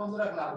বন্ধ রাখলাম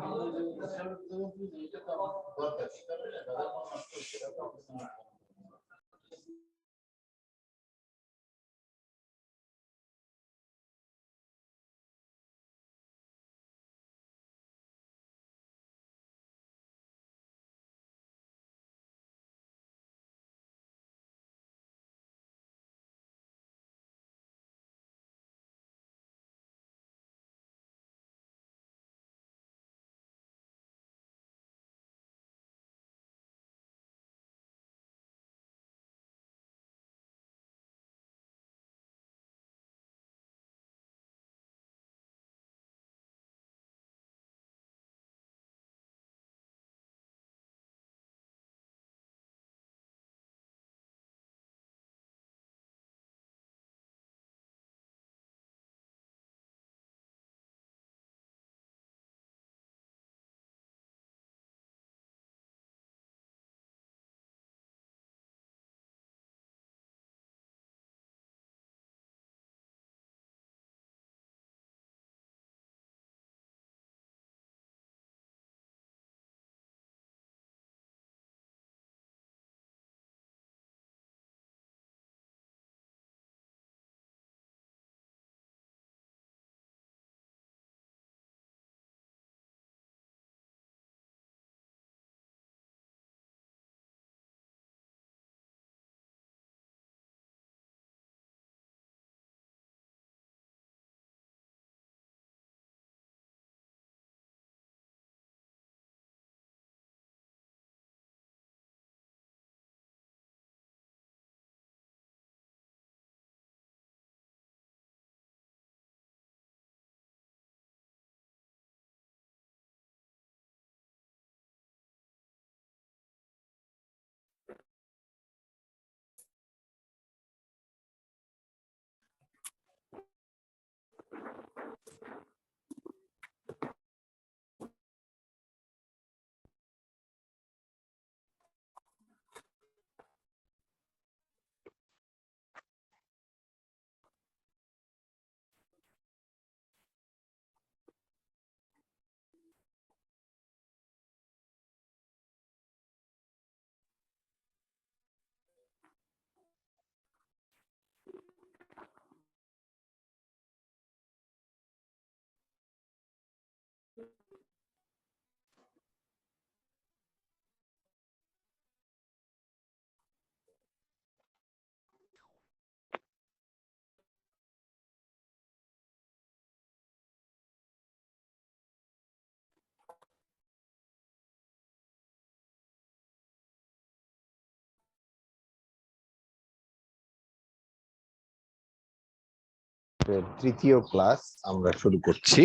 তৃতীয় ক্লাস আমরা শুরু করছি।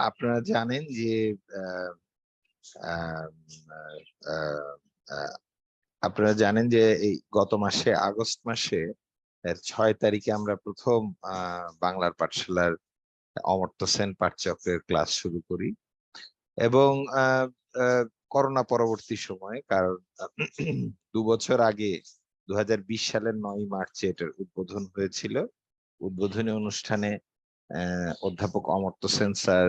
আপনারা জানেন যে এই গত মাসে আগস্ট মাসে 6 তারিখে আমরা প্রথম বাংলার পাঠশালার অমর্ত্য সেন পাঠচক্রের ক্লাস শুরু করি এবং করোনা পরবর্তী সময়ে, কারণ 2 বছর আগে 2020 সালের 9 মার্চে এটার উদ্বোধন হয়েছিল। উদ্বোধনী অনুষ্ঠানে অধ্যাপক অমর্ত্য সেন স্যার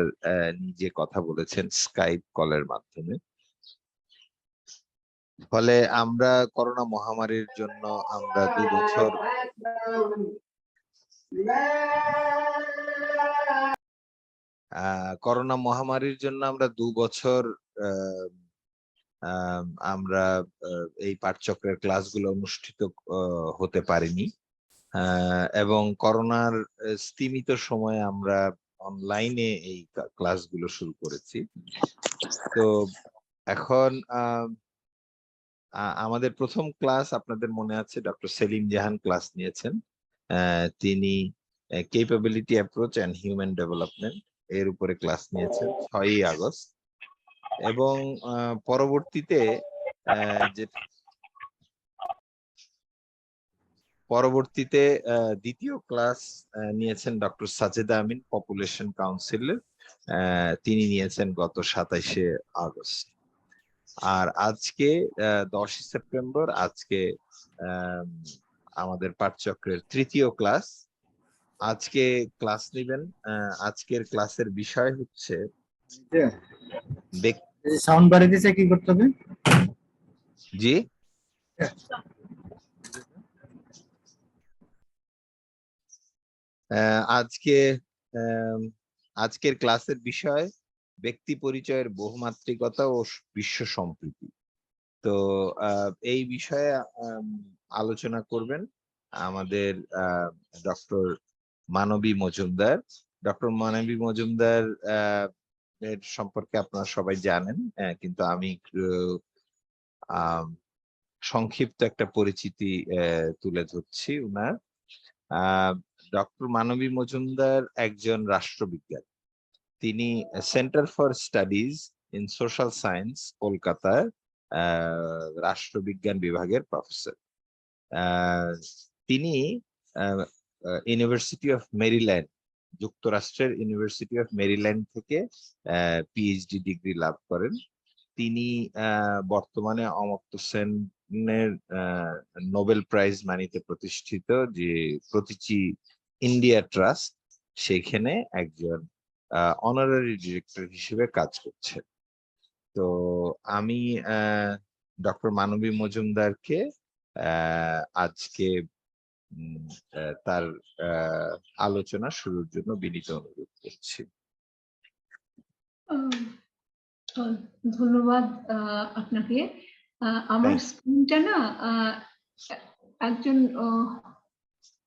নিজে কথা বলেছেন স্কাইপ কলের মাধ্যমে। ফলে আমরা করোনা মহামারীর জন্য আমরা 2 বছর আমরা 2 বছর আমরা এই পাঠচক্রের ক্লাসগুলো অনুষ্ঠিত হতে পারিনি এবং করোনার স্তীমিত সময়ে আমরা অনলাইনে এই ক্লাসগুলো শুরু করেছি। তো এখন আমাদের প্রথম ক্লাস আপনাদের মনে আছে ডক্টর সেলিম জাহান ক্লাস নিয়েছেন। তিনি capability approach and human development এর উপরে ক্লাস নিয়েছেন 6ই আগস্ট এবং পরবর্তীতে যে পরবর্তীতে দ্বিতীয় ক্লাস নিয়েছেন ডক্টর সাজেদা আমিন, পপুলেশন কাউন্সিলের। তিনি নিয়েছেন গত 27শে আগস্ট। আর আজকে 10ই সেপ্টেম্বর, আজকে আমাদের পাঠচক্রের তৃতীয় ক্লাস। আজকে ক্লাস নেবেন, আজকের ক্লাসের বিষয় হচ্ছে সাউন্ড বাড়িয়ে দিছে, কি করতে হবে? জি, আজকে আজকের ক্লাসের বিষয় ব্যক্তি পরিচয়ের বহুমাত্রিকতা ও বিশ্ব সম্প্রীতি। তো এই বিষয়ে আলোচনা করবেন আমাদের ডক্টর মানবী মজুমদার। ডক্টর মানবী মজুমদার এর সম্পর্কে আপনারা সবাই জানেন, কিন্তু আমি সংক্ষিপ্ত একটা পরিচিতি তুলে ধরছি উনার। ডক্টর মানবী মজুমদার একজন রাষ্ট্রবিজ্ঞানী। তিনি centre for studies in social science কলকাতার রাষ্ট্রবিজ্ঞান বিভাগের প্রফেসর। তিনি ইউনিভার্সিটি অফ মেরিল্যান্ড, যুক্তরাষ্ট্রের ইউনিভার্সিটি অফ মেরিল্যান্ড থেকে পিএইচডি ডিগ্রি লাভ করেন। তিনি বর্তমানে অমর্ত্য সেনের নোবেল প্রাইজ মানিতে প্রতিষ্ঠিত যে প্রতীচী ইন্ডিয়া ট্রাস্ট, সেখানে একজন অনারারি ডিরেক্টর হিসেবে কাজ করছে। তো আমি ডক্টর মানবী মজুমদারকে আজকে তার আলোচনা শুরুর জন্য বিনীত অনুরোধ করছি। ধন্যবাদ আপনাকে। আমার স্ক্রিনটা না একজন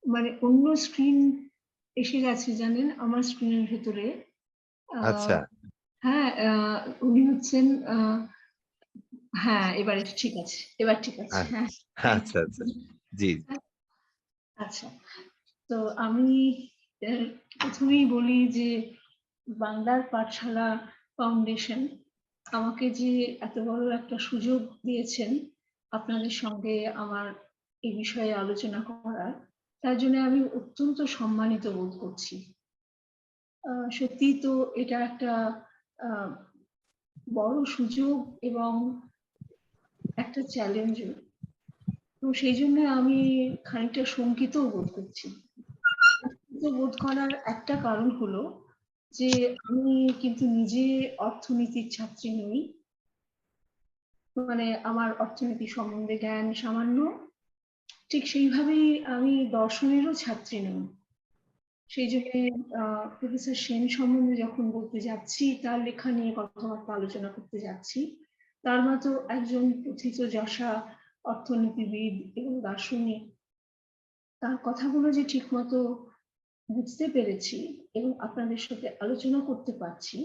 মানে অন্য স্ক্রিন এসে গেছে জানেন আমার স্ক্রিনের ভেতরে। আচ্ছা, হ্যাঁ, উনি হচ্ছেন, হ্যাঁ এবার ঠিক আছে, এবার ঠিক আছে। হ্যাঁ, আচ্ছা আচ্ছা, জি আচ্ছা। তো আমি প্রথমেই বলি যে বাংলার পাঠশালা ফাউন্ডেশন আমাকে যে এত বড় একটা সুযোগ দিয়েছেন আপনাদের সঙ্গে আমার এই বিষয়ে আলোচনা করার, তার জন্য আমি অত্যন্ত সম্মানিত বোধ করছি। সত্যি তো এটা একটা বড় সুযোগ এবং একটা চ্যালেঞ্জও। তো সেই জন্য আমি খানিকটা শঙ্কিতও বোধ করছি। বোধ করার একটা কারণ হলো যে আমি কিন্তু নিজে অর্থনীতির ছাত্রী নই, মানে আমার অর্থনীতি সম্বন্ধে জ্ঞান সামান্য। ঠিক সেইভাবেই আমি দর্শনেরও ছাত্রী নই। সেই জন্য প্রফেসর সেন সম্বন্ধে যখন বলতে যাচ্ছি, তার লেখা নিয়ে কথাবার্তা আলোচনা করতে যাচ্ছি, তার মতো একজন প্রথিত যশা অর্থনীতিবিদ এবং দার্শনিক, তার কথাগুলো যে ঠিক মতো বুঝতে পেরেছি এবং আপনাদের সাথে আলোচনা করতে পারছি,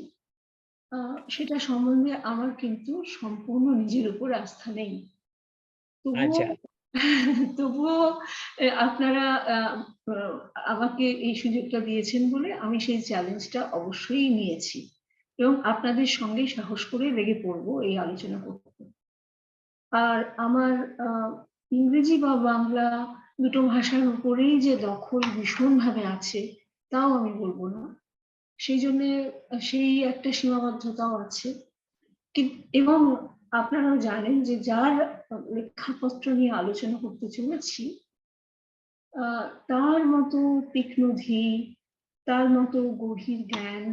সেটা সম্বন্ধে আমার কিন্তু সম্পূর্ণ নিজের উপর আস্থা নেই। তবুও আপনারা আমাকে এই সুযোগটা দিয়েছেন বলে আমি সেই চ্যালেঞ্জটা অবশ্যই নিয়েছি এবং আপনাদের সঙ্গে সাহস করে লেগে পড়বো এই আলোচনা করতে। আর আমার ইংরেজি বা বাংলা দুটো ভাষার উপরেই যে দখল ভীষণভাবে আছে তাও আমি বলবো না। সেই জন্যে সেই একটা সীমাবদ্ধতাও আছে। এবং আপনারাও জানেন যে যার লেখাপত্র নিয়ে আলোচনা করতে চলেছি, তার মতো তীক্ষ্ণধী, তার মতো গভীর জ্ঞান,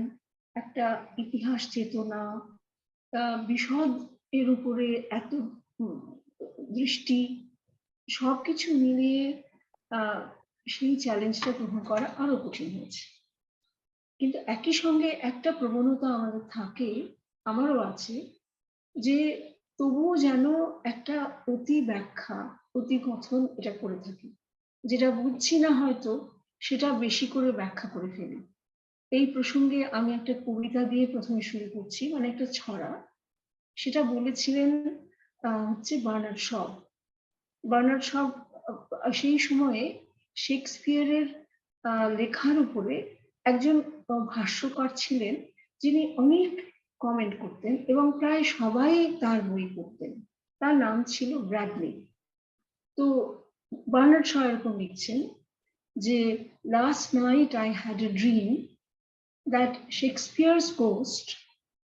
একটা ইতিহাস চেতনা, বিশদ এর উপরে এত দৃষ্টি, সবকিছু মিলিয়ে সেই চ্যালেঞ্জটা গ্রহণ করা আরো কঠিন হয়েছে। কিন্তু একই সঙ্গে একটা প্রবণতা আমাদের থাকে, আমারও আছে, যে তবুও যেন একটা অতি ব্যাখ্যা, অতি কথন এটা করে থাকি। যেটা বুঝছি না হয়তো সেটা বেশি করে ব্যাখ্যা করে ফেলি। এই প্রসঙ্গে আমি একটা কবিতা দিয়ে প্রথমে শুরু করছি, মানে একটা ছড়া। সেটা বলেছিলেন হচ্ছে বার্নার্ড শ। বার্নার্ড শ সেই সময়ে শেক্সপিয়ারের লেখার উপরে একজন ভাষ্যকার ছিলেন, যিনি অনেক কমেন্ট করতেন এবং প্রায় সবাই তার বই পড়তেন। তার নাম ছিল ব্র্যাডলি। তো বার্নার্ড শ এরকম লিখছেন যে last night I had a dream that Shakespeare's post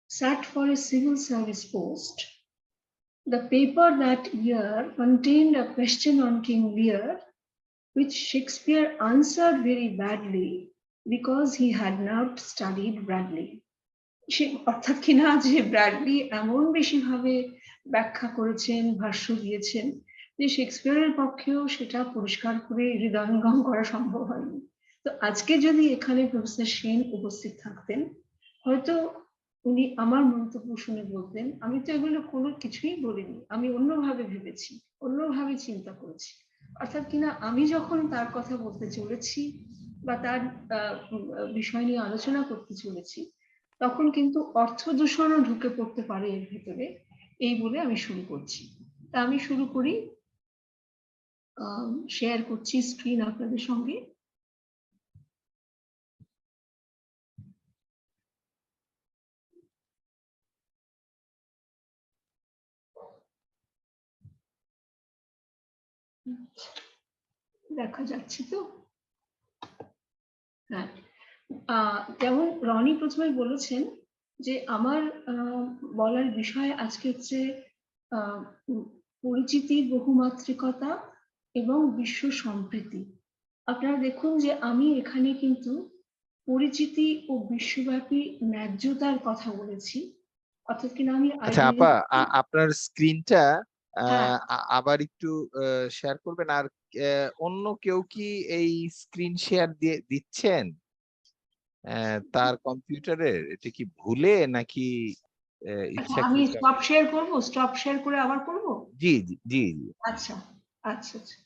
sat for a civil service post. The paper that year contained a question on King Lear, which Shakespeare answered very badly because he had not studied Bradley. অর্থাৎ কিনা যে Bradley এমন বেশি ভাবে ব্যাখ্যা করেছেন, ভাষ্য দিয়েছেন, যে শেক্সপিয়ারের পক্ষেও সেটা পরিষ্কার করে হৃদয়ঙ্গম করা সম্ভব হয়নি। তো আজকে যদি এখানে প্রফেসর সেন উপস্থিত থাকতেন, হয়তো উনি আমার মন্তব্য শুনে বলতেন, আমি তো এগুলো কোনো কিছুই বলিনি, আমি অন্যভাবে ভেবেছি, অন্যভাবে চিন্তা করেছি। অর্থাৎ কিনা আমি যখন তার কথা বলতে চলেছি বা তার বিষয় নিয়ে আলোচনা করতে চলেছি, তখন কিন্তু অর্থ দূষণও ঢুকে পড়তে পারে এর ভিতরে, এই বলে আমি শুরু করছি। তা আমি শুরু করি, শেয়ার করছি স্ক্রিন আপনাদের সঙ্গে। দেখা যাচ্ছে তো? হ্যাঁ, যেমন রনি প্রথমে বলেছেন যে আমার বলার বিষয় আজকে হচ্ছে পরিচিতি, বহুমাত্রিকতা এবং বিশ্ব সম্প্রীতি। আপনারা দেখুন যে আমি এখানে কিন্তু পরিচিতি ও বিশ্বব্যাপী ন্যায্যতার কথা বলেছি, অর্থাৎ কিনা আমি আচ্ছা আপা, আপনার স্ক্রিনটা হ্যাঁ। আবার একটু শেয়ার করবেন। আর অন্য কেউ কি এই স্ক্রিন শেয়ার দিচ্ছেন তার কম্পিউটারের? এটা কি ভুলে নাকি আচ্ছা, আমি ইচ্ছাকৃত? স্টপ শেয়ার করব, স্টপ শেয়ার করে আবার করব। জি জি জি জি। আচ্ছা আচ্ছা আচ্ছা।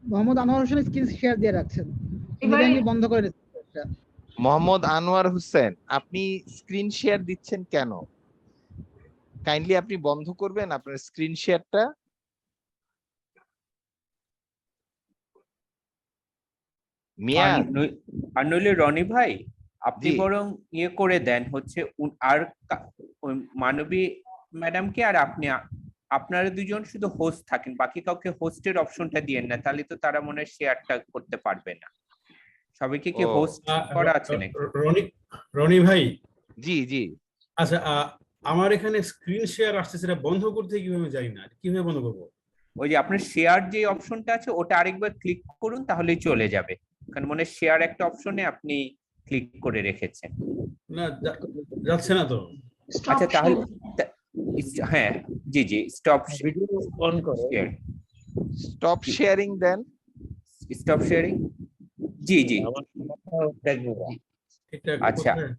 মোহাম্মদ আনোয়ার হোসেন স্ক্রিন শেয়ার দিয়ে রাখছেন, এবারে বন্ধ করে দিচ্ছেন। মোহাম্মদ আনোয়ার হোসেন, আপনি স্ক্রিন শেয়ার দিচ্ছেন কেন? কাইন্ডলি আপনি বন্ধ করবেন আপনার স্ক্রিন শেয়ারটা। মিয়া, আর নইলে রনি ভাই, আপনি জি। বরং ইয়ে করে দেন হচ্ছে আর ওই মানবী ম্যাডামকে, আর আপনি আপনারা দুজন শুধু হোস্ট থাকেন, বাকি কাউকে হোস্টের অপশনটা দিয়েন না, তাহলে তো তারা মনে হয় শেয়ারটা করতে পারবে না। সবাইকে কি ও। হোস্ট করা আছে নাকি? রনি ভাই, জি জি। আচ্ছা, আমার এখানে স্ক্রিন শেয়ার আসছে, সেটা বন্ধ করতে কিভাবে জানি না, কিভাবে বন্ধ করবো? ওই যে আপনার শেয়ার যে অপশনটা আছে ওটা আরেকবার ক্লিক করুন, তাহলেই চলে যাবে। কারণ মনে হয় শেয়ার একটা অপশনে আপনি ক্লিক করে রেখেছেন। না, যাচ্ছে না তো। আচ্ছা তাহলে হ্যাঁ, জি জি, স্টপ অন করো, স্টপ শেয়ারিং দেন। স্টপ শেয়ারিং, জি জি। আমার দেখবো। এটা আচ্ছা, কোথায়?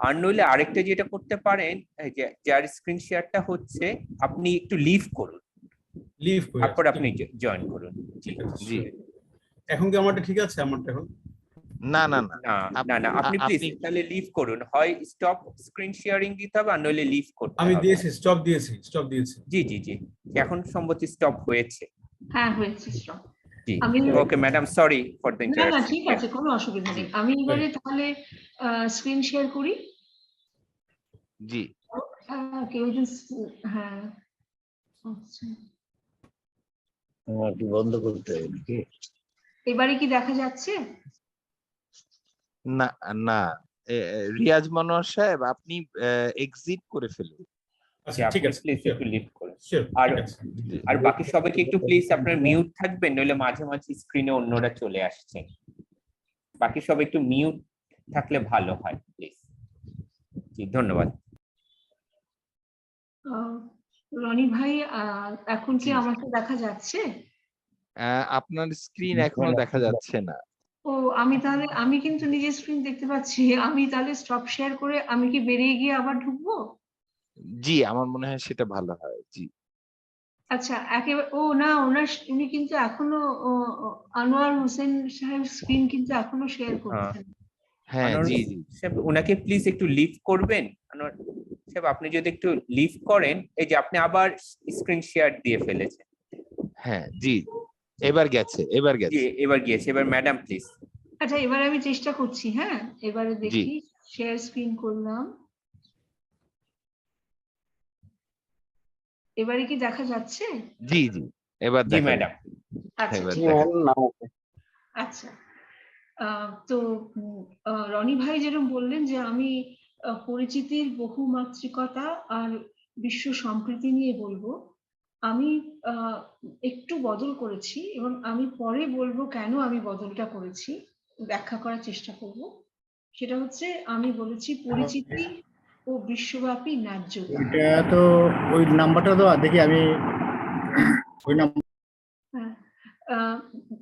আর নইলে আরেকটা যেটা করতে পারেন, যে যার স্ক্রিন শেয়ারটা হচ্ছে আপনি একটু লিভ করুন, লিভ করে তারপর আছে, আপনি জয়েন করুন। ঠিক আছে, জি। এখন কি আমারটা ঠিক আছে? আমারটা এখন না না না, না না, আপনি প্লিজ তাহলে লিভ করুন, হয় স্টপ স্ক্রিন শেয়ারিং দিতে হবে, আর নইলে লিভ করতে আমি হবে। দিয়েছি, স্টপ দিয়েছি। জি জি জি, এখন সম্ভবত স্টপ হয়েছে। হ্যাঁ হয়েছে স্টপ। জি, আমি okay madam, sorry for the না না ইন্টারাপশন। ঠিক আছে, কোনো অসুবিধা নেই। আমি এবারে তাহলে স্ক্রিন শেয়ার করি। জি। কেউ যদি হ্যাঁ, আচ্ছা আমার কি বন্ধ করতে হবে নাকি? এবারে কি দেখা যাচ্ছে? না না, রিয়াজ মনোয়ার সাহেব, আপনি এক্সিট করে ফেলুন। আচ্ছা, ঠিক আছে, প্লিজ একটু লিভ করুন। শিওর, আর ঠিক আছে। আর বাকি সবাইকে একটু প্লিজ আপনার মিউট থাকবেন, নইলে মাঝে মাঝে স্ক্রিনে অন্যরা চলে আসছে। বাকি সবাই একটু মিউট থাকলে ভালো হয় প্লিজ। জি, ধন্যবাদ। রনি ভাই, এখন কি জি। আমাকে দেখা যাচ্ছে? আপনার স্ক্রিন এখনো দেখা যাচ্ছে না। ও, আমি কিন্তু নিজের স্ক্রিন দেখতে পাচ্ছি। আমি তাহলে স্টপ শেয়ার করে আমি কি বেরিয়ে গিয়ে আবার ঢুকবো? জি, আমার মনে হয় সেটা ভালো হয়। জি। আচ্ছা, একেবারে না, উনি কিন্তু এখনো আনোয়ার হোসেন সাহেব স্ক্রিন কিন্তু এখনো শেয়ার করছেন। হ্যাঁ, জি জি। ওনাকে প্লিজ একটু লিভ করবেন। আনোয়ার সাহেব, আপনি যদি একটু লিভ করেন, এই যে আপনি আবার স্ক্রিন শেয়ার দিয়ে ফেলেছেন। হ্যাঁ, জি, এবার গেছে। জি, এবার গিয়েছে। এবার ম্যাডাম প্লিজ। আচ্ছা, এবার আমি চেষ্টা করছি। হ্যাঁ, এবারে দেখি, শেয়ার স্ক্রিন করলাম। এবারে কি দেখা যাচ্ছে? জি জি, এবার জি দেখা ম্যাডাম। আচ্ছা এবার ঠিক দেখা আছে। আচ্ছা তো রনি ভাই যেরকম বললেন যে আমি পরিচিতির বহুমাত্রিকতা আর বিশ্ব সম্প্রীতি নিয়ে বলবো। আমি একটু বদল করেছি এবং আমি পরে বলবো কেন আমি বদলটা করেছি, ব্যাখ্যা করার চেষ্টা করব। সেটা হচ্ছে আমি বলেছি পরিচিতি ও বিশ্বব্যাপী ন্যায্যতা। এটা তো ওই নাম্বারটা তো দেখি আমি ওই নাম্বার হ্যাঁ,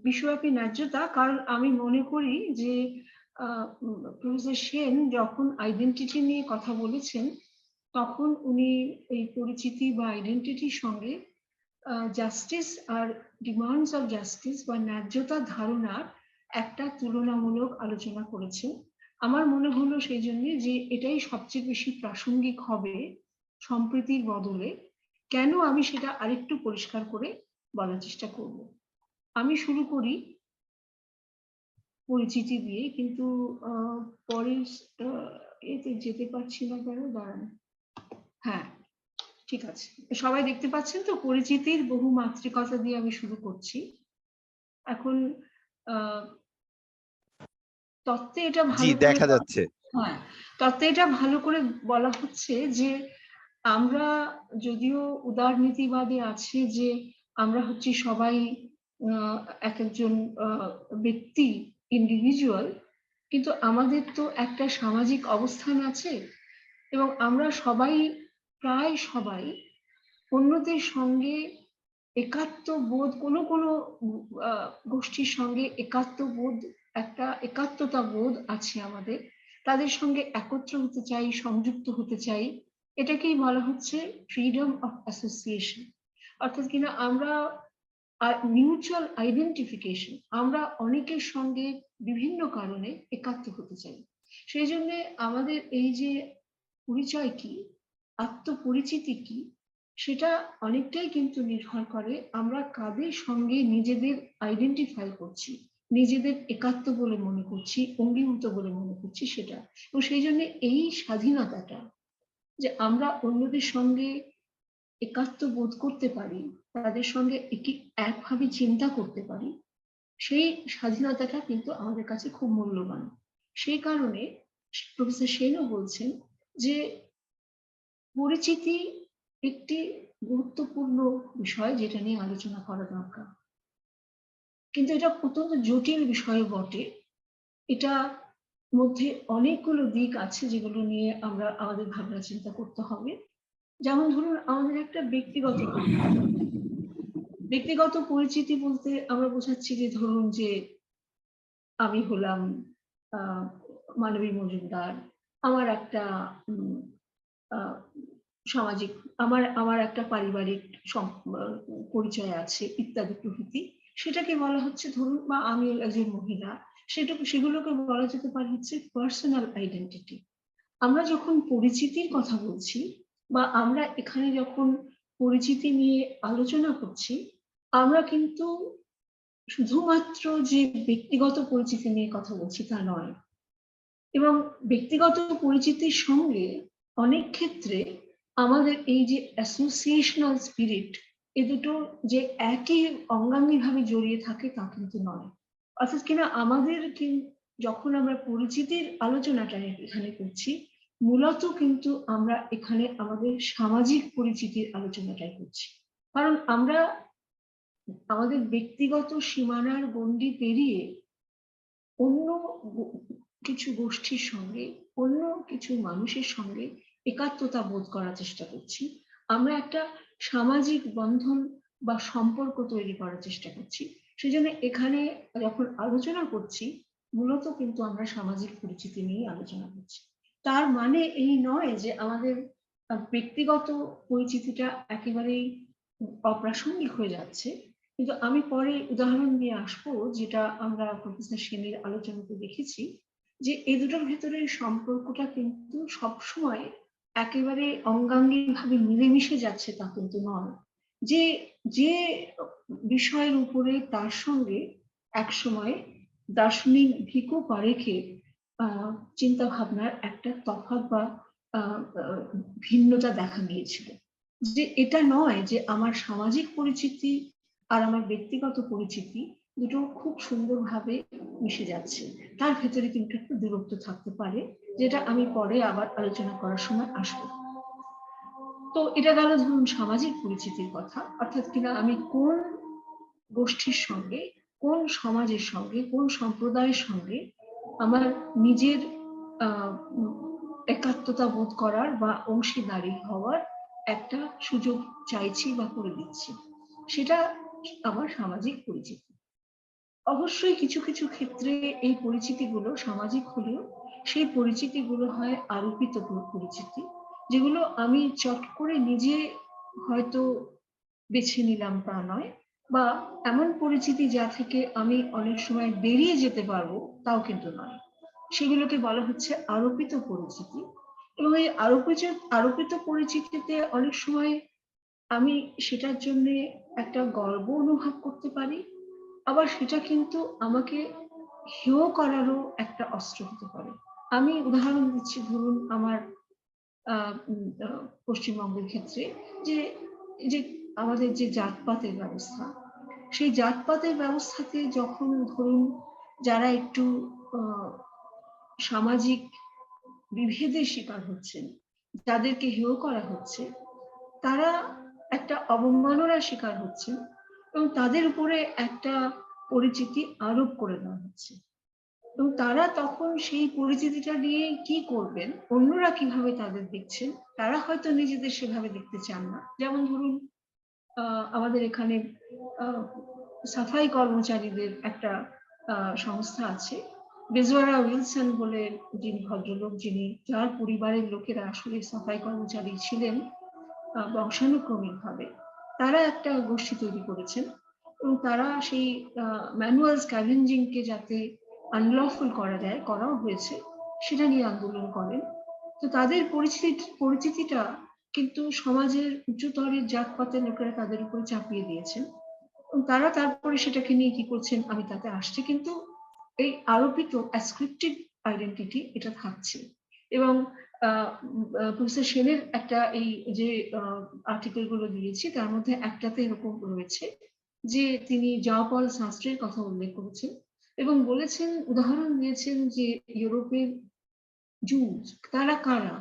বিশ্বব্যাপী ন্যায্যতা, কারণ আমি মনে করি যে প্রফেসর সেন যখন আইডেন্টিটি নিয়ে কথা বলেছেন তখন উনি এই পরিচিতি বা আইডেন্টিটির সঙ্গে জাস্টিস আর ডিমান্ডস অফ জাস্টিস বা ন্যায্যতার ধারণার একটা তুলনামূলক আলোচনা করেছেন। আমার মনে হলো সেই জন্য যে এটাই সবচেয়ে বেশি প্রাসঙ্গিক হবে সম্প্রীতির বদলে। কেন আমি সেটা আরেকটু পরিষ্কার করে বলার চেষ্টা করব। আমি শুরু করি পরিচিতি দিয়ে, কিন্তু পরের এতে যেতে পারছি না কেন, দাঁড়ান। হ্যাঁ ঠিক আছে, সবাই দেখতে পাচ্ছেন তো পরিচিতির বহুমাত্রিকতা দিয়ে আমি শুরু করছি। এখন তত্ত্বে এটা জি, ভালো করে দেখা যাচ্ছে। হ্যাঁ, তত্ত্বে এটা ভালো করে বলা হচ্ছে যে আমরা যদিও উদারনীতিবাদে আছে যে আমরা হচ্ছি সবাই এক একজন ব্যক্তি, ইন্ডিভিজুয়াল, কিন্তু আমাদের তো একটা সামাজিক অবস্থান আছে এবং আমরা সবাই, প্রায় সবাই অন্যদের সঙ্গে একাত্ম বোধ, কোনো কোনো গোষ্ঠীর সঙ্গে একাত্ম বোধ, একটা একাত্মতা বোধ আছে আমাদের, তাদের সঙ্গে একত্র হতে চাই, সংযুক্ত হতে চাই। এটাকেই বলা হচ্ছে ফ্রিডম অফ অ্যাসোসিয়েশন, অর্থাৎ কিনা আমরা মিউচুয়াল আইডেন্টিফিকেশন, আমরা অনেকের সঙ্গে বিভিন্ন কারণে একাত্ম হতে চাই। সেই জন্য আমাদের এই যে পরিচয় কি, আত্মপরিচিতি কি, সেটা অনেকটাই কিন্তু নির্ভর করে আমরা কাদের সঙ্গে নিজেদের আইডেন্টিফাই করছি, নিজেদের একাত্ম বলে মনে করছি, অঙ্গীভূত বলে মনে করছি সেটা। এবং সেই জন্য এই স্বাধীনতাটা, যে আমরা অন্যদের সঙ্গে একাত্ম বোধ করতে পারি, তাদের সঙ্গে একভাবে চিন্তা করতে পারি, সেই স্বাধীনতাটা কিন্তু আমাদের কাছে খুব মূল্যবান। সেই কারণে প্রফেসর সেনও বলছেন যে পরিচিতি একটি গুরুত্বপূর্ণ বিষয় যেটা নিয়ে আলোচনা করা দরকার, কিন্তু এটা অত্যন্ত জটিল বিষয় বটে। এটা মধ্যে অনেকগুলো দিক আছে যেগুলো নিয়ে আমরা আমাদের ভাবনা চিন্তা করতে হবে। যেমন ধরুন আমাদের একটা ব্যক্তিগত পরিচিতি বলতে আমরা বোঝাচ্ছি যে ধরুন যে আমি হলাম মানবী মজুমদার, আমার একটা সামাজিক, আমার একটা পারিবারিক পরিচয় আছে ইত্যাদি প্রভৃতি, সেটাকে বলা হচ্ছে ধরুন, বা আমি একজন মহিলা, সেগুলোকে বলা যেতে পারে হচ্ছে পার্সোনাল আইডেন্টিটি। আমরা যখন পরিচিতির কথা বলছি বা আমরা এখানে যখন পরিচিতি নিয়ে আলোচনা করছি, আমরা কিন্তু শুধুমাত্র যে ব্যক্তিগত পরিচিতি নিয়ে কথা বলছি তা নয়, এবং ব্যক্তিগত পরিচিতির সঙ্গে অনেক ক্ষেত্রে আমাদের এই যে অ্যাসোসিয়েশনাল স্পিরিট, এ দুটো যে একই অঙ্গাঙ্গিভাবে জড়িয়ে থাকে তা কিন্তু নয়। অর্থাৎ কিনা আমাদের যখন আমরা পরিচিতির আলোচনাটা এখানে করছি, মূলত কিন্তু আমরা এখানে আমাদের সামাজিক পরিচিতির আলোচনাটাই করছি। কারণ আমরা আমাদের ব্যক্তিগত সীমানার গণ্ডি পেরিয়ে অন্য কিছু গোষ্ঠীর সঙ্গে, অন্য কিছু মানুষের সঙ্গে একাত্মতা বোধ করার চেষ্টা করছি। আমরা একটা সামাজিক বন্ধন বা সম্পর্ক তৈরি করার চেষ্টা করছি। সেজন্য এখানে যখন আলোচনা করছি, মূলত কিন্তু আমরা সামাজিক পরিচিতি নিয়ে আলোচনা করছি। তার মানে এই নয় যে আমাদের ব্যক্তিগত পরিচিতিটা একেবারেই অপ্রাসঙ্গিক হয়ে যাচ্ছে। কিন্তু আমি পরে উদাহরণ দিয়ে আসবো, যেটা আমরা প্রফেসর সেনের আলোচনাতে দেখেছি, যে এই দুটোর ভেতরে সম্পর্কটা কিন্তু সবসময় একেবারে অঙ্গাঙ্গিভাবে মিলেমিশে যাচ্ছে তা কিন্তু নয়। যে যে বিষয়ের উপরে তার সঙ্গে একসময় দার্শনিক ভিকো পারেখের চিন্তা ভাবনার একটা তফাৎ বা ভিন্নতা দেখা গিয়েছিল। যে এটা নয় যে আমার সামাজিক পরিচিতি আর আমার ব্যক্তিগত পরিচিতি দুটো খুব সুন্দরভাবে মিশে যাচ্ছে, তার ভেতরে কিন্তু একটা দূরত্ব থাকতে পারে, যেটা আমি পরে আবার আলোচনা করার সময় আসবো। তো এটা গেল ধরুন সামাজিক পরিচিতির কথা, অর্থাৎ কিনা আমি কোন গোষ্ঠীর সঙ্গে, কোন সমাজের সঙ্গে, কোন সম্প্রদায়ের সঙ্গে আমার নিজের একাত্মতা বোধ করার বা অংশীদারি হওয়ার একটা সুযোগ চাইছি বা করে দিচ্ছি, সেটা আমার সামাজিক পরিচিতি। অবশ্যই কিছু কিছু ক্ষেত্রে এই পরিচিতিগুলো সামাজিক হলেও সেই পরিচিতিগুলো হয় আরোপিত পরিচিতি, যেগুলো আমি চট করে নিজে হয়তো বেছে নিলাম তা নয়, বা এমন পরিচিতি যা থেকে আমি অনেক সময় বেরিয়ে যেতে পারবো তাও কিন্তু নয়, সেগুলোকে বলা হচ্ছে আরোপিত পরিচিতি। এবং এই আরোপিত পরিচিতিতে অনেক সময় আমি সেটার জন্য একটা গর্ব অনুভব করতে পারি, আবার সেটা কিন্তু আমাকে হেয় করারও একটা অস্ত্র হতে পারে। আমি উদাহরণ দিচ্ছি, ধরুন আমার পশ্চিমবঙ্গের ক্ষেত্রে যে যে আমাদের যে জাতপাতের ব্যবস্থা, সেই জাতপাতের ব্যবস্থাতে যখন ধরুন যারা একটু সামাজিক বিভেদের শিকার হচ্ছেন, যাদেরকে হেয় করা হচ্ছে, তারা একটা অবমাননার শিকার হচ্ছেন এবং তাদের উপরে একটা পরিচিতি আরোপ করে দেওয়া হচ্ছে, এবং তারা তখন সেই পরিচিতিটা নিয়ে কি করবেন, অন্যরা কিভাবে তাদের দেখছেন, তারা হয়তো নিজেদের সেভাবে দেখতে চান না। যেমন ধরুন আমাদের এখানে সাফাই কর্মচারীদের একটা সংস্থা আছে, বেজওয়ারা উইলসন বলে যিনি ভদ্রলোক, যার পরিবারের লোকেরা আসলে সাফাই কর্মচারী ছিলেন বংশানুক্রমিক ভাবে, তারা একটা গোষ্ঠী তৈরি করেছেন এবং তারা সেই ম্যানুয়াল স্ক্যাভেঞ্জিং কে যাতে আনলফুল করা যায়, করাও হয়েছে, সেটা নিয়ে আন্দোলন করেন। তো তাদের পরিচিতিটা কিন্তু সমাজের উচ্চতরের জাতপাতের লোকেরা তাদের উপরে চাপিয়ে দিয়েছেন এবং তারা তারপরে সেটাকে নিয়ে কি করছেন আমি তাতে আসছে, কিন্তু এই আরোপিত অ্যাসক্রিপটিভ আইডেন্টিটি এটা থাকছে। এবং প্রফেসর সেনের একটা এই যে আর্টিকেল গুলো দিয়েছি তার মধ্যে একটাতে এরকম রয়েছে যে তিনি জাঁ পল শাস্ত্রের কথা উল্লেখ করেছেন এবং বলেছেন, উদাহরণ দিয়েছেন যে ইউরোপের জুজ তারা কারা,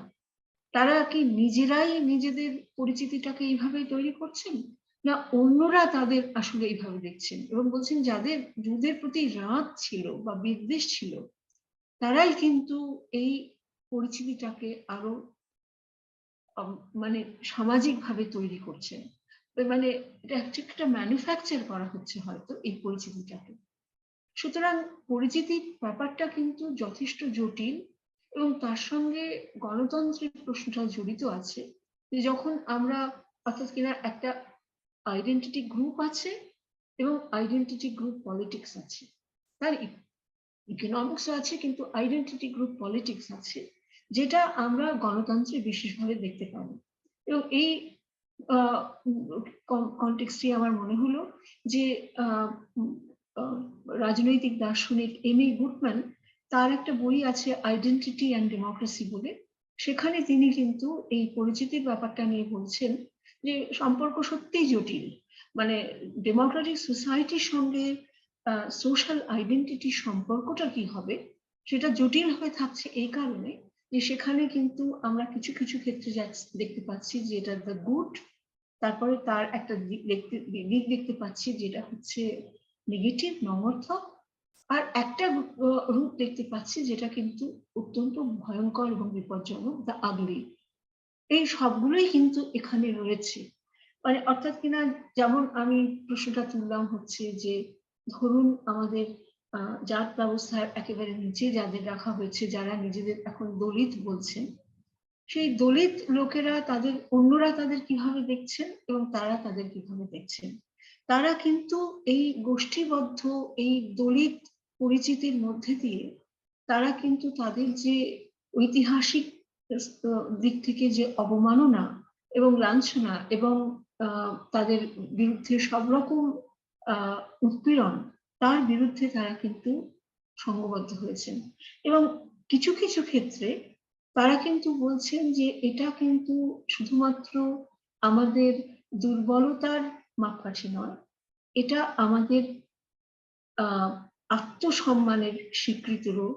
তারা কি নিজেরাই নিজেদের পরিচিতিটাকে এইভাবে তৈরি করছেন, না অন্যরা তাদের আসলে এইভাবে দেখছেন, এবং বলছেন যাদের জুদের প্রতি রাগ ছিল বা বিদ্বেষ ছিল তারাই কিন্তু এই পরিচিতিটাকে আরো মানে সামাজিকভাবে তৈরি করছেন। মানে এটা একটা ম্যানুফ্যাকচার করা হচ্ছে হয়তো এই পরিচিতিটাকে। সুতরাং পরিচিতির ব্যাপারটা কিন্তু যথেষ্ট জটিল এবং তার সঙ্গে গণতন্ত্রের প্রশ্নটা জড়িত আছে, যে যখন আমরা অর্থাৎ কিনা একটা আইডেন্টিটি গ্রুপ আছে এবং আইডেন্টিটি গ্রুপ পলিটিক্স আছে, তার ইকোনমিক্স আছে, কিন্তু আইডেন্টিটি গ্রুপ পলিটিক্স আছে, যেটা আমরা গণতন্ত্রে বিশেষভাবে দেখতে পাবো। এবং এই কনটেক্সটে আমার মনে হলো যে রাজনৈতিক দার্শনিক এমি গুডম্যান, তার একটা বই আছে আইডেন্টিটি অ্যান্ড ডেমোক্রেসি বলে, সেখানে তিনি কিন্তু এই পরিচিতির ব্যাপারটা নিয়ে বলছেন যে সম্পর্ক সত্যিই জটিল, মানে ডেমোক্রেটিক সোসাইটির সঙ্গে সোশ্যাল আইডেন্টিটির সম্পর্কটা কি হবে সেটা জটিল হয়ে থাকছে এই কারণে যে সেখানে কিন্তু আমরা কিছু কিছু ক্ষেত্রে দেখতে পাচ্ছি যে এটা দ্য গুড, তারপরে তার একটা দিক দেখতে পাচ্ছি যেটা হচ্ছে নেগেটিভ নমর্থক, আর একটা রূপ দেখতে পাচ্ছি যেটা কিন্তু অত্যন্ত ভয়ঙ্কর এবং বিপজ্জনক, দ্য আগলি। এই সবগুলোই কিন্তু এখানে রয়েছে, মানে অর্থাৎ কিনা যেমন আমি প্রশ্নটা তুললাম হচ্ছে যে ধরুন আমাদের জাত ব্যবস্থার একেবারে নিচে যাদের রাখা হয়েছে, যারা নিজেদের এখন দলিত বলছেন, সেই দলিত লোকেরা তাদের অন্যরা তাদের কিভাবে দেখছেন এবং তারা তাদের কিভাবে দেখছেন, তারা কিন্তু এই গোষ্ঠীবদ্ধ এই দলিত পরিচিতির মধ্যে দিয়ে তারা কিন্তু তাদের যে ঐতিহাসিক দিক থেকে যে অবমাননা এবং লাঞ্ছনা এবং তাদের বিরুদ্ধে সব রকম উৎপীড়ন, তার বিরুদ্ধে তারা কিন্তু সংঘবদ্ধ হয়েছেন। এবং কিছু কিছু ক্ষেত্রে তারা কিন্তু বলছেন যে এটা কিন্তু শুধুমাত্র আমাদের দুর্বলতার মাপকাঠি নয়, এটা আমাদের আত্মসম্মানের স্বীকৃতিরও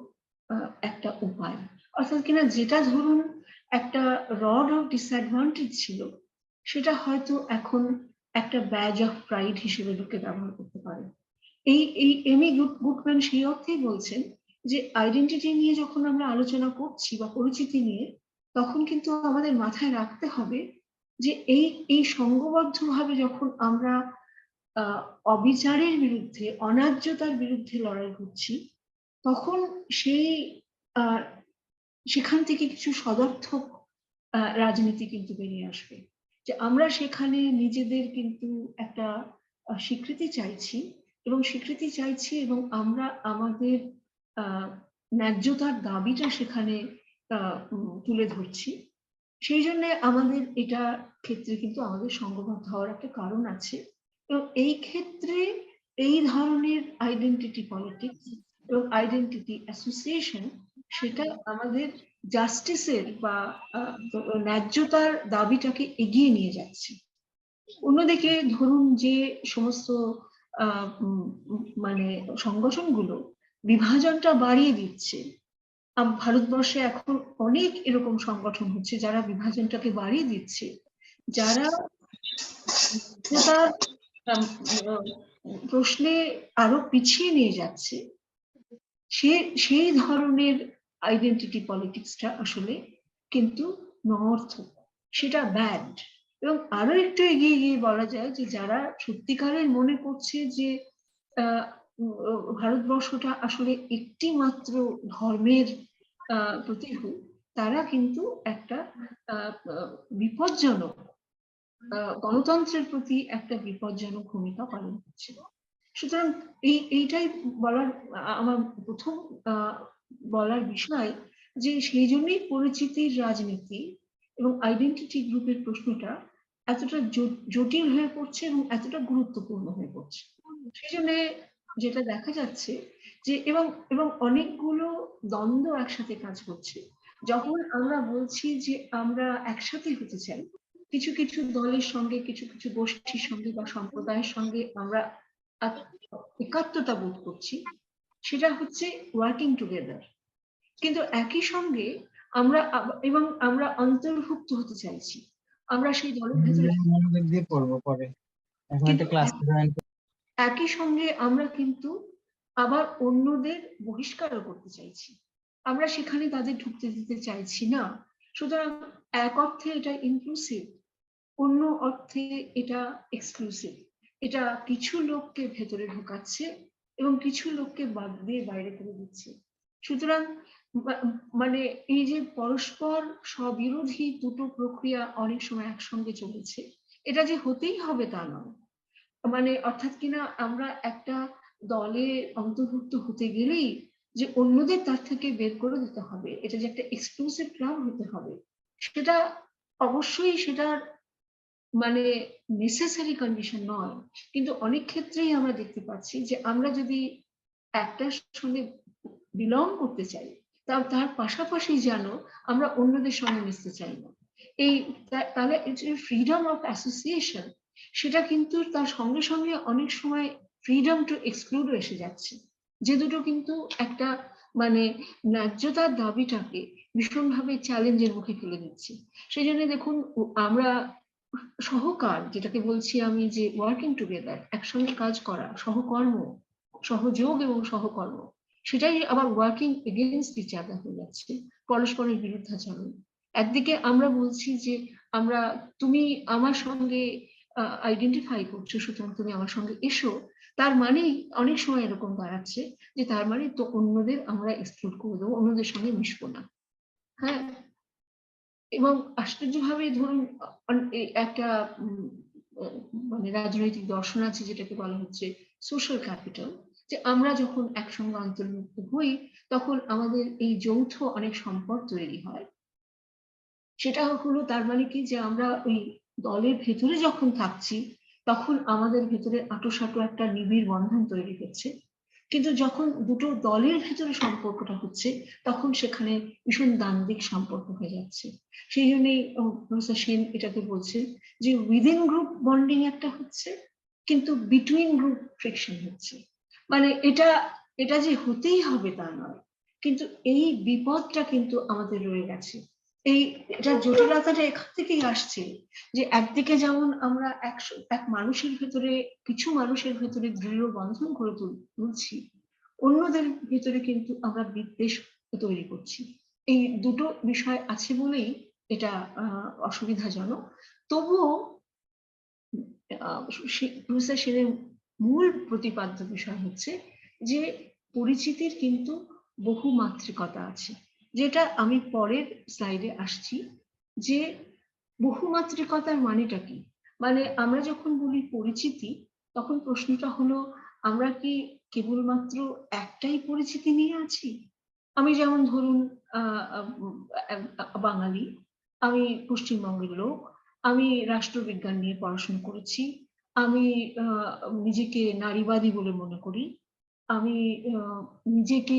একটা উপায়। অর্থাৎ কিনা যেটা ধরুন একটা রড অফ ডিসঅ্যাডভান্টেজ ছিল, সেটা হয়তো এখন একটা ব্যাজ অফ প্রাইড হিসেবে লোকে ব্যবহার করতে পারে। এই এমি গুডম্যান সেই অর্থেই বলছেন যে আইডেন্টিটি নিয়ে যখন আমরা আলোচনা করছি বা পরিচিতি নিয়ে, তখন কিন্তু আমাদের মাথায় রাখতে হবে যে এই সংঘবদ্ধভাবে যখন আমরা অবিচারের বিরুদ্ধে, অন্যায্যতার বিরুদ্ধে লড়াই করছি, তখন সেখান থেকে কিছু সদর্থক রাজনীতি কিন্তু বেরিয়ে আসবে। যে আমরা সেখানে নিজেদের কিন্তু একটা স্বীকৃতি চাইছি এবং আমরা আমাদের ন্যায্যতার দাবিটা সেখানে তুলে ধরছি। সেই জন্য আমাদের এটা ক্ষেত্রে কিন্তু আমাদের সংঘবদ্ধ হওয়ার একটা কারণ আছে। এবং এই ক্ষেত্রে এই ধরনের আইডেন্টিটি পলিটিক্স এবং আইডেন্টিটি অ্যাসোসিয়েশন, সেটা আমাদের জাস্টিসের বা ন্যায্যতার দাবিটাকে এগিয়ে নিয়ে যাচ্ছে। অন্যদিকে ধরুন যে সমস্ত মানে সংগঠনগুলো বিভাজনটা বাড়িয়ে দিচ্ছে, ভারতবর্ষে এখন অনেক এরকম সংগঠন হচ্ছে যারা বিভাজনটাকে বাড়িয়ে দিচ্ছে, যারা প্রশ্নে আরো পিছিয়ে নিয়ে যাচ্ছে, সেই ধরনের আইডেন্টিটি পলিটিক্সটা আসলে কিন্তু নর্থক, সেটা ব্যাড। এবং আরো একটু এগিয়ে গিয়ে বলা যায় যে যারা সত্যিকারের মনে করছে যে ভারতবর্ষটা আসলে একটি মাত্র ধর্মের প্রতিরূপ, তারা কিন্তু একটা বিপজ্জনক গণতন্ত্রের প্রতি একটা বিপজ্জনক ভূমিকা পালন করছে। সুতরাং এইটাই বলার আমার প্রথম বলার বিষয়, যে সেই জন্যই পরিচিতির রাজনীতি এবং আইডেন্টিটি গ্রুপের প্রশ্নটা এতটা জটিল হয়ে পড়ছে এবং এতটা গুরুত্বপূর্ণ হয়ে পড়ছে। সেই জন্য যেটা দেখা যাচ্ছে যে এবং অনেকগুলো দ্বন্দ্ব একসাথে কাজ করছে। যখন আমরা বলছি যে আমরা একসাথে হতে চাই, কিছু কিছু দলের সঙ্গে, কিছু কিছু গোষ্ঠীর সঙ্গে বা সম্প্রদায়ের সঙ্গে আমরা একাত্মতা বোধ করছি, সেটা হচ্ছে ওয়ার্কিং টুগেদার। কিন্তু একই সঙ্গে আমরা অন্তর্ভুক্ত হতে চাইছি, আমরা সেই দলের ভেতরে, একই সঙ্গে আমরা কিন্তু আবার অন্যদের বহিষ্কারও করতে চাইছি, আমরা সেখানে তাদের ঢুকতে দিতে চাইছি না। সুতরাং এক অর্থে এটা ইনক্লুসিভ, অন্য অর্থে এটা এক্সক্লুসিভ। এটা কিছু লোককে ভেতরে ঢোকাচ্ছে এবং কিছু লোককে বাদ দিয়ে বাইরে করে দিচ্ছে। সুতরাং মানে এই যে পরস্পর স্ববিরোধী দুটো প্রক্রিয়া অনেক সময় একসঙ্গে চলেছে, এটা যে হতেই হবে তা নয়। মানে অর্থাৎ কিনা আমরা একটা দলে অন্তর্ভুক্ত হতে গেলেই যে অন্যদের তার থেকে বের করে দিতে হবে, এটা যে একটা এক্সক্লুসিভ ক্লাব হতে হবে, সেটা অবশ্যই সেটার মানে নেসেসারি কন্ডিশন নয়। কিন্তু অনেক ক্ষেত্রেই আমরা দেখতে পাচ্ছি যে আমরা যদি একটার সঙ্গে বিলং করতে চাই, তার পাশাপাশি যেন আমরা অন্যদের সঙ্গে মিশতে চাই না। তাহলে ফ্রিডম অফ অ্যাসোসিয়েশন, সেটা কিন্তু তার সঙ্গে সঙ্গে অনেক সময় ফ্রিডম টু এক্সক্লুড এসে যাচ্ছে, যে দুটো কিন্তু একটা মানে ন্যায্যতার দাবিটাকে ভীষণভাবে চ্যালেঞ্জের মুখে ফেলে দিচ্ছে। সেই জন্য দেখুন, আমরা সহকার, যেটাকে বলছি আমি যে ওয়ার্কিং টুগেদার, একসঙ্গে কাজ করা, সহকর্ম, সহযোগ এবং সহকর্ম, সেটাই আবার ওয়ার্কিং এগেইনস্ট ইচ আদার হয়ে যাচ্ছে, পরস্পরের বিরুদ্ধাচরণ। একদিকে আমরা বলছি যে তুমি আমার সঙ্গে আইডেন্টিফাই করছো, সুতরাং তুমি আমার সঙ্গে এসো, তার মানেই অনেক সময় এরকম দাঁড়াচ্ছে যে তার মানে তো অন্যদের আমরা এক্সক্লুড করে দেবো, অন্যদের সঙ্গে মিশবো না। হ্যাঁ, এবং আশ্চর্যভাবে ধরুন একটা মানে রাজনৈতিক দর্শন আছে যেটাকে বলা হচ্ছে সোশ্যাল ক্যাপিটাল, যে আমরা যখন একসঙ্গে অন্তর্ভুক্ত হই তখন আমাদের এই যৌথ অনেক সম্পদ তৈরি হয়। সেটা হলো তার মানে কি, যে আমরা ওই দলের ভেতরে যখন থাকছি তখন আমাদের ভেতরে আঁটোসাঁটো একটা নিবিড় বন্ধন তৈরি হচ্ছে, কিন্তু যখন দুটো দলের ভিতরে সম্পর্কটা হচ্ছে তখন সেখানে ভীষণ দ্বান্দ্বিক সম্পর্ক হয়ে যাচ্ছে। সেই জন্যই প্রফেসর সেন এটাকে বলছেন যে উইদিন গ্রুপ বন্ডিং একটা হচ্ছে, কিন্তু বিটুইন গ্রুপ ফ্রিকশন হচ্ছে। মানে এটা যে হতেই হবে তা নয়, কিন্তু এই বিপদটা কিন্তু আমাদের রয়ে গেছে। এটা জটিলতাটা এখান থেকেই আসছে যে একদিকে যেমন আমরা এক মানুষের ভেতরে, কিছু মানুষের ভেতরে দৃঢ় বন্ধন করে তুলছি, অন্যদের ভিতরে কিন্তু আমরা বিদ্বেষ তৈরি করছি। এই দুটো বিষয় আছে বলেই এটা অসুবিধাজনক। তবুও প্রফেসর সেনের মূল প্রতিপাদ্য বিষয় হচ্ছে যে পরিচিতির কিন্তু বহুমাত্রিকতা আছে, যেটা আমি পরের স্লাইডে আসছি। যে বহুমাত্রিকতার মানেটা কি? মানে আমরা যখন বলি পরিচিতি, তখন প্রশ্নটা হলো আমরা কি কেবলমাত্র একটাই পরিচিতি নিয়ে আছি? আমি যেমন ধরুন বাঙালি, আমি পশ্চিমবঙ্গের লোক, আমি রাষ্ট্রবিজ্ঞান নিয়ে পড়াশোনা করেছি, আমি নিজেকে নারীবাদী বলে মনে করি, আমি নিজেকে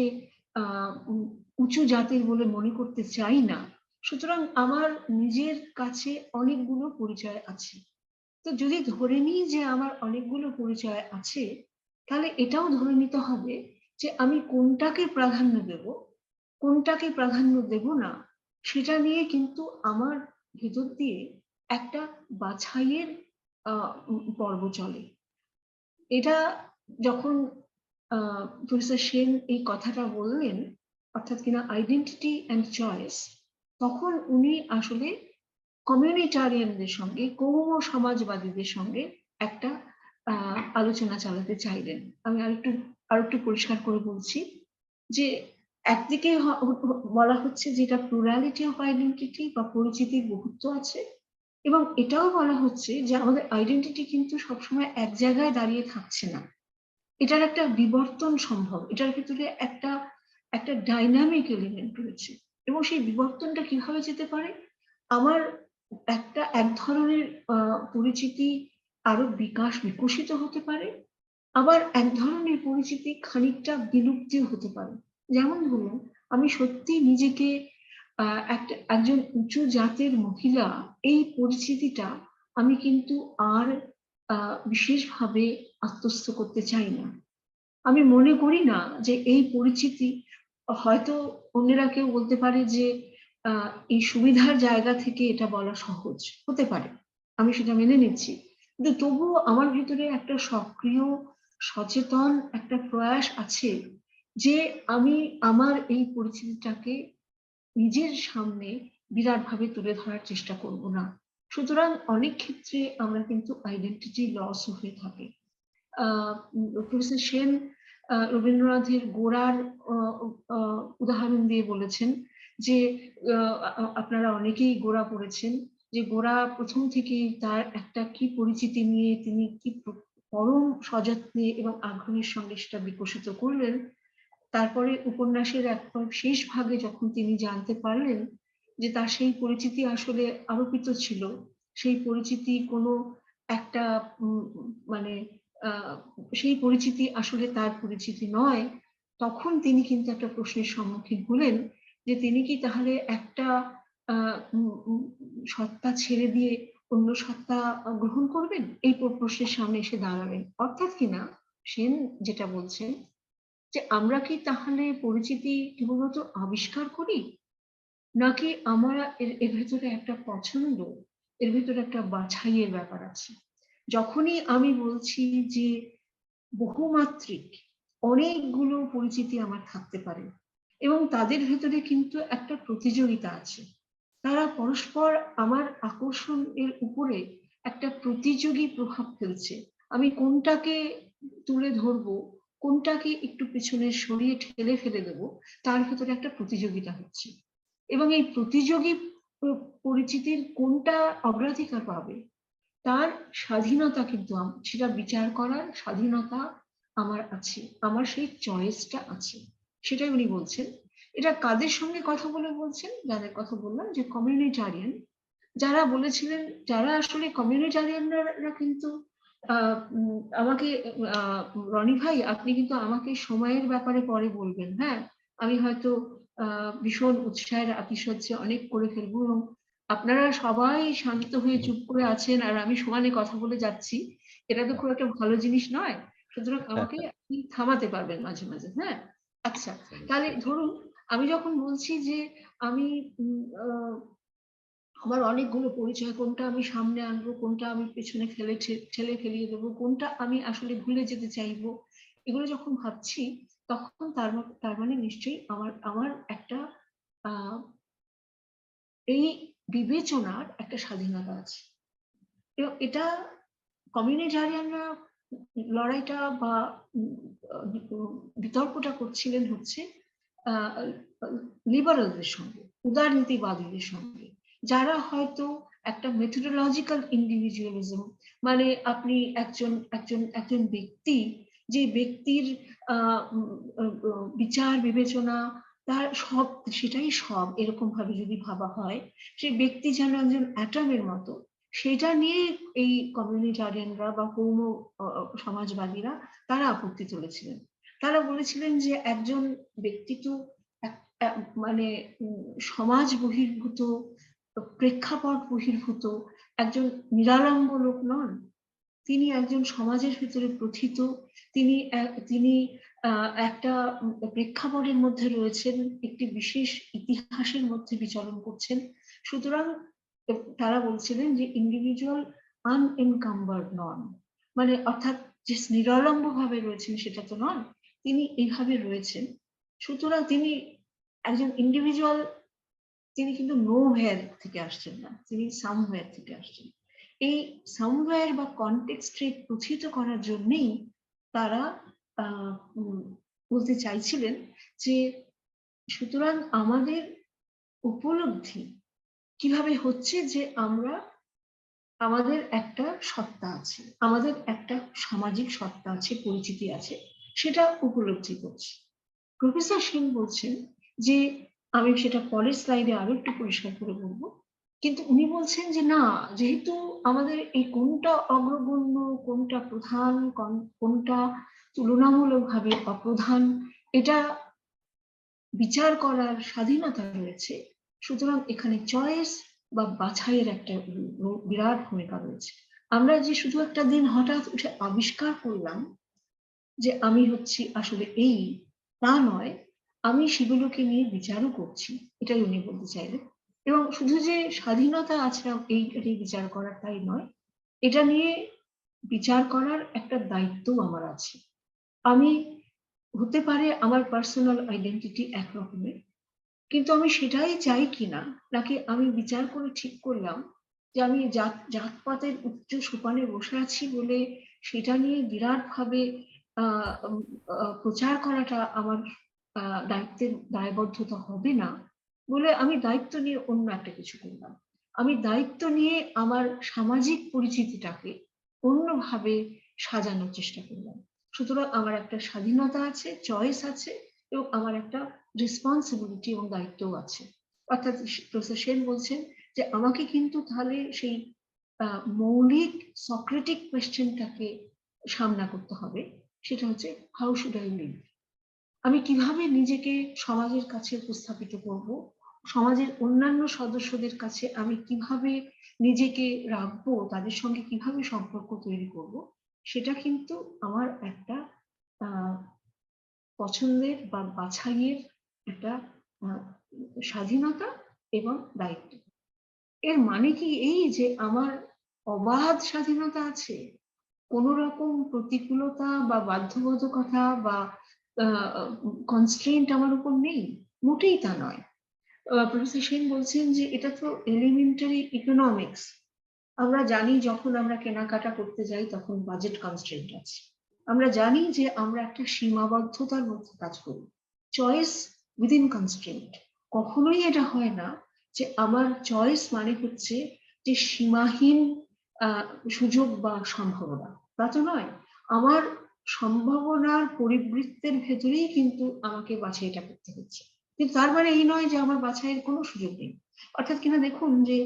উঁচু জাতির বলে মনে করতে চাই না। সুতরাং আমার নিজের কাছে অনেকগুলো পরিচয় আছে। তো যদি ধরে নিই যে আমার অনেকগুলো পরিচয় আছে, তাহলে এটাও ধরে নিতে হবে যে আমি কোনটাকে প্রাধান্য দেব, কোনটাকে প্রাধান্য দেব না, সেটা নিয়ে কিন্তু আমার ভেতর দিয়ে একটা বাছাইয়ের পর্ব চলে। এটা যখন প্রফেসর সেন এই কথাটা বললেন, অর্থাৎ কিনা আইডেন্টিটি অ্যান্ড চয়েস, তখন উনি আসলে কমিউনিটারিয়ানদের সঙ্গে, কৌম সমাজবাদীদের সঙ্গে একটা আলোচনা চালাতে চাইলেন। আমি আরেকটু পরিষ্কার করে বলছি যে একদিকে বলা হচ্ছে যেটা প্লুরালিটি অফ আইডেন্টিটি বা পরিচিতির বহুত্ব আছে, এবং এটাও বলা হচ্ছে যে আমাদের আইডেন্টিটি কিন্তু সবসময় এক জায়গায় দাঁড়িয়ে থাকছে না, এটার একটা বিবর্তন সম্ভব, এটার ভিতরে একটা ডাইনামিক এলিমেন্ট রয়েছে। এবং সেই বিবর্তনটা কিভাবে যেতে পারে? আমার এক ধরনের পরিচিতি আরো বিকশিত হতে পারে, আবার এক ধরনের পরিচিতি খানিকটা বিলুপ্তিও হতে পারে। যেমন ধরুন, আমি সত্যি নিজেকে একজন উঁচু জাতের মহিলা, এই পরিচিতিটা আমি কিন্তু আর বিশেষভাবে আত্মস্থ করতে চাই না। আমি মনে করি না যে এই পরিচিতি, হয়তো অন্যরা কেউ বলতে পারে যে এই সুবিধার জায়গা থেকে এটা বলা সহজ হতে পারে, আমি সেটা মেনে নিচ্ছি, কিন্তু তবুও আমার ভিতরে একটা সক্রিয় সচেতন একটা প্রয়াস আছে যে আমি আমার এই পরিচিতিটাকে নিজের সামনে বিরাটভাবে তুলে ধরার চেষ্টা করব না। সুতরাং অনেক ক্ষেত্রে আমরা কিন্তু আইডেন্টিটি লস হয়ে থাকে। প্রফেসর সেন রবীন্দ্রনাথের গোড়ার উদাহরণ দিয়ে বলেছেন যে আপনারা অনেকেই গোড়া পড়েছেন, যে গোড়া প্রথম থেকেই তার একটা কি পরিচিতি নিয়ে তিনি কি পরম সযত্নে এবং আগ্রহের সঙ্গে সেটা বিকশিত করলেন। তারপরে উপন্যাসের একবার শেষ ভাগে যখন তিনি জানতে পারলেন যে তার সেই পরিচিতি আসলে আরোপিত ছিল, সেই পরিচিতি কোনো একটা মানে সেই পরিচিতি আসলে তার পরিচিতি নয়, তখন তিনি কিন্তু একটা প্রশ্নের সম্মুখীন হলেন যে তিনি কি তাহলে একটা সত্তা ছেড়ে দিয়ে অন্য সত্তা গ্রহণ করবেন, এই প্রশ্নের সামনে এসে দাঁড়াবেন। অর্থাৎ কিনা সেন যেটা বলছেন যে আমরা কি তাহলে পরিচিতি কেবলমাত্র আবিষ্কার করি, নাকি আমরা এর ভেতরে একটা পছন্দ, এর ভেতরে একটা বাছাইয়ের ব্যাপার আছে। যখনই আমি বলছি যে বহুমাত্রিক অনেকগুলো পরিচিতি আমার থাকতে পারে এবং তাদের ভেতরে কিন্তু একটা প্রতিযোগিতা আছে, তারা পরস্পর আমার আকর্ষণের উপরে একটা প্রতিযোগী প্রভাব ফেলছে, আমি কোনটাকে তুলে ধরবো, কোনটাকে একটু পিছনে সরিয়ে ঠেলে ফেলে দেবো, তার ভেতরে একটা প্রতিযোগিতা হচ্ছে। এবং এই প্রতিযোগী পরিচিতির কোনটা অগ্রাধিকার পাবে তার স্বাধীনতা কিন্তু সেটা বিচার করার স্বাধীনতা আমার আছে, আমার সেই চয়েসটা আছে, সেটাই উনি বলছেন। এটা কাদের সঙ্গে কথা বলে বলছেন? যাদের কথা বললাম যে কমিউনিটারিয়ান, যারা বলেছিলেন, যারা আসলে কমিউনিটারিয়ানরা কিন্তু আমাকে রনি ভাই, আপনি কিন্তু আমাকে সময়ের ব্যাপারে পরে বলবেন, হ্যাঁ? আমি হয়তো ভীষণ উৎসাহের আতিশয্যে অনেক করে ফেলবো, এবং আপনারা সবাই শান্ত হয়ে চুপ করে আছেন আর আমি সমানে কথা বলে যাচ্ছি, এটা তো খুব একটা ভালো জিনিস নয়। সুতরাং আমাকে আপনি থামাতে পারবেন মাঝে মাঝে, হ্যাঁ? আচ্ছা, তাহলে ধরুন আমি যখন বলছি যে আমি আমার অনেকগুলো পরিচয়, কোনটা আমি সামনে আনবো, কোনটা আমি পেছনে ঠেলে ফেলিয়ে দেবো, কোনটা আমি আসলে ভুলে যেতে চাইবো, এগুলো যখন ভাবছি তখন তার মানে নিশ্চয়ই আমার একটা এই বিবেচনার একটা স্বাধীনতা আছে। এবং এটা কমিউনিটারিয়ানরা লড়াইটা বা বিতর্কটা করছিলেন হচ্ছে লিবারালদের সঙ্গে, উদারনীতিবাদীদের সঙ্গে, যারা হয়তো একটা মেথোডোলজিক্যাল ইন্ডিভিজুয়ালিজম, মানে আপনি একজন ব্যক্তি, যে ব্যক্তির বিচার বিবেচনা তার সব, সেটাই সব, এরকম ভাবে যদি ভাবা হয়, সেই ব্যক্তি যেন একজন অ্যাটমের মতো, সেটা নিয়ে এই কমিউনিটারিয়ানরা বা কৌম সমাজবাদীরা তারা আপত্তি তুলেছিলেন। তারা বলেছিলেন যে একজন ব্যক্তি তো মানে সমাজ বহির্ভূত, প্রেক্ষাপট বহির্ভূত একজন নিরালম্ব লোক নন, তিনি একজন সমাজের ভিতরে প্রথিত, তিনি একটা প্রেক্ষাপটের মধ্যে রয়েছেন, একটি বিশেষ ইতিহাসের মধ্যে বিচরণ করছেন। সুতরাং তারা বলছিলেন যে ইন্ডিভিজুয়াল আনএনকাম্বার্ড নন, মানে অর্থাৎ যে নিরলম্ব ভাবে রয়েছেন সেটা তো নন, তিনি এইভাবে রয়েছেন। সুতরাং তিনি একজন ইন্ডিভিজুয়াল, তিনি কিন্তু নোহোয়্যার থেকে আসছেন না, তিনি সামহোয়্যার থেকে আসছেন। এই সামহোয়্যার বা কনটেক্সটে প্রথিত করার জন্যই তারা বলতে চাইছিলেন যে সুতরাং আমাদের উপলব্ধি কিভাবে হচ্ছে যে আমাদের একটা সত্তা আছে, আমাদের একটা সামাজিক সত্তা আছে, পরিচিতি আছে, সেটা উপলব্ধি করছি। প্রফেসর সেন বলছেন যে, আমি সেটা পরের স্লাইডে আরো একটু পরিষ্কার করে বলবো, কিন্তু উনি বলছেন যে না, যেহেতু আমাদের এই কোনটা অগ্রগণ্য, কোনটা প্রধান, কোনটা তুলনামূলকভাবে অপ্রধান, এটা বিচার করার স্বাধীনতা রয়েছে, সুতরাং এখানে চয়েস বা বাছাইয়ের একটা বিরাট ভূমিকা রয়েছে। আমরা যে শুধু একটা দিন হঠাৎ উঠে আবিষ্কার করলাম যে আমি হচ্ছি আসলে এই, তা নয়, আমি সেগুলোকে নিয়ে বিচারও করছি, এটাই উনি বলতে চাইলেন। এবং শুধু যে স্বাধীনতা আছে এই বিচার করার তাই নয়, এটা নিয়ে বিচার করার একটা দায়িত্ব আমার আছে। আমি হতে পারে আমার পার্সোনাল আইডেন্টিটি একরকমের, কিন্তু আমি সেটাই চাই কিনা, নাকি আমি বিচার করে ঠিক করলাম যে আমি জাতপাতের উচ্চ সোপানে বসে আছি বলে সেটা নিয়ে বিরাট ভাবে প্রচার করাটা আমার দায়িত্বের দায়বদ্ধতা হবে না বলে আমি দায়িত্ব নিয়ে অন্য একটা কিছু করলাম। আমি দায়িত্ব নিয়ে আমার সামাজিক পরিচিতিটাকে অন্যভাবে সাজানোর চেষ্টা করলাম। সুতরাং আমার একটা স্বাধীনতা আছে, চয়েস আছে, এবং আমার একটা রেসপন্সিবিলিটি এবং দায়িত্বও আছে। অর্থাৎ প্রফেসর সেন বলছেন যে আমাকে কিন্তু তাহলে সেই মৌলিক সক্রেটিক কোয়েশ্চেনটাকে সামনা করতে হবে, সেটা হচ্ছে হাউ শুড আই লিভ, আমি কিভাবে নিজেকে সমাজের কাছে উপস্থাপিত করব, সমাজের অন্যান্য সদস্যদের কাছে আমি কিভাবে নিজেকে রাখবো, তাদের সঙ্গে কিভাবে সম্পর্ক তৈরি করব, সেটা কিন্তু আমার একটা পছন্দের বা বাছাইয়ের একটা স্বাধীনতা এবং দায়িত্ব। এর মানে কি এই যে আমার অবাধ স্বাধীনতা আছে, কোন রকম প্রতিকূলতা বা বাধ্যবাধকতা বা কনস্ট্রেন্ট আমার উপর নেই? মোটেই তা নয়। প্রফেসর সেন বলছেন যে এটা তো এলিমেন্টারি ইকোনমিক্স। আমরা জানি যখন আমরা কেনাকাটা করতে যাই তখন বাজেট কনস্ট্রেন্ট আছে, আমরা জানি যে আমরা একটা সীমাবদ্ধতার মধ্যে কাজ করি, চয়েস উইদিন কনস্ট্রেন্ট। কখনোই এটা হয় না যে আমার চয়েস মানে হচ্ছে যে সীমাহীন সুযোগ বা সম্ভাবনা, তা তো নয়। আমার সম্ভাবনার পরিবৃত্তের ভেতরেই কিন্তু আমাকে বাছাইটা করতে হচ্ছে, কিন্তু তার মানে এই নয় যে আমার বাছাইয়ের কোনো সুযোগ নেই। অর্থাৎ কিনা দেখুন যে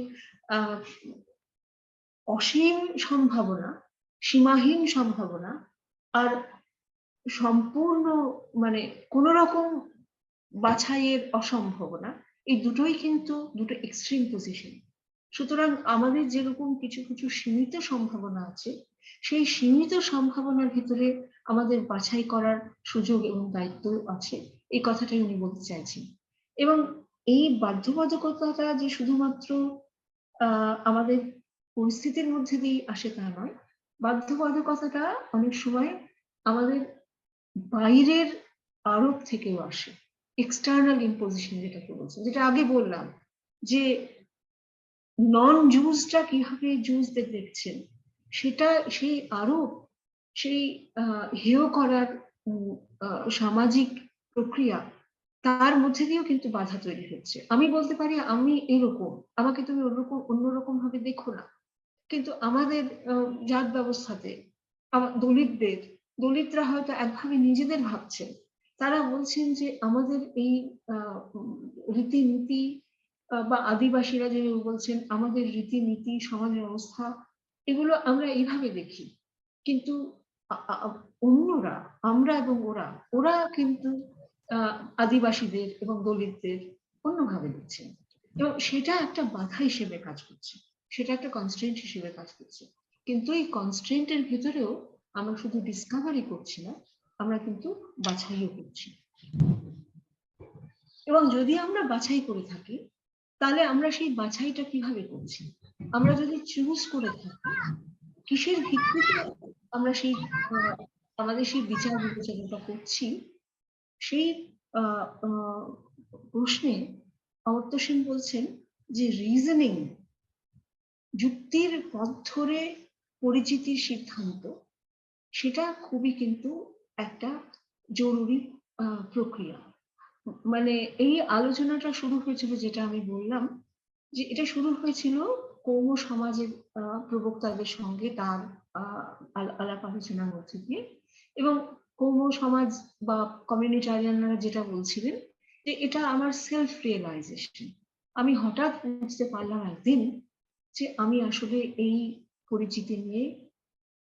অসীম সম্ভাবনা সীমাহীন সম্ভাবনা আর সম্পূর্ণ মানে কোন রকম বাছাইয়ের অসম্ভাবনা, এই দুটোই কিন্তু দুটো এক্সট্রিম পজিশন। সুতরাং আমাদের যেরকম কিছু কিছু সীমিত সম্ভাবনা আছে, সেই সীমিত সম্ভাবনার ভিতরে আমাদের বাছাই করার সুযোগ এবং দায়িত্ব আছে, এই কথাটাই উনি বলতে চাইছেন। এবং এই বাধ্যবাধকতাটা যে শুধুমাত্র আমাদের পরিস্থিতির মধ্যে দিয়ে আসে তা নয়, বাধ্যবাধকতাটা অনেক সময় আমাদের বাইরের আরোপ থেকেও আসে, এক্সটার্নাল ইম্পোজিশন যেটাকে বলছে, যেটা আগে বললাম যে নন জুসটা কিভাবে জুসদের দেখছেন, সেটা সেই আরোপ, সেই হেয় করার সামাজিক প্রক্রিয়া, তার মধ্যে দিয়েও কিন্তু বাধা তৈরি হচ্ছে। আমি বলতে পারি আমি এরকম, আমাকে তুমি অন্যরকম ভাবে দেখো না, কিন্তু আমাদের জাত ব্যবস্থাতে দলিতরা হয়তো একভাবে নিজেদের ভাবছেন, তারা বলছেন যে আমাদের এই রীতিনীতি বা আদিবাসীরা যে বলছেন আমাদের রীতিনীতি, সমাজ ব্যবস্থা, এগুলো আমরা এইভাবে দেখি, কিন্তু অন্যরা, আমরা এবং ওরা কিন্তু আদিবাসীদের এবং দলিতদের অন্যভাবে দেখছেন, এবং সেটা একটা বাধা হিসেবে কাজ করছে, সেটা একটা কনস্ট্রেন্ট হিসেবে কাজ করছে। কিন্তু এই কনস্ট্রেন্টের ভিতরেও আমরা শুধু ডিসকাভারি করছি না, আমরা কিন্তু বাছাইও করছি। এবং যদি আমরা বাছাই করে থাকি, তাহলে আমরা সেই বাছাইটা কিভাবে করছি? আমরা যদি চুজ করে থাকি, কিসের ভিত্তিতে আমরা সেই আমাদের সেই বিচার বিবেচনাটা করছি, সেই প্রশ্নে অমর্ত্য সেন বলছেন যে রিজনিং, যুক্তির পথ ধরে পরিচিতির সিদ্ধান্ত, সেটা খুবই কিন্তু একটা জরুরি প্রক্রিয়া। মানে এই আলোচনাটা শুরু হয়েছিল, যেটা আমি বললাম যে এটা শুরু হয়েছিল কৌম সমাজের প্রবক্তাদের সঙ্গে তার আলাপ আলোচনার মধ্যে দিয়ে, এবং কৌম সমাজ বা কমিউনিটারিয়ানরা যেটা বলছিলেন যে এটা আমার সেলফ রিয়েলাইজেশন। আমি হঠাৎ বুঝতে পারলাম একদিন যে আমি আসলে এই পরিচিতি নিয়ে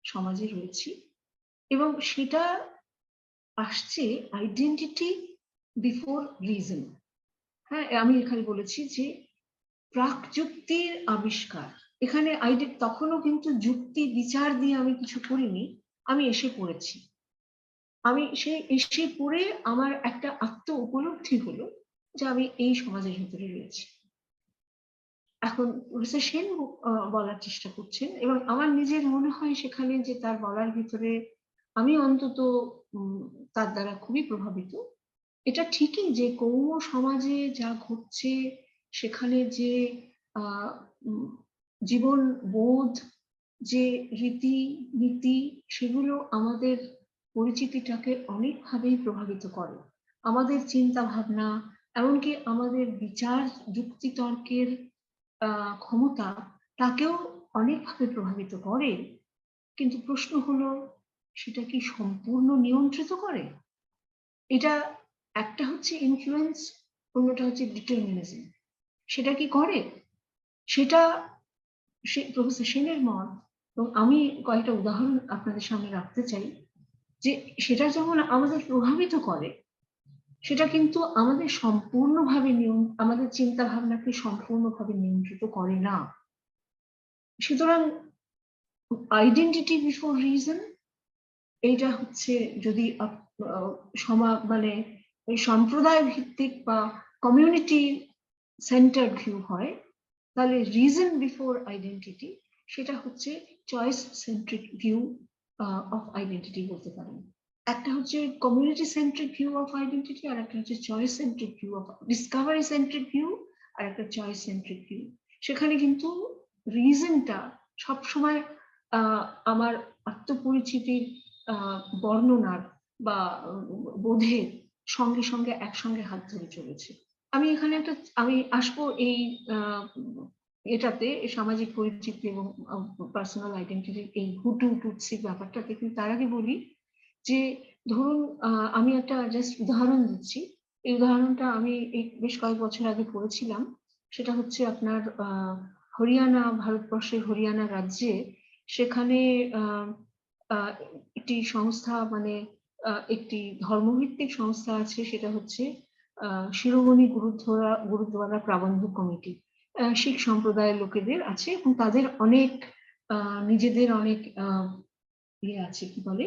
সমাজে রয়েছি, এবং সেটা আসছে আইডেন্টিটি বিফোর রিজন। হ্যাঁ, আমি এখানে বলেছি যে প্রাকযুক্তির আবিষ্কার, এখানে তখনও কিন্তু যুক্তি বিচার দিয়ে আমি কিছু করিনি, আমি এসে পড়েছি, আমি এসে পড়ে আমার একটা আত্ম উপলব্ধি হলো যে আমি এই সমাজের ভিতরে রয়েছি। এখন প্রফেসর সেন বলার চেষ্টা করছেন, এবং আমার নিজের মনে হয় সেখানে যে তার বলার ভিতরে আমি অন্তত তার দ্বারা খুবই প্রভাবিত। এটা ঠিকই যে কৌম সমাজে যা ঘটছে, সেখানে যে জীবন বোধ, যে রীতি নীতি, সেগুলো আমাদের পরিচিতিটাকে অনেকভাবেই প্রভাবিত করে, আমাদের চিন্তা ভাবনা, এমনকি আমাদের বিচার যুক্তিতর্কের ক্ষমতা, তাকেও অনেকভাবে প্রভাবিত করে। কিন্তু প্রশ্ন হলো, সেটা কি সম্পূর্ণ নিয়ন্ত্রিত করে? এটা একটা হচ্ছে ইনফ্লুয়েন্স, অন্যটা হচ্ছে ডিটারমিনিজম। সেটা কি করে? সেটা প্রফেসর সেনের মত, এবং আমি কয়েকটা উদাহরণ আপনাদের সামনে রাখতে চাই, যে সেটা যখন আমাদের প্রভাবিত করে, সেটা কিন্তু আমাদের সম্পূর্ণভাবে আমাদের চিন্তা ভাবনাকে সম্পূর্ণভাবে নিয়ন্ত্রিত করে না। সুতরাং আইডেন্টিটি বিফোর রিজন, এইটা হচ্ছে যদি মানে সম্প্রদায় ভিত্তিক বা কমিউনিটি সেন্টার্ড ভিউ হয়, তাহলে রিজন বিফোর আইডেন্টিটি, সেটা হচ্ছে choice centric view of identity বলতে পারেন। একটা হচ্ছে community centric view of identity, আর একটা হচ্ছে choice centric view of discovery centric view, আর একটা চয়েস সেন্ট্রিক ভিউ। সেখানে কিন্তু রিজনটা সবসময় আমার আত্মপরিচিতির বর্ণনার বা বোধের সঙ্গে সঙ্গে একসঙ্গে হাত ধরে চলেছে। আমি এখানে আমি আসবো এই এটাতে সামাজিক পরিচিতি এবং পার্সোনাল আইডেন্টিটির এই হুটু টুটসি ব্যাপারটাতে, কিন্তু তার আগে বলি যে ধরুন আমি একটা জাস্ট উদাহরণ দিচ্ছি। এই উদাহরণটা আমি বেশ কয়েক বছর আগে পড়েছিলাম। সেটা হচ্ছে আপনার হরিয়ানা, ভারতবর্ষের হরিয়ানা রাজ্যে সেখানে একটি সংস্থা মানে একটি ধর্মভিত্তিক সংস্থা আছে, সেটা হচ্ছে শিরোমণি গুরুদ্বারা প্রবন্ধক কমিটি। শিখ সম্প্রদায়ের লোকেদের আছে এবং তাদের অনেক নিজেদের অনেক ইয়ে আছে, কি বলে,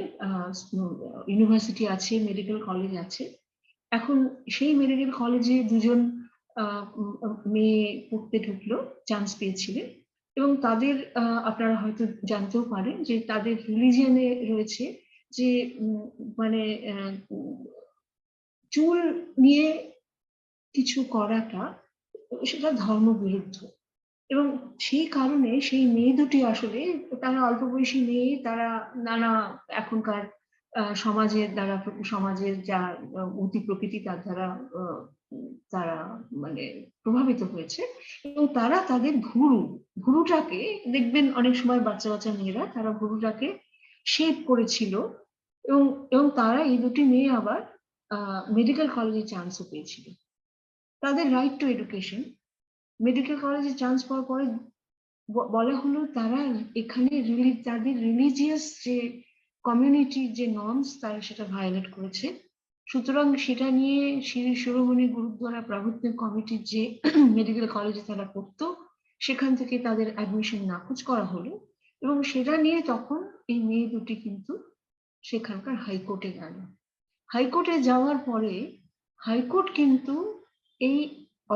ইউনিভার্সিটি আছে, মেডিকেল কলেজ আছে। এখন সেই মেডিকেল কলেজে দুজন মেয়ে পড়তে ঢুকলো, চান্স পেয়েছিলেন, এবং তাদের আপনারা হয়তো জানতেও পারেন যে তাদের রিলিজিয়নে রয়েছে যে মানে চুল নিয়ে কিছু করাটা সেটা ধর্মবিরুদ্ধ। এবং সেই কারণে সেই মেয়ে দুটি আসলে, তারা অল্প বয়সী মেয়ে, তারা নানা এখনকার সমাজের যা অতি প্রকৃতি তার দ্বারা তারা মানে প্রভাবিত হয়েছে, এবং তারা তাদের ভুরুটাকে দেখবেন অনেক সময় বাচ্চা বাচ্চা মেয়েরা তারা ভুরুটাকে শেপ করেছিল, এবং তারা এই দুটি মেয়ে আবার মেডিকেল কলেজে চান্সও পেয়েছিল। তাদের রাইট টু এডুকেশন, মেডিকেল কলেজে চান্স পাওয়ার পরে বলা হলো তারা এখানে তাদের রিলিজিয়াস যে কমিউনিটির যে নর্মস তারা সেটা ভায়োলেট করেছে। সুতরাং সেটা নিয়ে শিরোমণি গুরুদ্বারা প্রবন্ধক কমিটির যে মেডিকেল কলেজে তারা পড়তো সেখান থেকে তাদের অ্যাডমিশন নাকচ করা হলো, এবং সেটা নিয়ে তখন এই মেয়ে দুটি কিন্তু সেখানকার হাইকোর্টে গেল। হাইকোর্টে যাওয়ার পরে হাইকোর্ট কিন্তু এই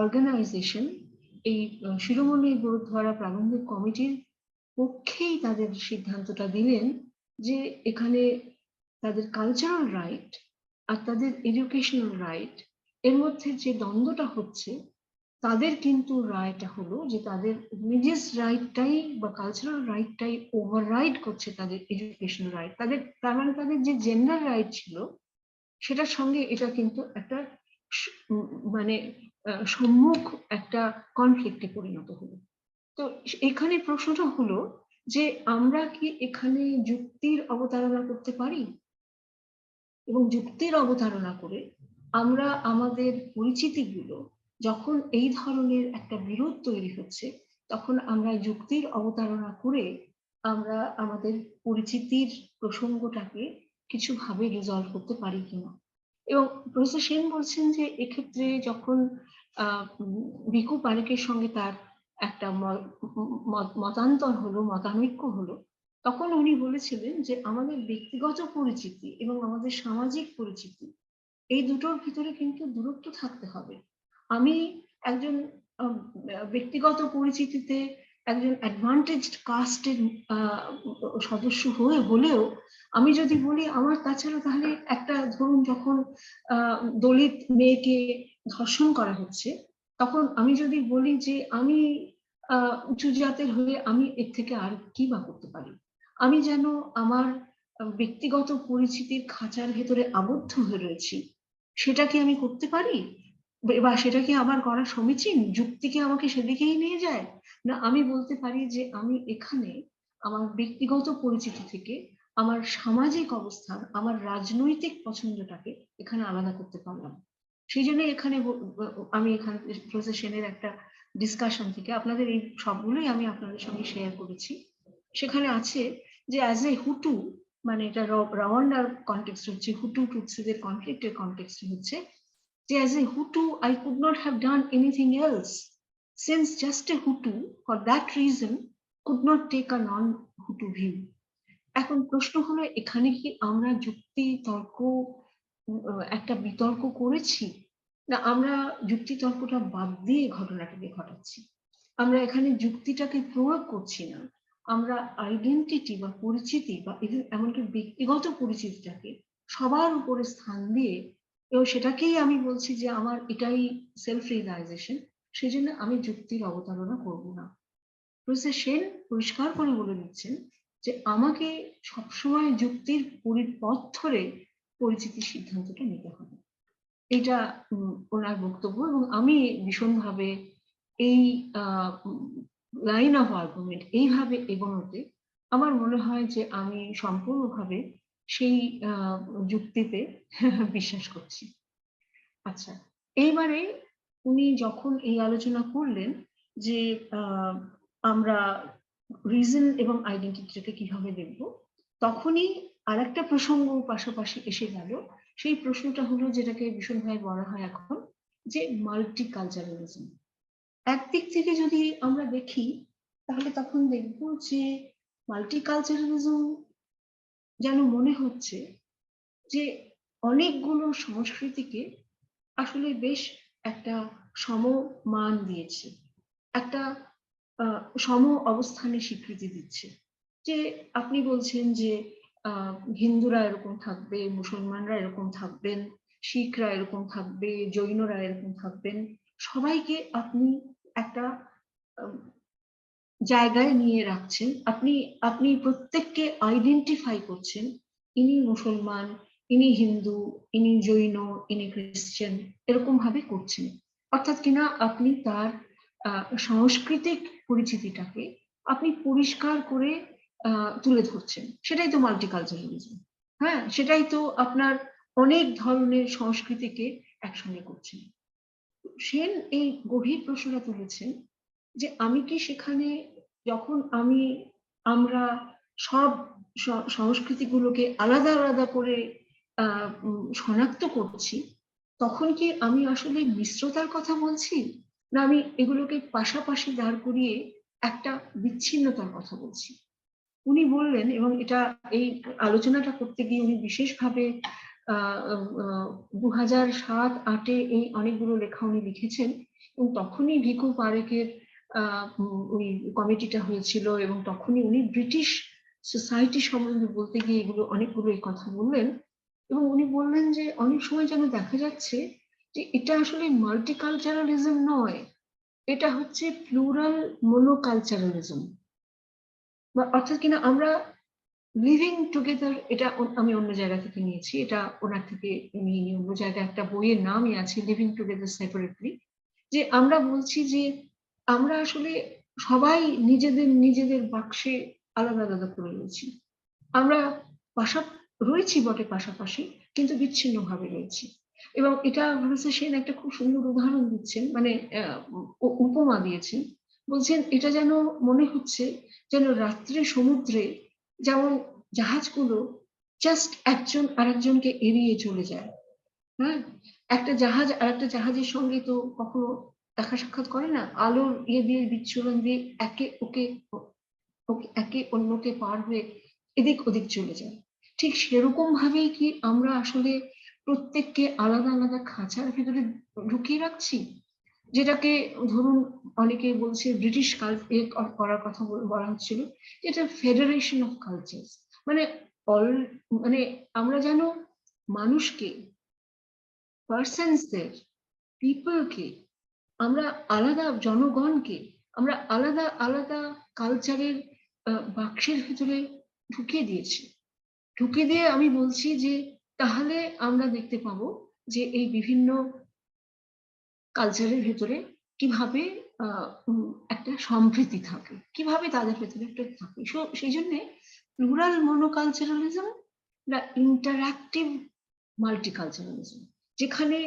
অর্গানাইজেশন, এই শিরোমণি গুরুদ্বারা প্রবন্ধক কমিটির পক্ষেই তাদের সিদ্ধান্তটা দিলেন যে এখানে তাদের কালচারাল রাইট আর তাদের এডুকেশনাল রাইট এর মধ্যে যে দ্বন্দ্বটা হচ্ছে, তাদের কিন্তু রায়টা হলো যে তাদের রিলিজিয়াস রাইটটাই বা কালচারাল রাইটটাই ওভাররাইড করছে তাদের এডুকেশনাল রাইট। তার মানে তাদের যে জেন্ডার রাইট ছিল সেটার সঙ্গে এটা কিন্তু একটা মানে সম্মুখ একটা কনফ্লিক্টে পরিণত হলো। তো এখানে প্রশ্নটা হলো যে আমরা কি এখানে যুক্তির অবতারণা করতে পারি, এবং যুক্তির অবতারণা করে আমরা আমাদের পরিচিতিগুলো যখন এই ধরনের একটা বিরোধ তৈরি হচ্ছে তখন আমরা যুক্তির অবতারণা করে আমরা আমাদের পরিচিতির প্রসঙ্গটাকে কিছুভাবে রিজলভ করতে পারি কিনা। এবং প্রফেসর সেন বলছেন যে এক্ষেত্রে যখন ভিকু পারেখের সঙ্গে তার একটা মতান্তর হলো, মতানৈক্য হলো, তখন উনি বলেছিলেন যে আমাদের ব্যক্তিগত পরিচিতি এবং আমাদের সামাজিক পরিচিতি এই দুটোর ভিতরে কিন্তু দূরত্ব থাকতে হবে। আমি একজন ব্যক্তিগত পরিচিতিতে একজন অ্যাডভান্টেজড কাস্টের সদস্য হলেও আমি যদি বলি আমার তাছাড়া, তাহলে একটা ধরুন যখন দলিত মেয়েকে ধর্ষণ করা হচ্ছে তখন আমি যদি বলি যে আমি উঁচু জাতের হয়ে আমি এর থেকে আর কি বা করতে পারি, আমি যেন আমার ব্যক্তিগত পরিচিতির খাঁচার ভেতরে আবদ্ধ হয়ে রয়েছি, সেটা কি আমি করতে পারি, বা সেটা কি আমার করা সমীচীন? যুক্তি কি আমাকে সেদিকেই নিয়ে যায়? না, আমি বলতে পারি যে আমি এখানে আমার ব্যক্তিগত পরিচিতি থেকে আমার সামাজিক অবস্থান, আমার রাজনৈতিক পছন্দটাকে এখানে আলাদা করতে পারলাম। সেই জন্য এখানে আমি এখানে প্রফেসর সেনের একটা ডিসকাশন থেকে আপনাদের এই সবগুলোই আমি আপনাদের সঙ্গে শেয়ার করেছি। সেখানে আছে যে অ্যাজ এ হুটু, মানে এটা রাওয়ান্ডার কনটেক্সট হচ্ছে, হুটু টুটসিদের কনফ্লিক্টের কনটেক্সট হচ্ছে যে as a Hutu I could not have done anything else since just a Hutu for that reason could not take a non-Hutu view. এখন প্রশ্ন হলো এখানে কি আমরা যুক্তি তর্ক একটা বিতর্ক করেছি, না আমরা যুক্তি তর্কটা বাদ দিয়ে ঘটনাটাকে ঘটাচ্ছি? আমরা এখানে যুক্তিটাকে প্রয়োগ করছি না, আমরা আইডেন্টিটি বা পরিচিতি বা এমনকি ব্যক্তিগত পরিচিতিটাকে সবার উপরে স্থান দিয়ে, এবং সেটাকেই আমি বলছি যে আমার এটাই সেলফ রিয়েলাইজেশন, সেই জন্য আমি যুক্তির অবতারণা করব না। প্রফেসর সেন পরিষ্কার করে বলে দিচ্ছেন যে আমাকে সবসময় যুক্তির পথ ধরে পরিচিতির সিদ্ধান্তটা নিতে হবে। এটা ওনার বক্তব্য, এবং আমি ভীষণভাবে এই লাইন অফ আর্গুমেন্ট এইভাবে এগোনোতে আমার মনে হয় যে আমি সম্পূর্ণভাবে সেই যুক্তিতে বিশ্বাস করছি। আচ্ছা, এইবারে উনি যখন এই আলোচনা করলেন যে আমরা রিজন এবং আইডেন্টিটিটাকে কিভাবে দেখব, তখনই আরেকটা প্রসঙ্গ পাশাপাশি এসে গেল। সেই প্রশ্নটা হলো যেটাকে ভীষণভাবে বলা হয় এখন যে মাল্টিকালচারালিজম। একদিক থেকে যদি আমরা দেখি তাহলে তখন দেখব যে মাল্টিকালচারালিজম যেন মনে হচ্ছে যে অনেকগুলো সংস্কৃতিকে আসলে বেশ একটা সমমান দিয়েছে, একটা সম অবস্থানে স্বীকৃতি দিচ্ছে। যে আপনি বলছেন যে হিন্দুরা এরকম থাকবে, মুসলমানরা এরকম থাকবেন, শিখরা এরকম থাকবে, জৈনরা এরকম থাকবেন, সবাইকে আপনি একটা জায়গায় নিয়ে রাখছেন। আপনি প্রত্যেককে আইডেন্টিফাই করছেন, ইনি মুসলমান, ইনি হিন্দু, ইনি জৈন, ইনি খ্রিস্টান, এরকম ভাবে করছেন। অর্থাৎ কিনা আপনি তার সাংস্কৃতিক পরিচিতিটাকে আপনি পরিষ্কার করে তুলে ধরছেন। সেটাই তো মাল্টিকালচারালিজম। হ্যাঁ, সেটাই তো আপনার অনেক ধরনের সংস্কৃতিকে একসঙ্গে করছেন। সেন এই গভীর প্রশ্নটা তুলেছেন যে আমি কি সেখানে, যখন আমরা সব সংস্কৃতিগুলোকে আলাদা আলাদা করে শনাক্ত করছি, তখন কি আমি আসলে মিশ্রতার কথা বলছি, না আমি এগুলোকে পাশাপাশি দাঁড় করিয়ে একটা বিচ্ছিন্নতার কথা বলছি? উনি বললেন, এবং এটা এই আলোচনাটা করতে গিয়ে উনি বিশেষভাবে 2007-08 এই অনেকগুলো লেখা উনি লিখেছেন, এবং তখনই ভিকু পারেকের ওই কমিটিটা হয়েছিল, এবং তখনই উনি ব্রিটিশ সোসাইটি সম্বন্ধে বলতে গিয়ে অনেকগুলো এই কথা বললেন। এবং উনি বললেন যে অনেক সময় যেন দেখা যাচ্ছে যে এটা আসলে মাল্টিকালচারালিজম নয়, এটা হচ্ছে প্লুরাল মোনোকালচারালিজম। অর্থাৎ কিনা আমরা লিভিং টুগেদার, এটা আমি অন্য জায়গা থেকে নিয়েছি, এটা ওনার থেকে নিয়ে অন্য জায়গায় একটা বইয়ের নামই আছে লিভিং টুগেদার সেপারেটলি। যে আমরা বলছি যে আমরা আসলে সবাই নিজেদের নিজেদের বাক্সে আলাদা আলাদা করে রয়েছি। আমরা রয়েছি বটে পাশাপাশি, কিন্তু বিচ্ছিন্ন ভাবে রয়েছি। এবং এটা প্রফেসর সেন একটা খুব সুন্দর উদাহরণ দিচ্ছেন, মানে উপমা দিয়েছেন। বলছেন এটা যেন মনে হচ্ছে যেন রাত্রে সমুদ্রে যেমন জাহাজগুলো জাস্ট একজন আরেকজনকে এড়িয়ে চলে যায়। হ্যাঁ, একটা জাহাজ আর একটা জাহাজের সঙ্গে তো কখনো দেখা সাক্ষাৎ করে না, আলোর দিয়ে বিচ্ছুরণ দিয়ে একে অন্যকে পার হয়ে এদিক ওদিক চলে যায়। ঠিক সেরকম ভাবেই কি আমরা আসলে প্রত্যেককে আলাদা আলাদা খাঁচার ভিতরে ঢুকিয়ে রাখছি, যেটাকে ধরুন অনেকে বলছে ব্রিটিশ করার কথা বলা হচ্ছিল, এটা ফেডারেশন অফ কালচার। মানে আমরা যেন মানুষকে, পার্সনসদের, পিপলকে আমরা আলাদা, জনগণকে আমরা আলাদা আলাদা কালচারের বাক্সের ভিতরে ঢুকিয়ে দিয়েছি। ঢুকিয়ে দিয়ে আমি বলছি যে তাহলে আমরা দেখতে পাবো যে এই বিভিন্ন কালচারের ভেতরে কিভাবে একটা সম্প্রীতি থাকে, কিভাবে তাদের ভেতরে একটা থাকে। সেই জন্যে প্লুরাল মোনোকালচারালিজম না ইন্টারঅ্যাক্টিভ মাল্টিকালচারালিজম, যেখানে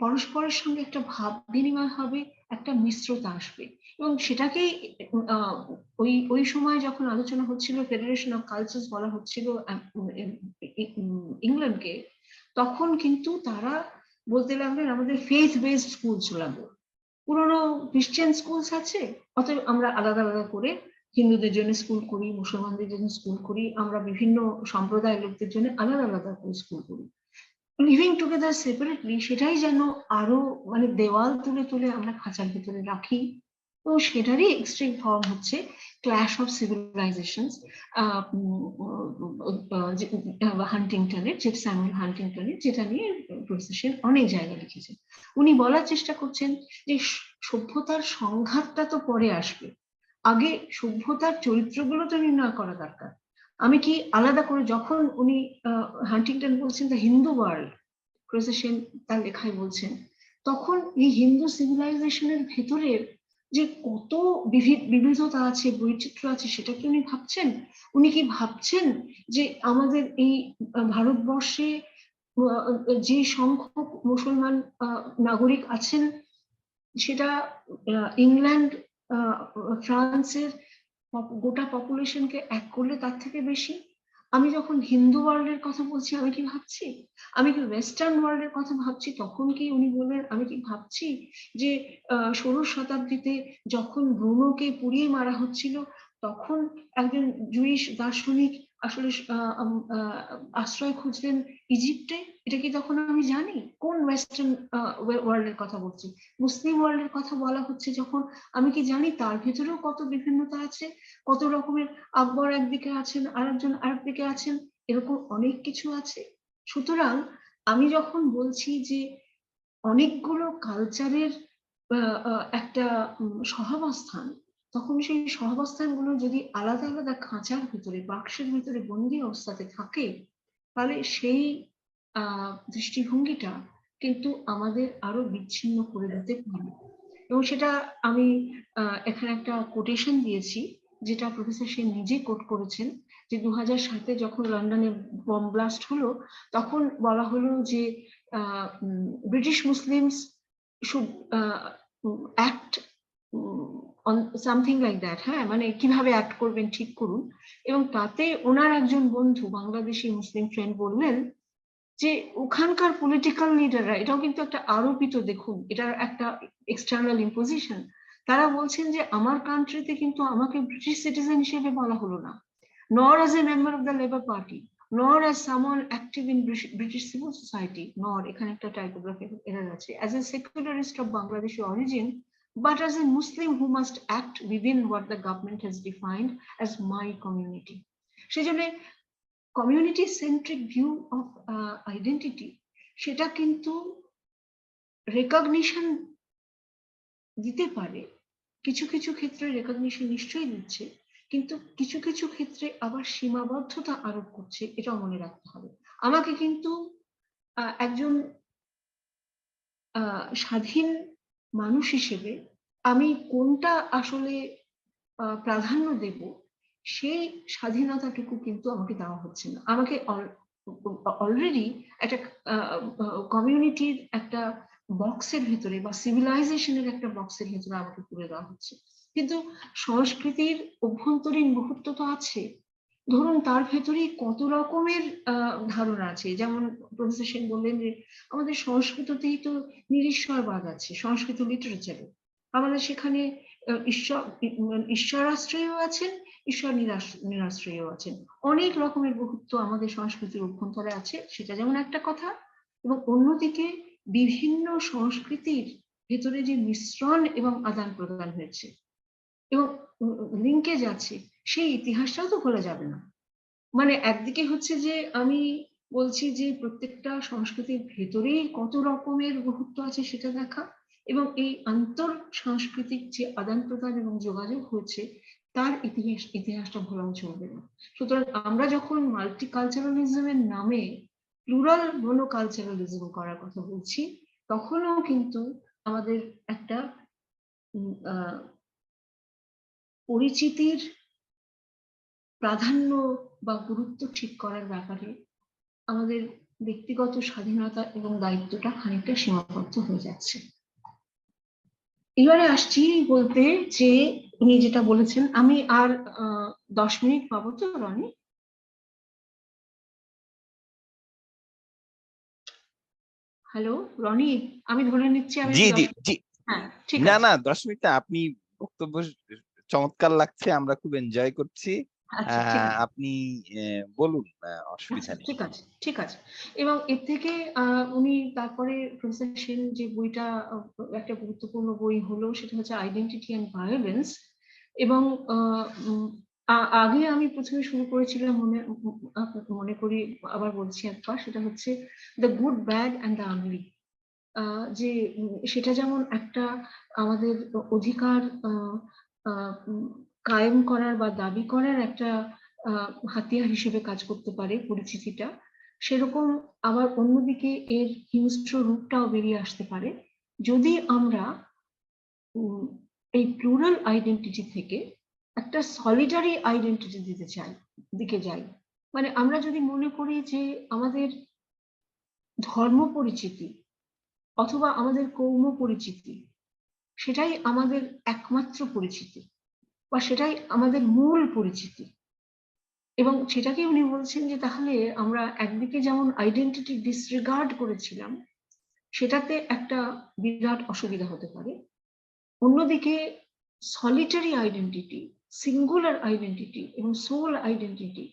পরস্পরের সঙ্গে একটা ভাব বিনিময় হবে, একটা মিশ্রতা আসবে। এবং সেটাকেই ওই সময় যখন আলোচনা হচ্ছিল ফেডারেশন অফ কালচার্স বলা হচ্ছিল ইংল্যান্ডকে, তখন কিন্তু তারা বলতে লাগলেন আমাদের ফেথ বেসড স্কুল চলাবো। পুরোনো খ্রিস্টান স্কুলস আছে, অতএব আমরা আলাদা আলাদা করে হিন্দুদের জন্য স্কুল করি, মুসলমানদের জন্য স্কুল করি, আমরা বিভিন্ন সম্প্রদায়ের লোকদের জন্য আলাদা আলাদা করে স্কুল করি। লিভিং টুগেদার সেপারেটলি সেটাই যেন আরো মানে দেওয়াল তুলে তুলে আমরা খাঁচার ভিতরে রাখি। তো সেটারই এক্সট্রিম ফর্ম হচ্ছে ক্ল্যাশ অফ সিভিলাইজেশনস, হান্টিংটনের, স্যামুয়েল হান্টিংটনের, যেটা নিয়ে প্রফেসর সেন অনেক জায়গায় লিখেছেন। উনি বলার চেষ্টা করছেন যে সভ্যতার সংঘাতটা তো পরে আসবে, আগে সভ্যতার চরিত্রগুলো তো নির্ণয় করা দরকার। আমি কি আলাদা করে, যখন উনি হান্টিংটন বলছেন the Hindu world, professor Sen তার লেখায় বলছেন, তখন এই হিন্দু সিভিলাইজেশনের ভেতরের যে কত বিবিধতা আছে, বৈচিত্র্য আছে, সেটা কি উনি ভাবছেন? উনি কি ভাবছেন যে আমাদের এই ভারতবর্ষে যে সংখ্যক মুসলমান নাগরিক আছেন, সেটা ইংল্যান্ড, ফ্রান্সের গোটা পপুলেশনকে এক করলে তার থেকে বেশি। আমি যখন হিন্দু ওয়ার্ল্ডের কথা বলছি আমি কি ভাবছি, আমি কি ওয়েস্টার্ন ওয়ার্ল্ডের কথা ভাবছি, তখন কি উনি বললেন আমি কি ভাবছি যে 16 শতাব্দীতে যখন ব্রুনোকে পুড়িয়ে মারা হচ্ছিল তখন একজন জুইশ দার্শনিক আসলে আশ্রয় খুঁজলেন ইজিপ্টে? এটা কি তখন আমি জানি? কোন ওয়েস্টার্ন ওয়ার্ল্ডের কথা বলছি? মুসলিম ওয়ার্ল্ডের কথা বলা হচ্ছে যখন, আমি কি জানি তার ভেতরেও কত বিভিন্নতা আছে, কত রকমের আকবর একদিকে আছেন, আরেকজন আরেকদিকে আছেন, এরকম অনেক কিছু আছে। সুতরাং আমি যখন বলছি যে অনেকগুলো কালচারের একটা সহাবস্থান, তখন সেই সহাবস্থানগুলো যদি আলাদা আলাদা খাঁচার ভিতরে, বাক্সের ভিতরে বন্দি অবস্থাতে থাকে, তাহলে সেই দৃষ্টিভঙ্গিটা কিন্তু আমাদের আরো বিচ্ছিন্ন করে দিতে পারে। এবং সেটা আমি এখানে একটা কোটেশন দিয়েছি, যেটা প্রফেসর সেন নিজে কোট করেছেন, যে 2007-এ যখন লন্ডনে বম ব্লাস্ট হলো তখন বলা হলো যে British Muslims should act on something like that, হ্যাঁ, মানে কিভাবে অ্যাক্ট করবেন ঠিক করুন। এবং তাতে ওনার একজন বন্ধু বাংলাদেশি মুসলিম ফ্রেন্ড বললেন যে ওখানকার পলিটিক্যাল লিডাররা, এটাও কিন্তু একটা আরোপিত, দেখুন এটার একটা এক্সটার্নাল ইম্পোজিশন, তারা বলছেন যে আমার কান্ট্রিতে কিন্তু আমাকে ব্রিটিশ সিটিজেন হিসেবে বলা হলো না, nor as a member of the Labour Party, nor as someone active in British civil society, nor, এখানে একটা টাইপোগ্রাফিক এরর আছে, as a secularist of Bangladeshi origin, but as a Muslim who must act within what the government has defined as my community. সেজন্য community centric view of identity, সেটা কিন্তু recognition দিতে পারে, কিছু কিছু ক্ষেত্রে রেকগনিশন নিশ্চয়ই দিচ্ছে, কিন্তু কিছু কিছু ক্ষেত্রে আবার সীমাবদ্ধতা আরোপ করছে, এটাও মনে রাখতে হবে। আমাকে কিন্তু একজন স্বাধীন মানুষ হিসেবে আমি কোনটা আসলে প্রাধান্য দেব, সেই স্বাধীনতাটুকু কিন্তু আমাকে দেওয়া হচ্ছে না। আমাকে অলরেডি একটা কমিউনিটির একটা বক্সের ভিতরে বা সিভিলাইজেশনের একটা বক্সের ভিতরে আমাকে তুলে দেওয়া হচ্ছে। কিন্তু সংস্কৃতির অভ্যন্তরীণ মুহূর্ত তো আছে, ধরুন তার ভেতরেই কত রকমের ধারণা আছে। যেমন প্রফেসর সেন বললেন যে আমাদের সংস্কৃততেই তো নিরীশ্বরবাদ আছে, সংস্কৃত লিটারেচারে আমাদের সেখানে ঈশ্বরাশ্রয়ও আছেন, ঈশ্বর নিরাশ্রয়ও আছেন, অনেক রকমের বহুত্ব আমাদের সংস্কৃতির অভ্যন্তরে আছে, সেটা যেমন একটা কথা। এবং অন্যদিকে বিভিন্ন সংস্কৃতির ভেতরে যে মিশ্রণ এবং আদান প্রদান হয়েছে এবং লিঙ্কেজ আছে, সেই ইতিহাসটাও তো ভোলা যাবে না। মানে একদিকে হচ্ছে যে আমি বলছি যে প্রত্যেকটা সংস্কৃতির ভেতরেই কত রকমের বহুত্ব আছে সেটা দেখা, এবং এই আন্তর সাংস্কৃতিক যে আদান প্রদান এবং যোগাযোগ হয়েছে তার ইতিহাসটা ভোলাও চলবে না। সুতরাং আমরা যখন মাল্টিকালচারালিজমের নামে প্লুরাল মনোকালচারালিজম করার কথা বলছি, তখনও কিন্তু আমাদের একটা পরিচিতির প্রাধান্য বা গুরুত্ব ঠিক করার ব্যাপারে আমাদের ব্যক্তিগত স্বাধীনতা এবং দায়িত্বটা খানিকটা সীমাবদ্ধ হয়ে যাচ্ছে। এবারে আসছি বলতে যে উনি যেটা বলেছেন, আমি আর 10 মিনিট পাবো তো রনি? হ্যালো রনি, আমি ধরে নিচ্ছি আমি জি জি জি, হ্যাঁ ঠিক না আছে। না 10 মিনিট না, আপনি বক্তব্য চমৎকার লাগছে, আমরা খুব এনজয় করছি। আচ্ছা ঠিক আছে, আপনি বলুন, অসুবিধা আচ্ছা নেই। ঠিক আছে ঠিক আছে। এবং এর থেকে উনি তারপরে প্রফেসর সেন যে বইটা একটা গুরুত্বপূর্ণ বই হলো সেটা হচ্ছে আইডেন্টিটি অ্যান্ড ভায়োলেন্স। এবং আগে আমি প্রথমে শুরু করেছিলাম মনে করি, আবার বলছি একবার, সেটা হচ্ছে the good bad and the আগলি। যে সেটা যেমন একটা আমাদের অধিকার কায়েম করার বা দাবি করার একটা হাতিয়ার হিসেবে কাজ করতে পারে পরিচিতিটা, সেরকম আবার অন্যদিকে এর হিংস্র রূপটাও বেরিয়ে আসতে পারে যদি আমরা এই প্লুরাল আইডেন্টিটি থেকে একটা সলিডারি আইডেন্টিটি দিকে যাই। মানে আমরা যদি মনে করি যে আমাদের ধর্ম পরিচিতি অথবা আমাদের কৌম পরিচিতি সেটাই আমাদের একমাত্র পরিচিতি, বা সেটাই আমাদের মূল পরিচিতি। এবং সেটাকে উনি বলছেন যে তাহলে আমরা একদিকে যেমন আইডেন্টিটি ডিসরিগার্ড করেছিলাম, সেটাতে একটা বিরাট অসুবিধা হতে পারে। অন্যদিকে সলিটারি আইডেন্টিটি, সিঙ্গুলার আইডেন্টিটি এবং সোল আইডেন্টিটি,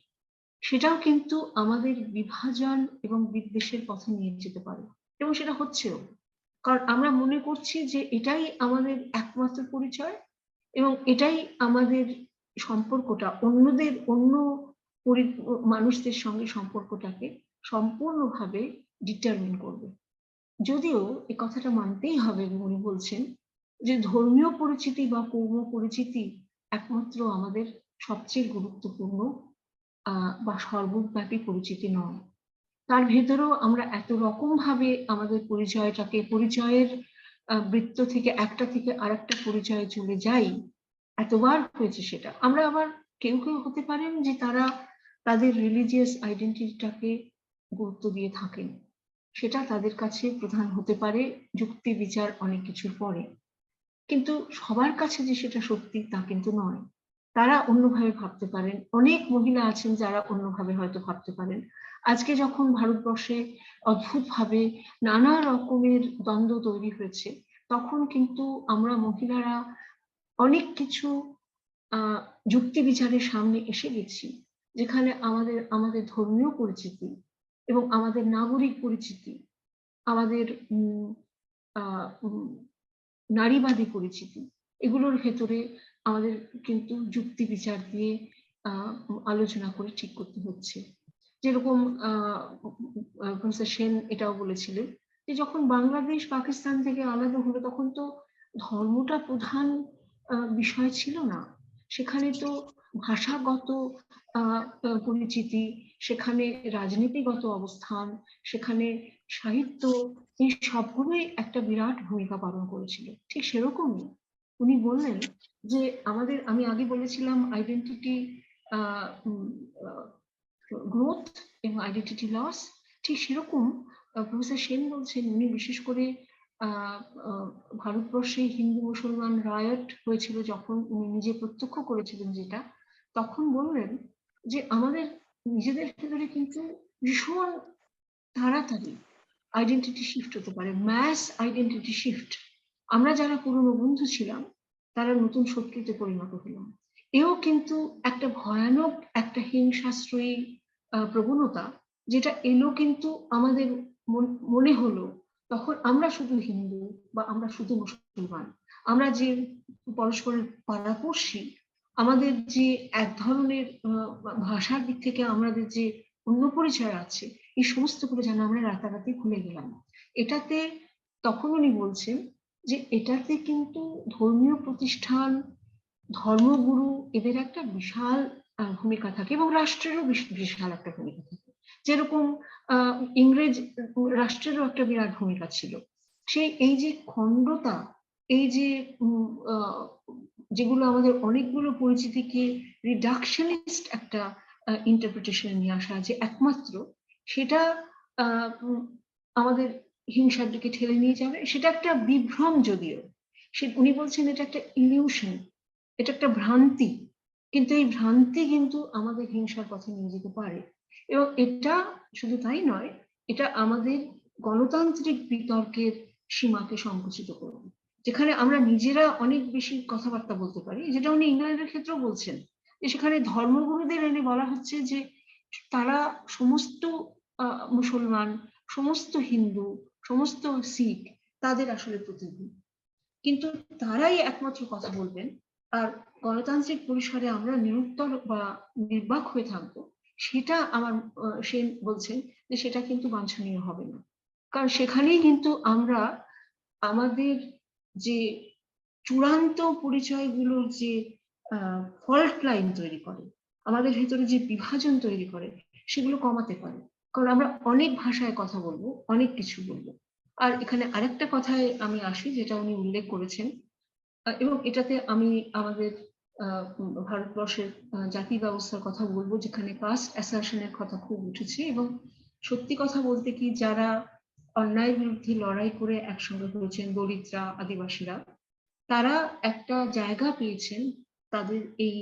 সেটাও কিন্তু আমাদের বিভাজন এবং বিদ্বেষের পথে নিয়ে যেতে পারে, এবং সেটা হচ্ছেও। কারণ আমরা মনে করছি যে এটাই আমাদের একমাত্র পরিচয় এবং এটাই আমাদের সম্পর্কটা অন্য মানুষদের সঙ্গে সম্পর্কটাকে সম্পূর্ণভাবে ডিটারমিন করবে। যদিও এই কথাটা মানতেই হবে, উনি বলছেন যে ধর্মীয় পরিচিতি বা কৌম পরিচিতি একমাত্র আমাদের সবচেয়ে গুরুত্বপূর্ণ বা সর্বব্যাপী পরিচিতি নয়। তার ভেতরেও আমরা এত রকম ভাবে আমাদের পরিচয়ের বৃত্ত থেকে একটা থেকে আরেকটা পরিচয়ে চলে যাই, এতবার হয়েছে সেটা। আমরা আবার কেউ কেউ হতে পারেন যে তারা তাদের রিলিজিয়াস আইডেন্টিটিটাকে গুরুত্ব দিয়ে থাকেন, সেটা তাদের কাছে প্রধান হতে পারে যুক্তি বিচার অনেক কিছুর পরে, কিন্তু সবার কাছে যে সেটা সত্যি তা কিন্তু নয়। তারা অন্যভাবে ভাবতে পারেন, অনেক মহিলা আছেন যারা অন্যভাবে হয়তো ভাবতে পারেন। আজকে যখন ভারতবর্ষে অদ্ভুতভাবে নানা রকমের দ্বন্দ্ব তৈরি হয়েছে, তখন কিন্তু আমরা মহিলারা অনেক কিছু যুক্তি বিচারের সামনে এসে গেছি, যেখানে আমাদের ধর্মীয় পরিচিতি এবং আমাদের নাগরিক পরিচিতি, আমাদের নারীবাদী পরিচিতি, এগুলোর ভেতরে আমাদের কিন্তু যুক্তি বিচার দিয়ে আলোচনা করে ঠিক করতে হচ্ছে। যেরকম প্রফেসর সেন এটাও বলেছিলেন যে যখন বাংলাদেশ পাকিস্তান থেকে আলাদা হলো, তখন তো ধর্মটা প্রধান বিষয় ছিল না, সেখানে তো ভাষাগত পরিচিতি, সেখানে রাজনীতিগত অবস্থান, সেখানে সাহিত্য, এই সবগুলোই একটা বিরাট ভূমিকা পালন করেছিল। ঠিক সেরকমই উনি বললেন যে আমি আগে বলেছিলাম আইডেন্টিটি গ্রোথ এবং আইডেন্টিটি লস, ঠিক সেরকম প্রফেসর সেন বলছেন, উনি বিশেষ করে ভারতবর্ষে হিন্দু মুসলমান রায়ট হয়েছিল যখন উনি নিজে প্রত্যক্ষ করেছিলেন যেটা, তখন বললেন যে আমাদের নিজেদের ভেতরে কিন্তু ভীষণ তাড়াতাড়ি আইডেন্টিটি শিফট হতে পারে, ম্যাস আইডেন্টিটি শিফট। আমরা যারা পুরনো বন্ধু ছিলাম তারা নতুন শত্রুতে পরিণত হলাম। এও কিন্তু একটা ভয়ানক একটা হিংসাশ্রয়ী প্রবণতা, যেটা এলো কিন্তু আমাদের মনে হলো তখন আমরা শুধু হিন্দু বা আমরা শুধু মুসলমান, আমরা যে পরস্পরের পাড়াপড়শি, আমাদের যে এক ধরনের ভাষার দিক থেকে আমাদের যে অন্য পরিচয় আছে, এই সমস্ত গুলো যেন আমরা রাতারাতি ভুলে গেলাম। এটাতে তখন উনি বলছেন যে এটাতে কিন্তু ধর্মীয় প্রতিষ্ঠান, ধর্মগুরু, এদের একটা বিশাল ভূমিকা থাকে এবং রাষ্ট্রেরও বিশাল একটা ভূমিকা থাকে। যেরকম ইংরেজ রাষ্ট্রেরও একটা বিরাট ভূমিকা ছিল। এই যে খণ্ডতা, এই যে যেগুলো আমাদের অনেকগুলো পরিচিতিকে রিডাকশনিস্ট একটা ইন্টারপ্রিটেশনে নিয়ে আসা, যে একমাত্র সেটা আমাদের হিংসার দিকে ঠেলে নিয়ে যাবে, সেটা একটা বিভ্রম। যদিও উনি বলছেন এটা একটা ইলিউশন, এটা একটা ভ্রান্তি, কিন্তু এই ভ্রান্তি কিন্তু আমাদের হিংসার পথে নিয়ে যেতে পারে। এবং এটা শুধু তাই নয়, এটা আমাদের গণতান্ত্রিক বিতর্কের সীমাকে সংকুচিত করবে, যেখানে আমরা নিজেরা অনেক বেশি কথাবার্তা বলতে পারি, যেটা উনি ইংল্যান্ডের ক্ষেত্রেও বলছেন, যে সেখানে ধর্মগুরুদের এনে বলা হচ্ছে যে তারা সমস্ত মুসলমান, সমস্ত হিন্দু, সমস্ত শিখ তাদের আসলে প্রতিনিধি, কিন্তু তারাই একমাত্র কথা বলবেন, আর গণতান্ত্রিক পরিসরে আমরা নিরুত্তর বা নির্বাক হয়ে থাকবো, সেটা সেন বলছেন যে সেটা কিন্তু বাঞ্ছনীয় হবে না। কারণ সেখানেই কিন্তু আমরা আমাদের যে চূড়ান্ত পরিচয়গুলোর যে ফল্ট লাইন তৈরি করে, আমাদের ভেতরে যে বিভাজন তৈরি করে, সেগুলো কমাতে পারে। কারণ আমরা অনেক ভাষায় কথা বলবো, অনেক কিছু বলবো। আর এখানে আরেকটা কথায় আমি আসি, যেটা উনি উল্লেখ করেছেন, এবং এটাতে আমি আমাদের ভারতবর্ষের জাতি ব্যবস্থার কথা বলবো, যেখানে কাস্ট অ্যাসারশনের কথা খুব উঠেছে। এবং সত্যি কথা বলতে কি, যারা অন্যায়ের বিরুদ্ধে লড়াই করে একসঙ্গে হয়েছেন, দলিতরা, আদিবাসীরা, তারা একটা জায়গা পেয়েছেন তাদের এই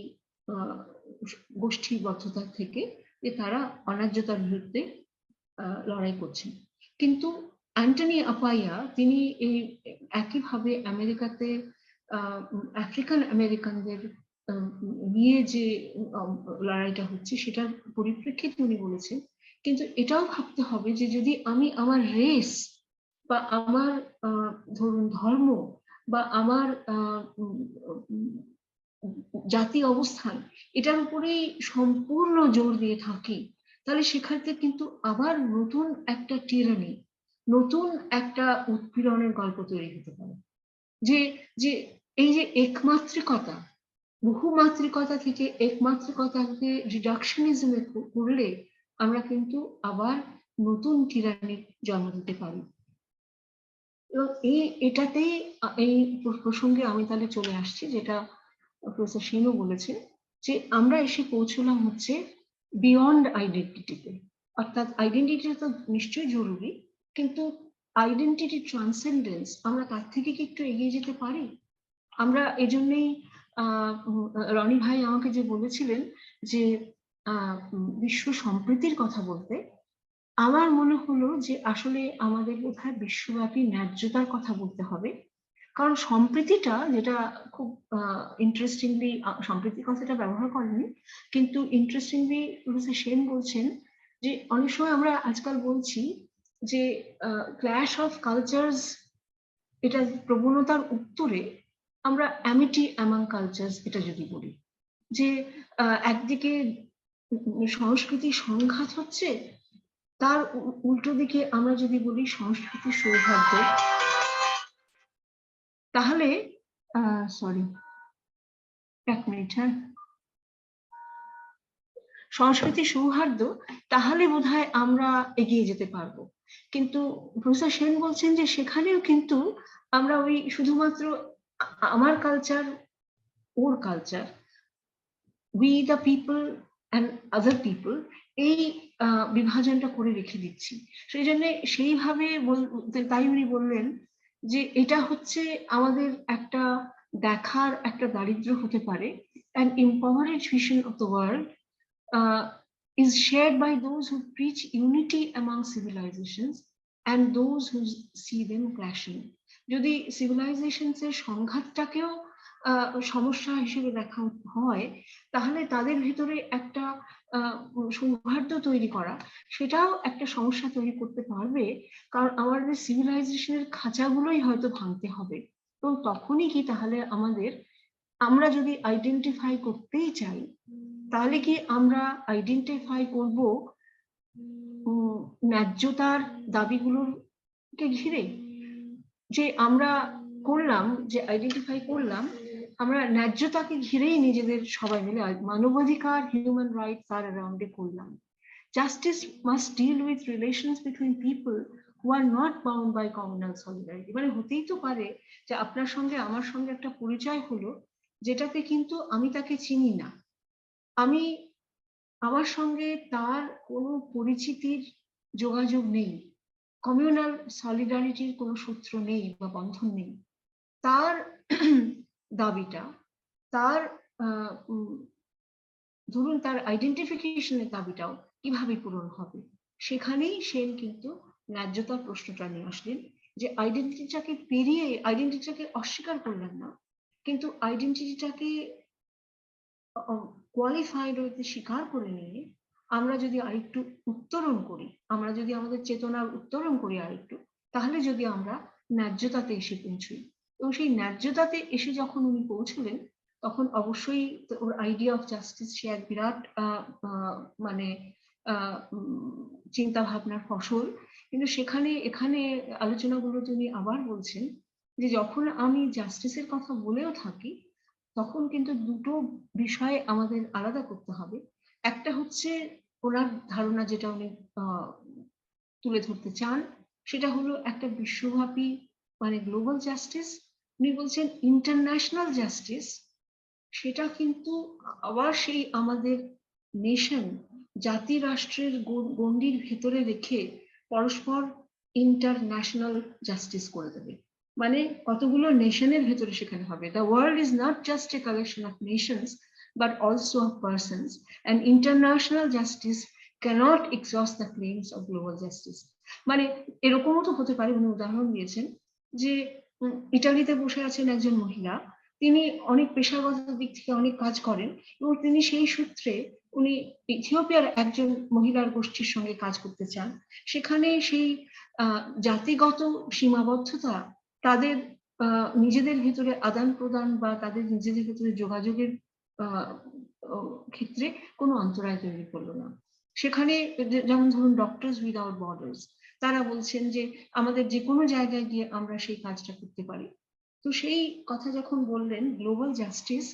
গোষ্ঠীবদ্ধতা থেকে যে তারা অন্যায্যতার বিরুদ্ধে লড়াই করছেন। কিন্তু অ্যান্টনি আপাইয়া তিনি এই একইভাবে আমেরিকাতে আফ্রিকান আমেরিকানদের নিয়ে যে লড়াইটা হচ্ছে সেটার পরিপ্রেক্ষিতে উনি বলেছেন, কিন্তু এটাও ভাবতে হবে যে যদি আমি আমার রেস বা আমার ধরুন ধর্ম বা আমার জাতি অবস্থান এটার উপরেই সম্পূর্ণ জোর দিয়ে থাকি, তাহলে সেক্ষেত্রে কিন্তু আবার নতুন একটা টিরানি, নতুন একটা উৎপীড়নের গল্প তৈরি হতে পারে। যে যে এই যে একমাত্রিকতা, বহুমাত্রিকতা থেকে একমাত্রিকতাকে রিডাকশনিজমে করলে আমরা কিন্তু আবার নতুন টিরানির জন্ম দিতে পারি। এবং এটাতেই এই প্রসঙ্গে আমি তাহলে চলে আসছি, যেটা প্রফেসর সেনও বলেছেন, যে আমরা এসে পৌঁছলাম হচ্ছে বিয়ন্ড আইডেন্টিটিতে। অর্থাৎ আইডেন্টিটি তো নিশ্চয়ই জরুরি, কিন্তু আইডেন্টিটি ট্রান্সেন্ডেন্স, আমরা তার থেকে কি একটু এগিয়ে যেতে পারি? আমরা এজন্যই রনি ভাই আমাকে যে বলেছিলেন যে বিশ্ব সম্প্রীতির কথা বলতে, আমার মনে হলো যে আসলে আমাদের বোধহয় বিশ্বব্যাপী ন্যায্যতার কথা বলতে হবে। কারণ সম্প্রীতিটা, যেটা খুব ইন্টারেস্টিংলি, সম্প্রীতির কথাটা ব্যবহার করেনি, কিন্তু ইন্টারেস্টিংলি প্রফেসর সেন বলছেন যে অনেক সময় আমরা আজকাল বলছি যে ক্ল্যাশ অফ কালচারস, এটা প্রবণতার উত্তরে আমরা অ্যামিটি অ্যামাং কালচারস এটা যদি বলি, যে একদিকে সংস্কৃতির সংঘাত হচ্ছে, তার উল্টো দিকে আমরা যদি বলি সংস্কৃতির সৌহার্দ্য, তাহলে সরি এক মিনিট, হ্যাঁ, সংস্কৃতি সৌহার্দ্য, তাহলে বোধহয় আমরা এগিয়ে যেতে পারবো। কিন্তু প্রফেসর সেন বলছেন যে সেখানেও কিন্তু আমরা ওই শুধুমাত্র আমার culture, or culture, we the people and other people, এই বিভাজনটা করে রেখে দিচ্ছি। সেই জন্য সেইভাবে তাই উনি বললেন যে এটা হচ্ছে আমাদের একটা দেখার একটা দারিদ্র হতে পারে। An impoverished vision of the world is shared by those who preach unity among civilizations and those who see them clashing. যদি সিভিলাইজেশনস এর সংঘাতটাকেও সমস্যা হিসেবে দেখা হয়, তাহলে তাদের ভিতরে একটা সৌহার্দ্য তৈরি করা, সেটাও একটা সমস্যা তৈরি করতে পারবে। কারণ আমাদের সিভিলাইজেশনের খাঁচাগুলোই হয়তো ভাঙতে হবে। তো তখনই কি তাহলে আমরা যদি আইডেন্টিফাই করতেই চাই, তাহলে কি আমরা আইডেন্টিফাই করব ন্যায্যতার দাবিগুলোকে ঘিরে? যে আমরা করলাম, যে আইডেন্টিফাই করলাম, আমরা ন্যায্যতাকে ঘিরেই নিজেদের সবাই মিলে মানবাধিকার, হিউম্যান রাইটস আর অ্যারাউন্ডে করলাম। Justice must deal with relations between people who are not bound by communal solidarity. মানে হতেই তো পারে যে আপনার সঙ্গে আমার সঙ্গে একটা পরিচয় হলো, যেটাতে কিন্তু আমি তাকে চিনি না, আমার সঙ্গে তার কোনো পরিচিতির যোগাযোগ নেই, কমিউনাল সলিডারিটির কোনো সূত্র নেই বা বন্ধন নেই। তার দাবিটা, তার ধরুন তার আইডেন্টিফিকেশনের দাবিটাও কিভাবে পূরণ হবে? সেখানেই সেন কিন্তু ন্যায্যতার প্রশ্নটা নিয়ে আসলেন, যে আইডেন্টিটিটাকে পেরিয়ে, আইডেন্টিটিটাকে অস্বীকার করলেন না, কিন্তু আইডেন্টিটিটাকে কোয়ালিফাইড হইতে স্বীকার করে নিয়ে আমরা যদি আরেকটু উত্তরণ করি, আমরা যদি আমাদের চেতনার উত্তরণ করি আরেকটু, তাহলে যদি আমরা ন্যায্যতাতে এসে পৌঁছই। এবং সেই ন্যায্যতাতে এসে যখন উনি পৌঁছলেন, তখন অবশ্যই ওর আইডিয়া অফ জাস্টিস সে এক বিরাট মানে চিন্তা ভাবনার ফসল। কিন্তু এখানে আলোচনাগুলো তিনি আবার বলছেন যে যখন আমি জাস্টিসের কথা বলেও থাকি, তখন কিন্তু দুটো বিষয় আমাদের আলাদা করতে হবে। একটা হচ্ছে ওনার ধারণা, যেটা উনি তুলে ধরতে চান, সেটা হলো একটা বিশ্বব্যাপী মানে গ্লোবাল জাস্টিস। উনি বলছেন ইন্টারন্যাশনাল জাস্টিস, সেটা কিন্তু আবার সেই আমাদের নেশন, জাতি রাষ্ট্রের গণ্ডির ভেতরে রেখে পরস্পর ইন্টারন্যাশনাল জাস্টিস করে দেবে। মানে কতগুলো নেশনের ভেতরে সেখানে হবে। The world is not just a collection of nations but also of persons, and international justice cannot exhaust the claims of global justice. মানে এরকমও তো হতে পারে, উনি উদাহরণ দিয়েছেন যে ইটালিতে বসে আছেন একজন মহিলা, তিনি অনেক পেশাগত দিক থেকে অনেক কাজ করেন এবং তিনি সেই সূত্রে উনি ইথিওপিয়ার একজন মহিলার গোষ্ঠীর সঙ্গে কাজ করতে চান। সেখানে সেই জাতিগত সীমাবদ্ধতা তাদের নিজেদের ভিতরে আদান প্রদান বা তাদের নিজেদের ভিতরে যোগাযোগের ক্ষেত্রে কোনো অন্তরায় তৈরি করলো না। সেখানে যেমন ধরুন ডক্টরস উইদাউট বর্ডার্স, তারা বলছেন যে আমাদের যে কোনো জায়গায় গিয়ে আমরা সেই কাজটা করতে পারি। তো সেই কথা যখন বললেন গ্লোবাল জাস্টিস,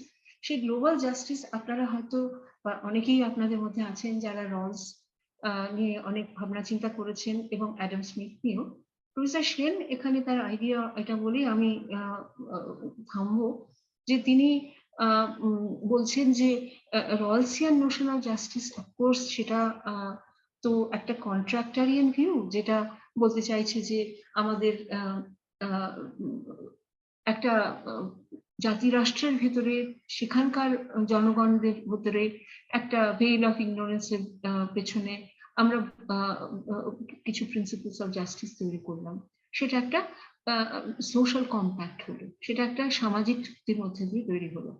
সেই গ্লোবাল জাস্টিস আপনারা হয়তো বা অনেকেই আপনাদের মধ্যে আছেন যারা রলস নিয়ে অনেক ভাবনা চিন্তা করেছেন এবং অ্যাডাম স্মিথ নিয়েও। প্রফেসর সেন এখানে তার আইডিয়া এটা বলেই আমি থামবো যে তিনি বলছেন যে রলসিয়ান নোশন অফ জাস্টিস অফকোর্স সেটা তো একটা কন্ট্রাক্টারিয়ান ভিউ, যেটা বলতে চাইছে যে আমাদের একটা জাতি রাষ্ট্রের ভেতরে সেখানকার জনগণদের ভেতরে একটা ভেইল অফ ইগনোরেন্সের পেছনে আমরা কিছু প্রিন্সিপলস অফ জাস্টিস তৈরি করলাম, সেটা একটা সোশ্যাল কম্প্যাক্ট হলো, সেটা একটা সামাজিক চুক্তির মধ্যে দিয়ে তৈরি হলো।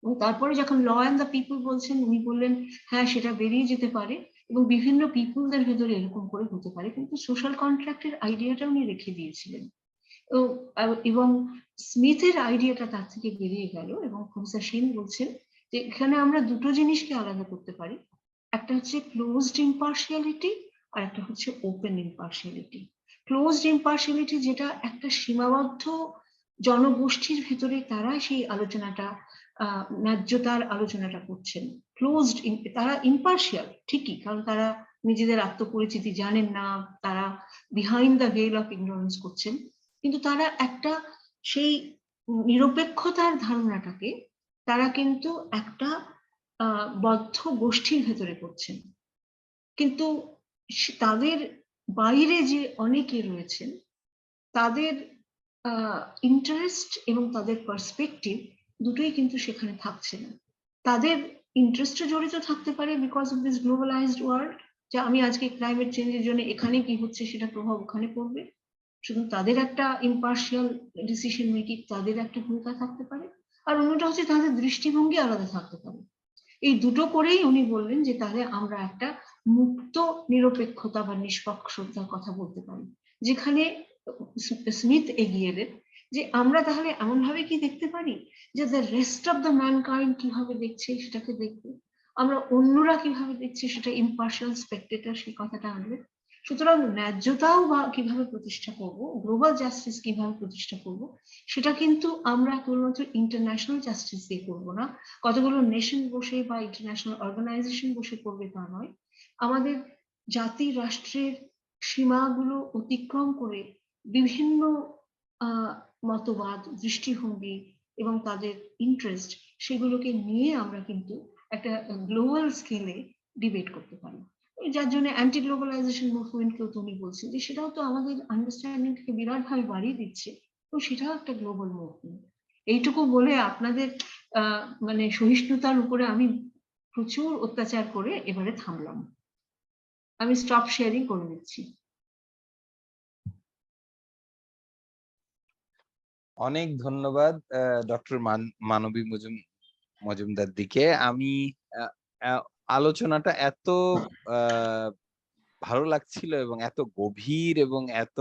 এবং তারপরে যখন ল অ্যান্ড দ্য পিপল বলছেন, উনি বললেন হ্যাঁ সেটা বেরিয়ে যেতে পারে এবং বিভিন্ন পিপলদের ভেতরে এরকম করে হতে পারে, কিন্তু সোশ্যাল কন্ট্রাক্টের আইডিয়াটা উনি রেখে দিয়েছিলেন। এবং স্মিথের আইডিয়াটা তার থেকে বেরিয়ে গেল এবং প্রফেসর সেন বলছেন যে এখানে আমরা দুটো জিনিসকে আলাদা করতে পারি, একটা হচ্ছে ক্লোজড ইম্পার্শিয়ালিটি আর একটা হচ্ছে ওপেন ইম্পার্শিয়ালিটি। ক্লোজড ইম্পার্শিয়ালিটি যেটা একটা সীমাবদ্ধ জনগোষ্ঠীর ভেতরে তারা সেই আলোচনাটা ন্যায্যতার আলোচনাটা করছেন। ক্লোজড, তারা ইম্পার্শিয়াল ঠিকই, কারণ তারা নিজেদের আত্মপরিচিতি জানেন না, তারা behind the veil of ignorance করছেন, কিন্তু তারা একটা সেই নিরপেক্ষতার ধারণাটাকে তারা কিন্তু একটা বদ্ধ গোষ্ঠীর ভেতরে করছেন। কিন্তু তাদের বাইরে যে অনেকে রয়েছেন তাদের ইন্টারেস্ট এবং তাদের পার্সপেক্টিভ দুটোই কিন্তু সেখানে থাকছে না। তাদের ইন্টারেস্টে জড়িত থাকতে পারে because of this globalised world, যে আমি আজকে ক্লাইমেট চেঞ্জের জন্য এখানে কি হচ্ছে সেটা প্রভাব ওখানে পড়বে, শুধু তাদের একটা ইম্পার্শিয়াল ডিসিশন মেকিং, তাদের একটা ভূমিকা থাকতে পারে, আর অন্যটা হচ্ছে তাদের দৃষ্টিভঙ্গি আলাদা থাকতে পারে। এই দুটো করেই উনি বললেন যে তাহলে আমরা একটা মুক্ত নিরপেক্ষতা বা নিষ্পক্ষতার কথা বলতে পারি, যেখানে স্মিথ এগিয়ে এলেন যে আমরা তাহলে এমন ভাবে কি দেখতে পারি যে the rest of the mankind কিভাবে দেখছে সেটাকে দেখবে, আমরা অন্যরা কিভাবে দেখছে সেটা ইম্পার্শিয়াল স্পেক্টেটর সেই কথাটা আনবে। সুতরাং ন্যায্যতাও বা কিভাবে প্রতিষ্ঠা করব, গ্লোবাল জাস্টিস কিভাবে প্রতিষ্ঠা করব, সেটা কিন্তু আমরা কেবলমাত্র ইন্টারন্যাশনাল জাস্টিস দিয়ে করবো না, কতগুলো নেশন বসে বা ইন্টারন্যাশনাল অর্গানাইজেশন বসে করবে তা নয়, আমাদের জাতি রাষ্ট্রের সীমাগুলো অতিক্রম করে বিভিন্ন মতবাদ, দৃষ্টিভঙ্গি এবং তাদের ইন্টারেস্ট সেগুলোকে নিয়ে আমরা কিন্তু একটা গ্লোবাল স্কেলে ডিবেট করতে পারি। যার জন্য অ্যান্টি গ্লোবালাইজেশন মুভমেন্টকেও তুমি বলছি যে সেটাও তো আমাদের আন্ডারস্ট্যান্ডিংকে বিরাটভাবে বাড়িয়ে দিচ্ছে, তো সেটাও একটা গ্লোবাল মুভমেন্ট। এইটুকু বলে আপনাদের মানে সহিষ্ণুতার উপরে আমি প্রচুর অত্যাচার করে এবারে থামলাম, আমি স্টপ শেয়ারিং করে দিচ্ছি। অনেক ধন্যবাদ ডক্টর মানবী মজুমদার দিকে। আমি আলোচনাটা এত ভালো লাগছিল এবং এত গভীর এবং এত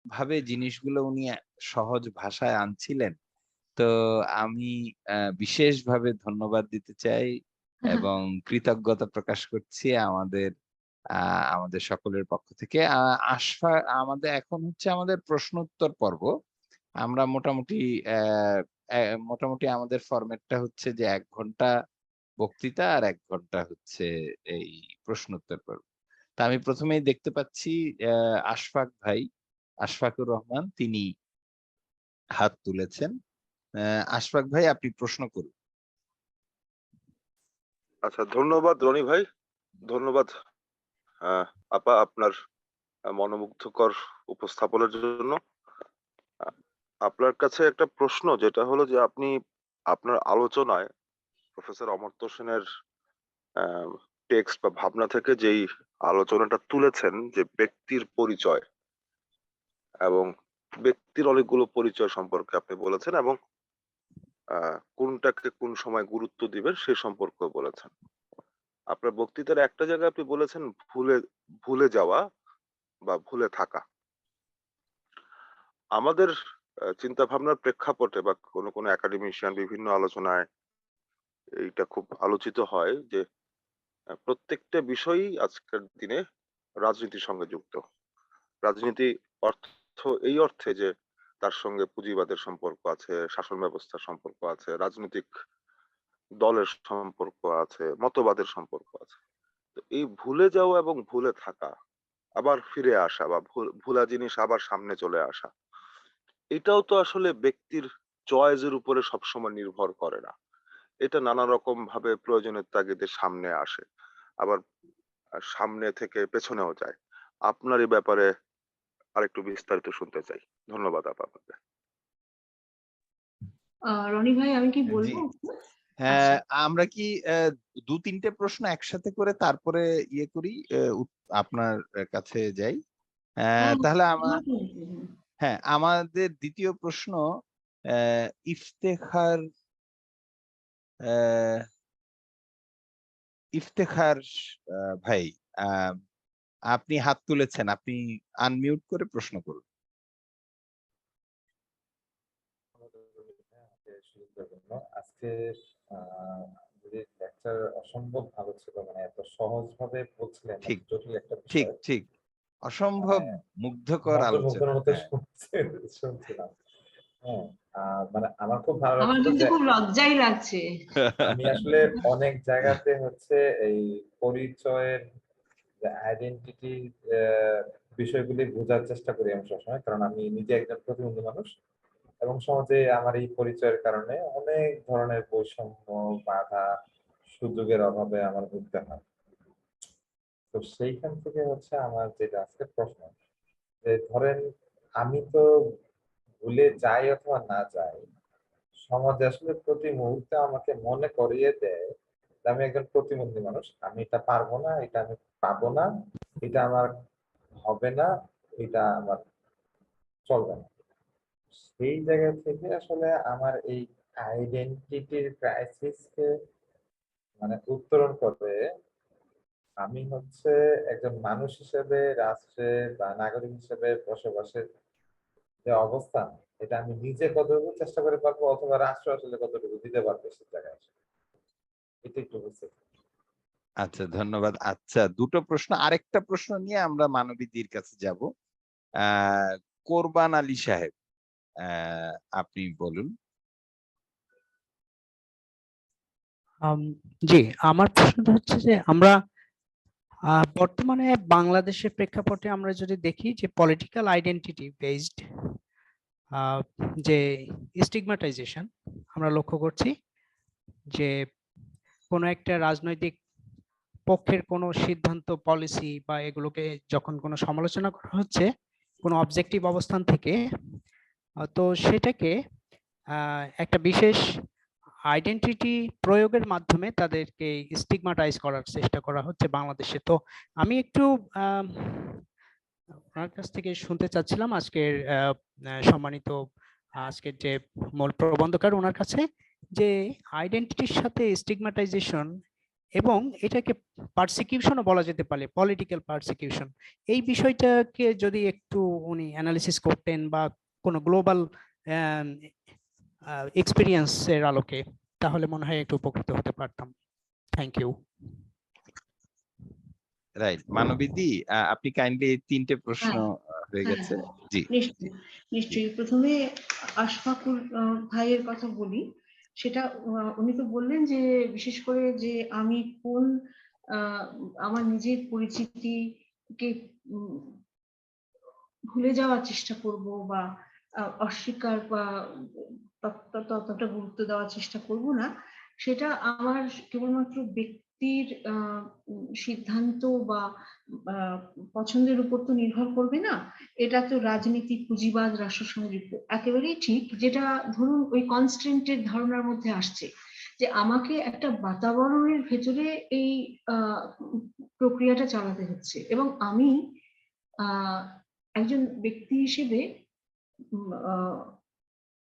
ভাবে জিনিসগুলো উনি সহজ ভাষায় আনছিলেন, তো আমি বিশেষভাবে ধন্যবাদ দিতে চাই এবং কৃতজ্ঞতা প্রকাশ করছি আমাদের সকলের পক্ষ থেকে। আমাদের এখন হচ্ছে আমাদের প্রশ্ন উত্তর পর্ব। আমরা মোটামুটি আমাদের ফরম্যাটটা হচ্ছে যে 1 ঘন্টা বক্তৃতা আর 1 ঘন্টা হচ্ছে এই প্রশ্ন উত্তর পর্ব। তা আমি প্রথমেই দেখতে পাচ্ছি আশফাকুর রহমান, তিনি হাত তুলেছেন। আশফাক ভাই, আপনি প্রশ্ন করুন। আচ্ছা, ধন্যবাদ রনি ভাই, ধন্যবাদ আপা আপনার মনোমুগ্ধকর উপস্থাপনের জন্য। আপনার কাছে একটা প্রশ্ন, যেটা হলো যে আপনি আপনার আলোচনায় প্রফেসর অমর্ত্য সেনের টেক্সট বা ভাবনা থেকে যেই আলোচনাটা তুলেছেন, যে ব্যক্তির পরিচয় এবং ব্যক্তির অনেকগুলো পরিচয় সম্পর্কে আপনি বলেছেন, এবং কোনটাকে কোন সময় গুরুত্ব দিবেন সে সম্পর্কেও বলেছেন। আপনার বক্তৃতার একটা জায়গায় আপনি বলেছেন ভুলে যাওয়া বা ভুলে থাকা। আমাদের চিন্তা ভাবনার প্রেক্ষাপটে বা কোনো একাডেমিশিয়ান বিভিন্ন আলোচনায় এইটা খুব আলোচিত হয় যে প্রত্যেকটা বিষয়ই আজকের দিনে রাজনীতির সঙ্গে যুক্ত। রাজনীতি অর্থ এই অর্থে যে তার সঙ্গে পুঁজিবাদের সম্পর্ক আছে, শাসন ব্যবস্থার সম্পর্ক আছে, রাজনৈতিক দলের সম্পর্ক আছে, মতবাদের সম্পর্ক আছে। তো এই ভুলে যাওয়া এবং ভুলে থাকা, আবার ফিরে আসা বা ভুলা জিনিস আবার সামনে চলে আসা, এটাও তো আসলে ব্যক্তির চয়েসের উপরে সবসময় নির্ভর করে না। এটা নানা রকম ভাবে প্রয়োজনের তাগিদে সামনে আসে, আবার সামনে থেকে পেছনেও যায়। আপনার এই ব্যাপারে আরেকটু বিস্তারিত শুনতে চাই। ধন্যবাদ আপনাকে। রনি ভাই, আমি কি জি। বলবো? হ্যাঁ, আচ্ছা। আমরা কি ২-৩টে প্রশ্ন একসাথে করে তারপরে ইয়ে করি, আপনার কাছে যাই। হ্যাঁ, তাহলে হ্যাঁ। আমাদের দ্বিতীয় প্রশ্ন, ইফতেখার ইফতেখার ভাই, আহ, আপনি হাত তুলেছেন, আপনি আনমিউট করে প্রশ্ন করুন। আজকে যদি লেকচার অসম্ভব ভালো ছিল, মানে এত সহজ ভাবে বলছিলেন, ঠিক জটিল একটা ঠিক বিষয়, ঠিক অসম্ভব মানে মুগ্ধকর আলোচনা। মন্ত্রমুগ্ধের মতো হ্যাঁ, শুনছিলাম। হ্যাঁ, মানে আমার খুব ভালো আমার লাগছিল কিন্তু যে খুব লজ্জাই লাগছে। আমি আসলে অনেক জায়গাতে হচ্ছে এই পরিচয়ের আইডেন্টিটি বিষয়গুলি বোঝার চেষ্টা করি আমি সবসময়, কারণ আমি নিজে একজন প্রতিবন্ধী মানুষ এবং সমাজে আমার এই পরিচয়ের কারণে অনেক ধরনের বৈষম্য, বাধা, সুযোগের অভাবে আমার ভুগতে হয়। তো সেইখান থেকে হচ্ছে আমার যেটা আজকে প্রশ্ন, যে ধরেন আমি তো ভুলে যাই অথবা না যাই, সমাজে আসলে প্রতি মুহূর্তে আমাকে মনে করিয়ে দেয় যে আমি একজন প্রতিবন্ধী মানুষ, আমি এটা পারবো না, এটা আমি পাবো না, এটা আমার হবে না, এটা আমার চলবে না। সেই জায়গা থেকে আসলে আমার এই আইডেন্টিটির ক্রাইসিসকে মানে উত্তরণ করে আমি হচ্ছে একজন মানুষ হিসেবে রাষ্ট্রে বা নাগরিক হিসেবে বসবাসের যে অবস্থান, এটা আমি নিজে কতটুকু চেষ্টা করে পারবো অথবা রাষ্ট্র আসলে কতটুকু দিতে পারবে সেই জায়গায়, এটা একটু বুঝতে চাই। আচ্ছা, ধন্যবাদ। আচ্ছা, দুটো প্রশ্ন, আরেকটা প্রশ্ন নিয়ে আমরা মানবীদের কাছে যাব। আহ কোরবান আলী সাহেব, আপনি বলুন। জি, আমার প্রশ্নটা হচ্ছে যে আমরা বর্তমানে বাংলাদেশের প্রেক্ষাপটে আমরা যদি দেখি যে পলিটিক্যাল আইডেন্টিটি বেসড যে স্টিগমাটাইজেশন আমরা লক্ষ্য করছি, যে কোনো একটা রাজনৈতিক পক্ষের কোনো সিদ্ধান্ত, পলিসি বা এগুলোকে যখন কোনো সমালোচনা করা হচ্ছে কোনো অবজেক্টিভ অবস্থান থেকে, তো সেটাকে একটা বিশেষ আইডেন্টিটি প্রয়োগের মাধ্যমে তাদেরকে স্টিগমাটাইজ করার চেষ্টা করা হচ্ছে বাংলাদেশে। তো আমি একটু ওনার কাছ থেকে শুনতে চাচ্ছিলাম আজকের সম্মানিত আজকের যে মূল প্রবন্ধকার, ওনার কাছে, যে আইডেন্টিটির সাথে স্টিগমাটাইজেশন এবং এটাকে পারসিকিউশনও বলা যেতে পারে, পলিটিক্যাল পারসিকিউশন, এই বিষয়টাকে যদি একটু উনি অ্যানালিসিস করতেন বা কোনো গ্লোবাল এক্সপিরিয়েন্সের আলোকে, তাহলে মনে হয় একটু উপকৃত হতে পারতাম। Thank you. রাইট, মানবীদি, আপনি কাইন্ডলি ৩টে প্রশ্ন হয়ে গেছে। জি, নিশ্চয়ই। প্রথমে আশফাকুর ভাইয়ের কথা বলি। সেটা উনি তো বললেন যে বিশেষ করে যে আমি কোন আমার নিজের পরিচিতিকে ভুলে যাওয়ার চেষ্টা করব বা অস্বীকার বা ততটা গুরুত্ব দেওয়ার চেষ্টা করব না, সেটা আমার কেবলমাত্র ব্যক্তির সিদ্ধান্ত বা পছন্দের উপর তো নির্ভর করবে না। এটা তো রাজনীতি, পুঁজিবাদ, রাষ্ট্র সংযুক্ত, একেবারেই ঠিক। যেটা ধরুন ওই কনস্ট্রেন্টের ধারণার মধ্যে আসছে যে আমাকে একটা বাতাবরণের ভেতরে এই প্রক্রিয়াটা চালাতে হচ্ছে, এবং আমি একজন ব্যক্তি হিসেবে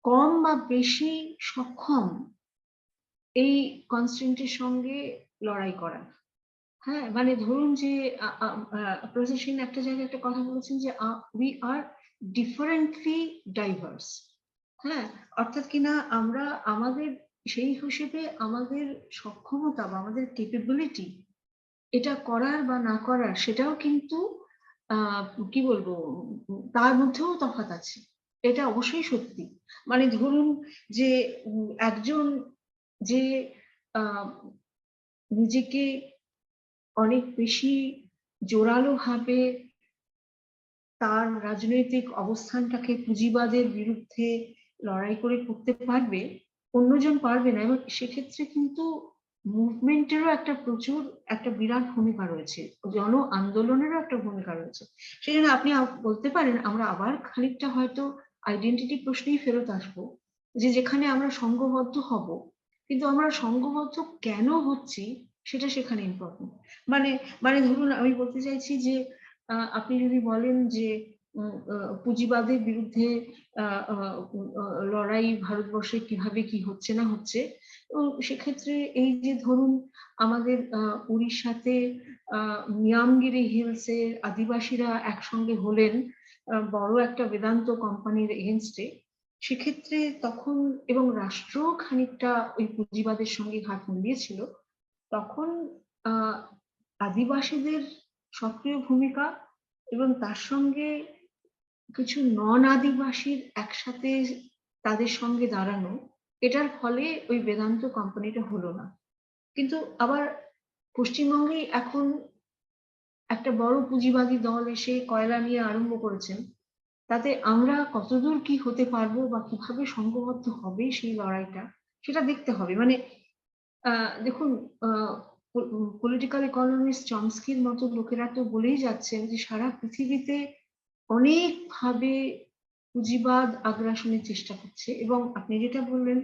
কম বা বেশি সক্ষম এই কনস্ট্রেন্টের সঙ্গে লড়াই করা। হ্যাঁ, মানে ধরুন যে প্রসেসিং একটা জায়গায় একটা কথা বলেছেন যে উই আর ডিফারেন্টলি ডাইভার্স। হ্যাঁ, অর্থাৎ কিনা আমরা আমাদের সেই হিসেবে আমাদের সক্ষমতা বা আমাদের কেপেবিলিটি এটা করার বা না করার, সেটাও কিন্তু কি বলবো, তার মধ্যেও তফাৎ আছে। এটা অবশ্যই সত্যি। মানে ধরুন যে একজন যে নিজেকে অনেক বেশি জোরালো ভাবে তার রাজনৈতিক অবস্থানটাকে পুঁজিবাদের বিরুদ্ধে লড়াই করে করতে পারবে, অন্যজন পারবে না। এবং সেক্ষেত্রে কিন্তু মুভমেন্টেরও একটা বিরাট ভূমিকা রয়েছে, জন আন্দোলনেরও একটা ভূমিকা রয়েছে। সেই জন্য আপনি বলতে পারেন আমরা আবার খানিকটা হয়তো আইডেন্টিটি প্রশ্নেই ফেরত আসবো, যে যেখানে আমরা সংঘবদ্ধ হব, কিন্তু আমরা সংঘবদ্ধ কেন হচ্ছি সেটা সেখানে ইম্পর্টেন্ট। মানে ধরুন আমি বলতে চাইছি যে আপনি যদি বলেন যে পুঁজিবাদের বিরুদ্ধে লড়াই ভারতবর্ষে কিভাবে কি হচ্ছে না হচ্ছে, তো সেক্ষেত্রে এই যে ধরুন আমাদের উড়িষ্যাতে নিয়ামগিরি হিলসের আদিবাসীরা একসঙ্গে হলেন বড় একটা বেদান্ত কোম্পানির এগেনস্টে, সেক্ষেত্রে তখন এবং রাষ্ট্র খানিকটা ওই পুঁজিবাদের সঙ্গে হাত মিলিয়েছিল, তখন আদিবাসীদের সক্রিয় ভূমিকা এবং তার সঙ্গে কিছু নন আদিবাসীর একসাথে তাদের সঙ্গে দাঁড়ানো, এটার ফলে ওই বেদান্ত কোম্পানিটা হলো না। কিন্তু আবার পশ্চিমবঙ্গে এখন একটা বড় পুঁজিবাদী দল এসে কয়লা নিয়ে আরম্ভ করেছেন, তাতে আমরা কতদূর কি হতে পারবো বা কিভাবে সংঘবদ্ধ হবে সেই লড়াইটা, সেটা দেখতে হবে। মানে দেখুন, পলিটিক্যাল ইকোনমিস্ট চমস্কির মতো লোকেরা তো বলেই যাচ্ছেন যে সারা পৃথিবীতে অনেকভাবে পুঁজিবাদ আগ্রাসনের চেষ্টা করছে, এবং আপনি যেটা বললেন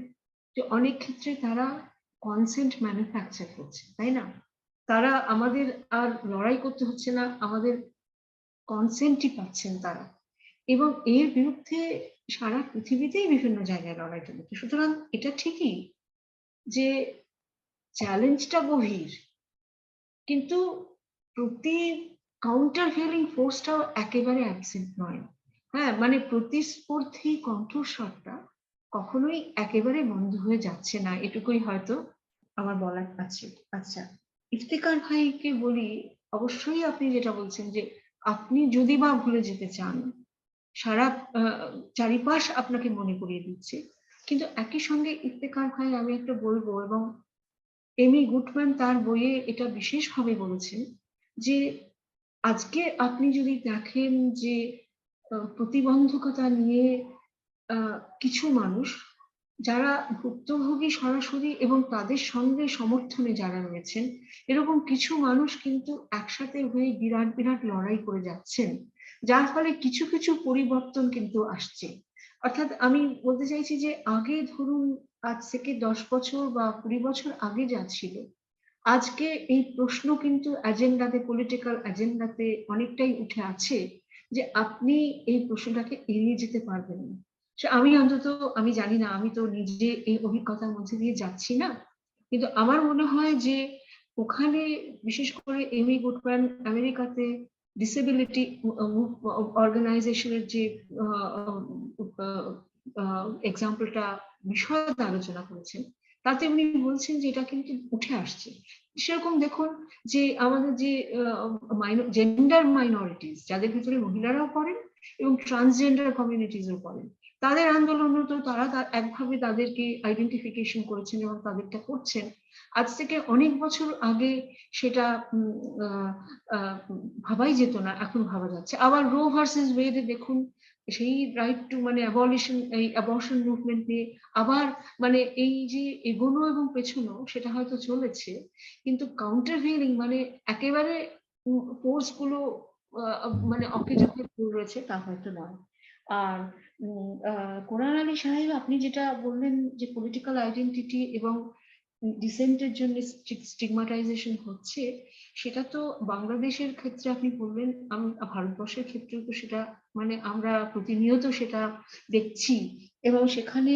যে অনেক ক্ষেত্রে তারা কনসেন্ট ম্যানুফ্যাকচার করছে, তাই না? তারা আমাদের আর লড়াই করতে হচ্ছে না, আমাদের কনসেন্টই পাচ্ছেন তারা, এবং এর বিরুদ্ধে সারা পৃথিবীতেই বিভিন্ন জায়গায় লড়াইটা হচ্ছে। সুতরাং এটা ঠিকই যে চ্যালেঞ্জটা গভীর, কিন্তু প্রতি কাউন্টার ভেলিং ফোর্সটাও একেবারে অ্যাবসেন্ট নয়। হ্যাঁ, মানে প্রতিস্পর্ধী কণ্ঠস্বরটা কখনোই একেবারে বন্ধ হয়ে যাচ্ছে না, এটুকুই হয়তো আমার বলার আছে। আচ্ছা, ইফতেখার ভাইকে বলি, অবশ্যই আপনি যেটা বলছেন যে আপনি যদি বা ভুলে যেতে চান, সারা চারিপাশ আপনাকে মনে করিয়ে দিচ্ছে, কিন্তু একই সঙ্গে ইফতেখার ভাই আমি একটা বলবো, এবং এমি গুডম্যান তার বইয়ে এটা বিশেষভাবে বলেছেন, যে আজকে আপনি যদি দেখেন যে প্রতিবন্ধকতা নিয়ে কিছু মানুষ যারা ভুক্তভোগী সরাসরি এবং তাদের সঙ্গে সমর্থনে যারা রয়েছেন, এরকম কিছু মানুষ কিন্তু একসাথে হয়ে বিরাট বিরাট লড়াই করে যাচ্ছেন, যার ফলে কিছু কিছু পরিবর্তন কিন্তু আসছে। অর্থাৎ আমি বলতে চাইছি যে আগে ধরুন আজ থেকে 10 বছর বা 20 বছর আগে যা ছিল, আজকে এই প্রশ্ন কিন্তু এজেন্ডাতে, পলিটিক্যাল এজেন্ডাতে অনেকটাই উঠে আছে, যে আপনি এই প্রশ্নটাকে এড়িয়ে যেতে পারবেন না। আমি অন্তত, আমি জানি না, আমি তো নিজে এই অভিজ্ঞতার মধ্যে দিয়ে যাচ্ছি না, কিন্তু আমার মনে হয় যে ওখানে বিশেষ করে এমি গুডম্যান আমেরিকাতে ডিসেবিলিটি অর্গানাইজেশনের যে এক্সাম্পলটা বিষয়ে আলোচনা করেছেন, তাতে উনি বলছেন যে এটা কিন্তু উঠে আসছে। সেরকম দেখুন যে আমাদের যে জেন্ডার মাইনরিটিস, যাদের ভিতরে মহিলারাও পড়েন এবং ট্রান্সজেন্ডার কমিউনিটিসও পড়েন, তাদের আন্দোলনও তো তারা একভাবে তাদেরকে আইডেন্টিফিকেশন করেছেন এবং তাদেরটা করছেন। আজ থেকে অনেক বছর আগে সেটা ভাবাই যেত না, এখন ভাবা যাচ্ছে। আবার রো ভার্সেস ওয়েডে দেখুন, সেই রাইট টু মানে অ্যাবলিশন, এই অ্যাবর্শন মুভমেন্ট নিয়ে আবার মানে এই যে এগোনো এবং পেছনো সেটা হয়তো চলেছে, কিন্তু কাউন্টারভেইলিং মানে একেবারে ফোর্স গুলো মানে অকেজো হয়ে পড়ে রয়েছে তা হয়তো নয়। আর কোরআন আলী সাহেব, আপনি যেটা বললেন যে পলিটিক্যাল আইডেন্টিটি এবং ডিসেন্টের জন্য স্টিগমাটাইজেশন হচ্ছে, সেটা তো বাংলাদেশের ক্ষেত্রে আপনি বললেন, ভারতবর্ষের ক্ষেত্রেও তো সেটা মানে আমরা প্রতিনিয়ত সেটা দেখছি। এবং সেখানে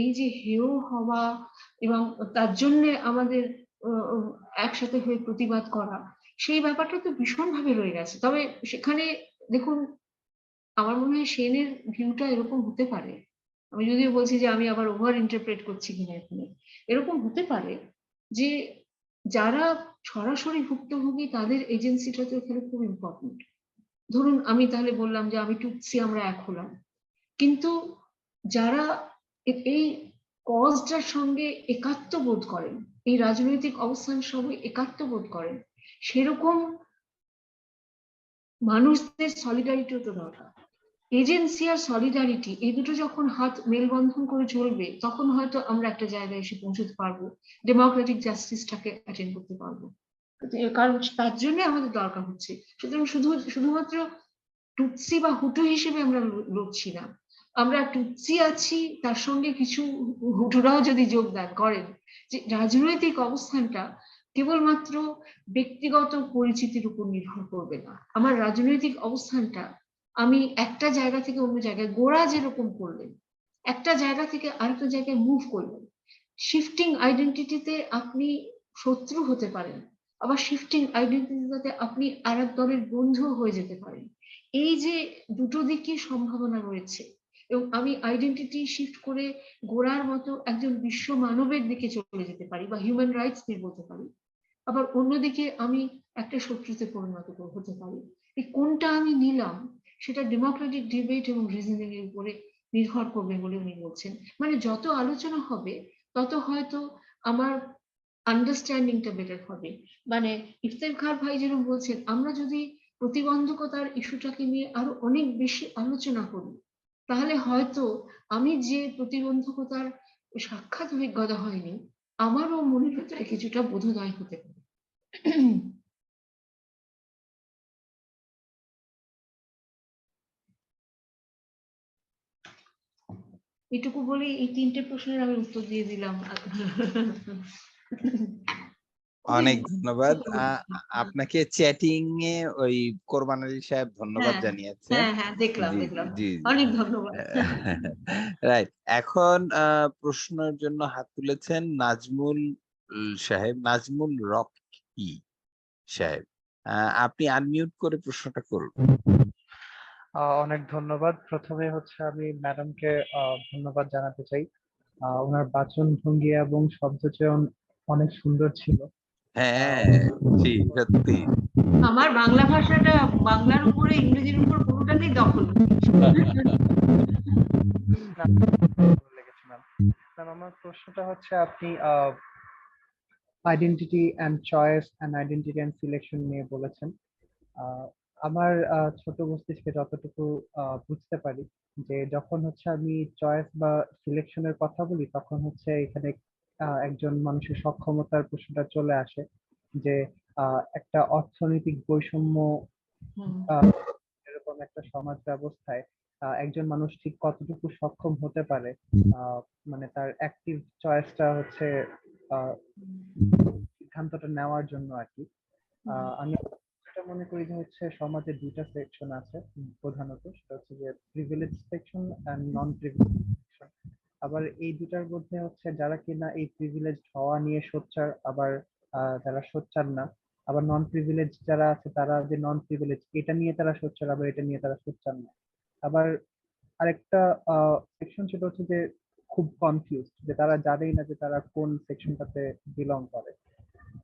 এই যে হেয় হওয়া এবং তার জন্য আমাদের একসাথে হয়ে প্রতিবাদ করা, সেই ব্যাপারটা তো ভীষণভাবে রয়ে গেছে। তবে সেখানে দেখুন, আমার মনে হয় সেনের ভিউটা এরকম হতে পারে, আমি যদিও বলছি যে আমি আবার ওভার ইন্টারপ্রেট করছি কিনা এখানে, এরকম হতে পারে যে যারা সরাসরি ভুক্তভোগী তাদের এজেন্সিটা তো এখানে খুব ইম্পর্টেন্ট। ধরুন আমি তাহলে বললাম যে আমি টুটসি, আমরা এক হলাম, কিন্তু যারা এই কজটার সঙ্গে একাত্ম বোধ করেন, এই রাজনৈতিক অবস্থানের সঙ্গে একাত্ম বোধ করেন, সেরকম মানুষদের সলিডারিটিও তো দরকার। এজেন্সি আর সলিডারিটি এই দুটো যখন হাত মেলবন্ধন করে চলবে, তখন হয়তো আমরা একটা জায়গায় এসে পৌঁছতে পারবো, ডেমোক্রেটিক জাস্টিসটাকে অ্যাটেন্ড করতে পারবো। কারণ তার জন্য আমাদের দরকার হচ্ছে। সুতরাং শুধুমাত্র টুটসি বা হুটু হিসেবে আমরা লড়ছি না, আমরা টুটসি আছি, তার সঙ্গে কিছু হুটুরাও যদি যোগদান করেন, যে রাজনৈতিক অবস্থানটা কেবলমাত্র ব্যক্তিগত পরিচিতির উপর নির্ভর করবে না। আমার রাজনৈতিক অবস্থানটা আমি একটা জায়গা থেকে অন্য জায়গায়, গোড়া যেরকম করলেন, একটা জায়গা থেকে আরেকটা জায়গায় মুভ করলেন, শিফটিং আইডেন্টিটিতে আপনি শত্রু হতে পারেন, আবার শিফটিং আইডেন্টিটিতে আপনি আরেক দলের বন্ধু হয়ে যেতে পারেন। এই যে দুটো দিকই সম্ভাবনা রয়েছে, এবং আমি আইডেন্টিটি শিফট করে গোড়ার মতো একজন বিশ্ব মানবের দিকে চলে যেতে পারি বা হিউম্যান রাইটস নিয়ে বলতে পারি, আবার অন্যদিকে আমি একটা শত্রুতে পরিণত হতে পারি। এই কোনটা আমি নিলাম সেটা ডেমোক্রেটিক ডিবেট এবং রিজনিং এর উপরে নির্ভর করবে বলে উনি বলছেন। মানে যত আলোচনা হবে তত হয়তো আমার আন্ডারস্ট্যান্ডিংটা বেটার হবে। মানে ইফতেখার ভাই যেরকম বলছেন, আমরা যদি প্রতিবন্ধকতার ইস্যুটাকে নিয়ে আরো অনেক বেশি আলোচনা করি, তাহলে হয়তো আমি যে প্রতিবন্ধকতার সাক্ষাৎ অভিজ্ঞতা হয়নি, আমারও মনের ভেতরে কিছুটা বোধোদয় হতে পারে। এটুকু বলে এই তিনটে প্রশ্নের আমি উত্তর দিয়ে দিলাম। অনেক ধন্যবাদ আপনাকে। চ্যাটিং এ ওই কোরবান আলী সাহেব ধন্যবাদ হ্যাঁ জানিয়েছেন। হ্যাঁ হ্যাঁ, দেখলাম জি দেখলাম, জি অনেক ধন্যবাদ। রাইট। এখন প্রশ্নের জন্য হাত তুলেছেন নাজমুল সাহেব, নাজমুল রকি সাহেব। আপনি আনমিউট করে প্রশ্নটা করুন। অনেক ধন্যবাদ। প্রথমে হচ্ছে আমি ম্যাডামকে ধন্যবাদ জানাতে চাই। ওনার বাচন ভঙ্গি এবং শব্দচয়ন অনেক সুন্দর ছিল। হ্যাঁ জি সত্যি। আমার বাংলা ভাষাটা বাংলার উপরে ইংরেজির উপর পুরোটাকেই দখল। লেগেছে ম্যাম। আমার প্রশ্নটা হচ্ছে আপনি identity and choice and identity and selection নিয়ে বলেছেন। আমার ছোট মস্তিষ্কে যতটুকু বুঝতে পারি যে যখন হচ্ছে আমি চয়েস বা সিলেকশনের কথা বলি, তখন হচ্ছে এখানে একজন মানুষের সক্ষমতার প্রশ্নটা চলে আসে যে একটা অর্থনৈতিক বৈষম্য এরকম একটা সমাজ ব্যবস্থায় একজন মানুষ ঠিক কতটুকু সক্ষম হতে পারে, মানে তার অ্যাক্টিভ চয়েসটা হচ্ছে সিদ্ধান্তটা নেওয়ার জন্য আর কি। আমি যেটা মনে করি যে হচ্ছে সমাজে দুইটা সেকশন আছে প্রধানত, সেটা হচ্ছে যে privilege section and non privilege section. আবার এই দুটার মধ্যে হচ্ছে যারা কিনা এই প্রিভিলেজ হওয়া নিয়ে সোচ্চার, আবার যারা সোচ্চার না, আবার নন প্রিভিলেজ যারা আছে তারা যে নন প্রিভিলেজ এটা নিয়ে তারা সোচ্চার, আবার এটা নিয়ে তারা সোচ্চার না। আবার আরেকটা সেকশন সেটা হচ্ছে যে খুব কনফিউজড, যে তারা জানেই না যে তারা কোন সেকশনটাতে বিলং করে।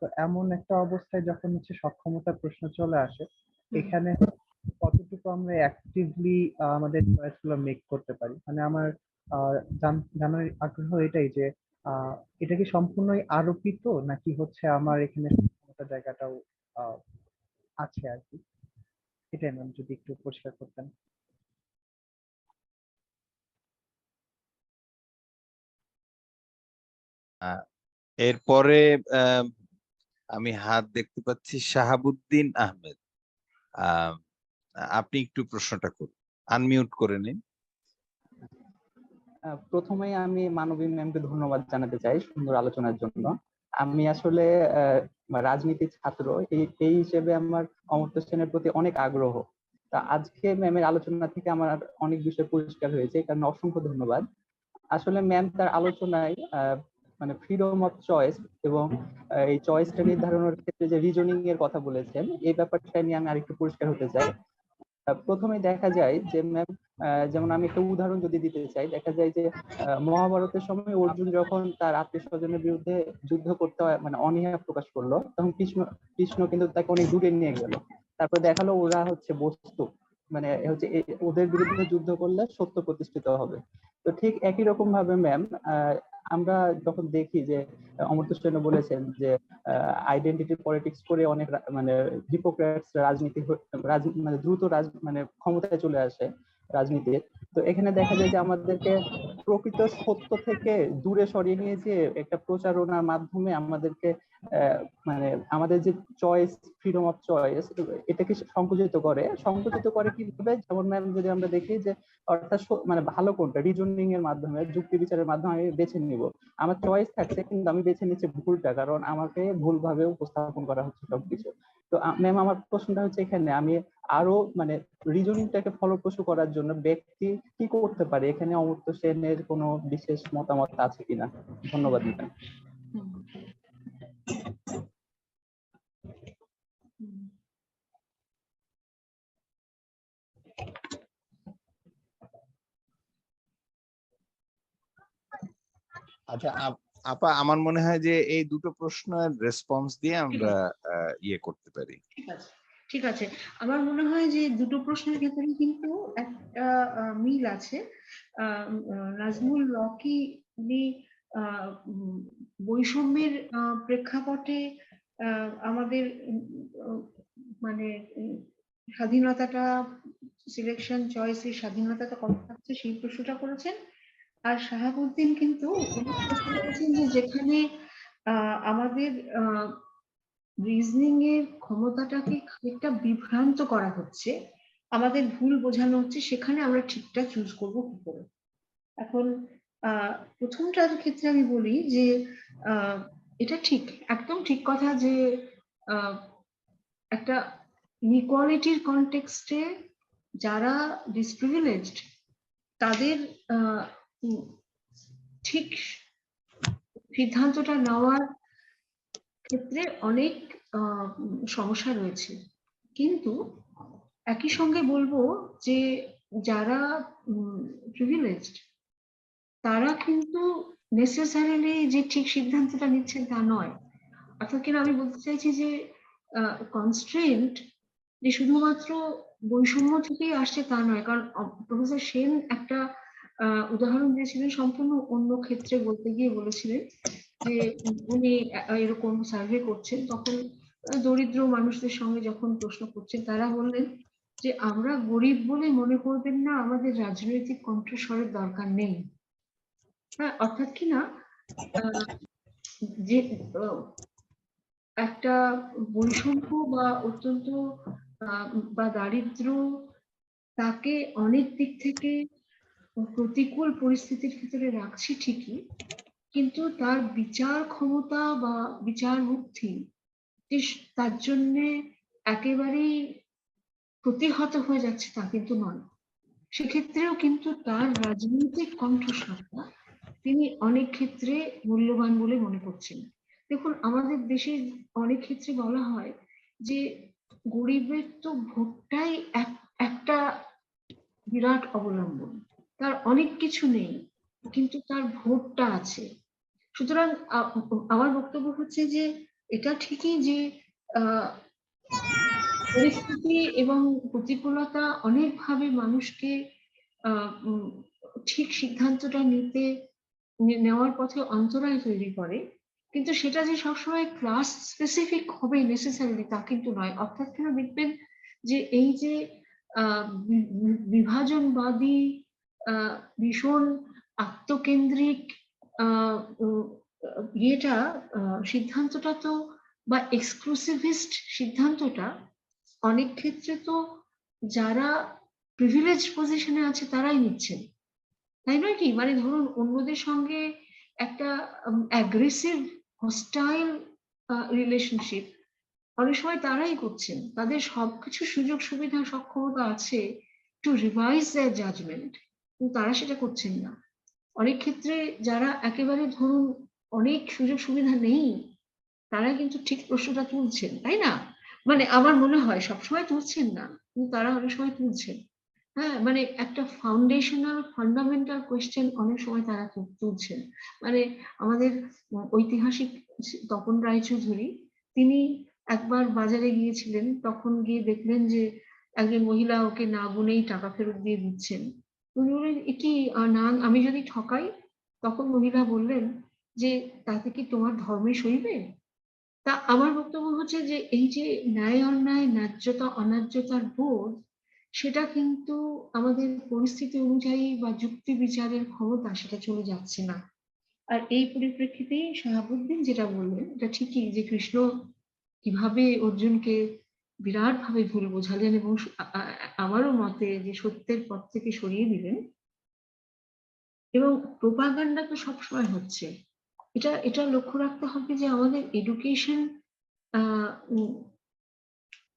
তো এমন একটা অবস্থায় যখন হচ্ছে সক্ষমতার প্রশ্ন চলে আসে, এখানে কতটুকু আমরা অ্যাক্টিভলি আমাদের চয়েস গুলো মেক করতে পারি। মানে আমার জানার আগ্রহ এটাই যে এটা কি সম্পূর্ণই আরোপিত, নাকি হচ্ছে আমার এখানে সক্ষমতার জায়গাটাও আছে আর কি। এটাই ম্যাম, যদি একটু পরিষ্কার করতেন। এরপরে আমি হাত দেখতে পাচ্ছি শাহাবুদ্দিন আহমেদ। আহ, আপনি একটু প্রশ্নটা করুন, আনমিউট করে নিন। প্রথমেই আমি মানবী ম্যামকে ধন্যবাদ জানাতে চাই সুন্দর আলোচনার জন্য। আমি আসলে রাজনীতির ছাত্র, এই হিসেবে আমার অমর্ত্য সেনের প্রতি অনেক আগ্রহ। তা আজকে ম্যামের আলোচনা থেকে আমার অনেক বিষয় পরিষ্কার হয়েছে, এই কারণে অসংখ্য ধন্যবাদ। আসলে ম্যাম তার আলোচনায় মানে ফ্রিডম অফ চয়েস এবং এই চয়েসটা নির্ধারণের ক্ষেত্রে যে রিজনিং এর কথা বলেছেন, এই ব্যাপারটা নিয়ে আমি আরেকটু পরিষ্কার হতে চাই। প্রথমে দেখা যায় যে ম্যাম, যেমন আমি একটা উদাহরণ যদি দিতে চাই, দেখা যায় যে মহাভারতের সময় অর্জুন যখন তার আত্মীয় স্বজনের বিরুদ্ধে যুদ্ধ করতে মানে অনীহা প্রকাশ করলো, তখন কৃষ্ণ কিন্তু তাকে অনেক দূরে নিয়ে গেল। তারপর দেখালো ওরা হচ্ছে বস্তু, মানে হচ্ছে ওদের বিরুদ্ধে যুদ্ধ করলে সত্য প্রতিষ্ঠিত হবে। তো ঠিক একই রকম ভাবে ম্যাম, আমরা যখন দেখি যে অমর্ত্য সেন বলেছেন যে আইডেন্টিটি পলিটিক্স করে অনেক মানে হিপোক্রেটস মানে দ্রুত মানে ক্ষমতায় চলে আসে রাজনীতির। তো এখানে দেখা যায় যে আমাদেরকে প্রকৃত সত্য থেকে দূরে সরিয়ে নিয়ে যে একটা প্রচারণার মাধ্যমে আমাদেরকে মানে আমাদের যে চয়েস, ফ্রিডম অফ চয়েস, এটাকে সংকুচিত করে কিভাবে? যেমন ম্যাম, যদি আমরা দেখি যে অর্থাৎ মানে ভালো কোনটা, রিজনিং এর মাধ্যমে, যুক্তি বিচারের মাধ্যমে আমি বেছে নিব। আমার চয়েস থাকছে কিন্তু আমি বেছে নিচ্ছি ভুলটা, কারণ আমাকে ভুলভাবে উপস্থাপন করা হচ্ছে সবকিছু। তো ম্যাম, আমার প্রশ্নটা হচ্ছে এখানে আমি আরো মানে রিজনিংটাকে ফলপ্রসূ করার জন্য ব্যক্তি কি করতে পারে, এখানে অমর্ত্য সেনের কোনো বিশেষ মতামত আছে কিনা? ধন্যবাদ ম্যাম। আচ্ছা আপা, আমার মনে হয় যে এই দুটো প্রশ্নের রেসপন্স দিয়ে আমরা ইয়ে করতে পারি। ঠিক আছে, আমার মনে হয় যে দুটো প্রশ্নের ক্ষেত্রে কিন্তু একটা মিল আছে। নাজমুল রকি উনি বৈষম্যের প্রেক্ষাপটে আমাদের মানে স্বাধীনতাটা, সিলেকশন চয়েসের স্বাধীনতাটা কত থাকছে সেই প্রশ্নটা করেছেন। আর শাহাবুদ্দিন কিন্তু উনি প্রশ্ন করেছেন যে যেখানে আমাদের রিজনিং এর ক্ষমতাটাকে একটা বিভ্রান্ত করা হচ্ছে, আমাদের ভুল বোঝানো হচ্ছে, সেখানে আমরা ঠিকটা চুজ করব কি করে। এখন প্রথমটার ক্ষেত্রে আমি বলি যে এটা ঠিক, একদম ঠিক কথা যে একটা ইনইকুয়ালিটির কনটেক্সটে যারা ডিসপ্রিভিলেজড তাদের ঠিক সিদ্ধান্তটা নেওয়ার ক্ষেত্রে অনেক সমস্যা রয়েছে। কিন্তু একই সঙ্গে বলবো যে যারা প্রিভিলেজড তারা কিন্তু নেসেসারিলি যে ঠিক সিদ্ধান্তটা নিচ্ছেন তা নয়। অর্থাৎ কিনা আমি বলতে চাইছি যে কনস্ট্রেন্ট যে শুধুমাত্র বৈষম্য থেকেই আসছে তা নয়, কারণ প্রফেসর সেন একটা উদাহরণ দিয়েছিলেন সম্পূর্ণ অন্য ক্ষেত্রে, বলতে গিয়ে বলেছিলেন যে উনি এরকম সার্ভে করছেন, তখন দরিদ্র মানুষদের সঙ্গে যখন প্রশ্ন করছেন তারা বললেন যে আমরা গরিব বলে মনে করবেন না, আমাদের রাজনৈতিক কণ্ঠস্বরের দরকার নেই। হ্যাঁ, অর্থাৎ কিনা যে একটা বৈষম্য বা অত্যন্ত বা দারিদ্র তাকে অনেক দিক থেকে প্রতিকূল পরিস্থিতির ভিতরে রাখছি ঠিকই, কিন্তু তার বিচার ক্ষমতা বা বিচার মুক্তি তার জন্যে একেবারেই প্রতিহত হয়ে যাচ্ছে তা কিন্তু নয়। সেক্ষেত্রেও কিন্তু তার রাজনৈতিক কণ্ঠস্বরটা তিনি অনেক ক্ষেত্রে মূল্যবান বলে মনে করছেন। দেখুন, আমাদের দেশে অনেক ক্ষেত্রে বলা হয় যে গরিবের তো ভোটটাই একটা বিরাট অবলম্বন, তার অনেক কিছু নেই কিন্তু তার ভোটটা আছে। সুতরাং আমার বক্তব্য হচ্ছে যে এটা ঠিকই যে পরিস্থিতি এবং প্রতিকূলতা অনেকভাবে মানুষকে ঠিক সিদ্ধান্তটা নেওয়ার পথে অন্তরায় তৈরি করে, কিন্তু সেটা যে সবসময় ক্লাস স্পেসিফিক হবে নেসেসারিলি তা কিন্তু নয়। অর্থাৎ কেন দেখবেন যে এই যে বিভাজনবাদী ভীষণ আত্মকেন্দ্রিক ইয়েটা সিদ্ধান্তটা তো বা এক্সক্লুসিভিস্ট সিদ্ধান্তটা অনেক ক্ষেত্রে তো যারা প্রিভিলেজ পজিশনে আছে তারাই নিচ্ছেন, তাই নয় কি? মানে ধরুন অন্যদের সঙ্গে একটা অ্যাগ্রেসিভ হস্টাইল রিলেশনশিপ অনেক সময় তারাই করছেন, তাদের সবকিছু সুযোগ সুবিধা সক্ষমতা আছে টু রিভাইজ দেয়ার জাজমেন্ট, কিন্তু তারা সেটা করছেন না। অনেক ক্ষেত্রে যারা একেবারে ধরুন অনেক সুযোগ সুবিধা নেই তারা কিন্তু ঠিক প্রশ্নটা তুলছেন, তাই না? মানে আমার মনে হয় সবসময় তুলছেন না, কিন্তু তারা অনেক সময় তুলছেন। হ্যাঁ, মানে একটা ফাউন্ডেশনাল ফান্ডামেন্টাল কোয়েশ্চেন অনেক সময় তারা তুলছেন। মানে আমাদের ঐতিহাসিক তপন রায়চৌধুরী, তিনি একবার বাজারে গিয়েছিলেন, তখন গিয়ে দেখলেন যে একজন মহিলা ওকে না গুনেই টাকা ফেরত দিয়ে দিচ্ছেন। উনি বললেন, এ কি না, আমি যদি ঠকাই? তখন মহিলা বললেন যে তাতে কি তোমার ধর্মে সইবে? তা আমার বক্তব্য হচ্ছে যে এই যে ন্যায় অন্যায়, ন্যায্যতা অন্যায্যতার বোধ, সেটা কিন্তু আমাদের পরিস্থিতি অনুযায়ী বা যুক্তি বিচারের ক্ষমতা সেটা চলে যাচ্ছে না। আর এই পরিপ্রেক্ষিতেই শাহাবুদ্দিন যেটা বললেন এটা ঠিকই, যে কৃষ্ণ কিভাবে অর্জুনকে বিরাট ভাবে ভুল বোঝালেন এবং আমারও মতে যে সত্যের পথ থেকে সরিয়ে দিলেন। এবং প্রোপাগান্ডা তো সবসময় হচ্ছে, এটা এটা লক্ষ্য রাখতে হবে যে আমাদের এডুকেশন,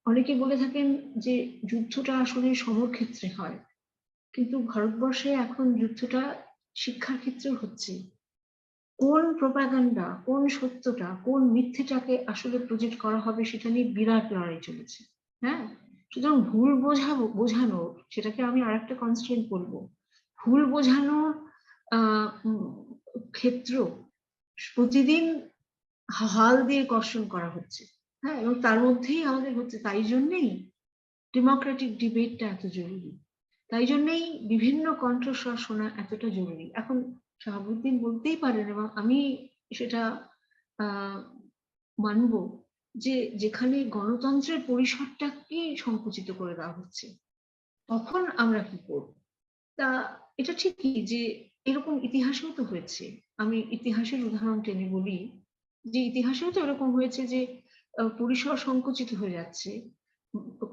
অনেকে বলে থাকেন যে যুদ্ধটা আসলে সমরক্ষেত্রে হয়, কিন্তু ভারতবর্ষে এখন যুদ্ধটা শিক্ষার ক্ষেত্রেও হচ্ছে। কোন প্রোপাগান্ডা, কোন সত্যটা, কোন মিথ্যেটাকে আসলে প্রজেক্ট করা হবে সেটা নিয়ে বিরাট লড়াই চলেছে। হ্যাঁ, সুতরাং ভুল বোঝানো, সেটাকে আমি আরেকটা কনস্ট্রেন্ট বলবো, ভুল বোঝানোর ক্ষেত্র প্রতিদিন হাল দিয়ে কর্ষণ করা হচ্ছে। হ্যাঁ, এবং তার মধ্যেই আমাদের হচ্ছে, তাই জন্যেই ডেমোক্রেটিক ডিবেটটা এত জরুরি, তাই জন্যেই বিভিন্ন কণ্ঠস্বর শোনা এতটা জরুরি। এখন শাহাবুদ্দিন বলতেই পারেন এবং আমি সেটা মানব, যে যেখানে গণতন্ত্রের পরিসরটাকেই সংকুচিত করে দেওয়া হচ্ছে, তখন আমরা কি করব? তা এটা ঠিকই যে এরকম ইতিহাসেও তো হয়েছে। আমি ইতিহাসের উদাহরণ টেনে বলি যে ইতিহাসেও তো এরকম হয়েছে যে পরিসর সংকুচিত হয়ে যাচ্ছে,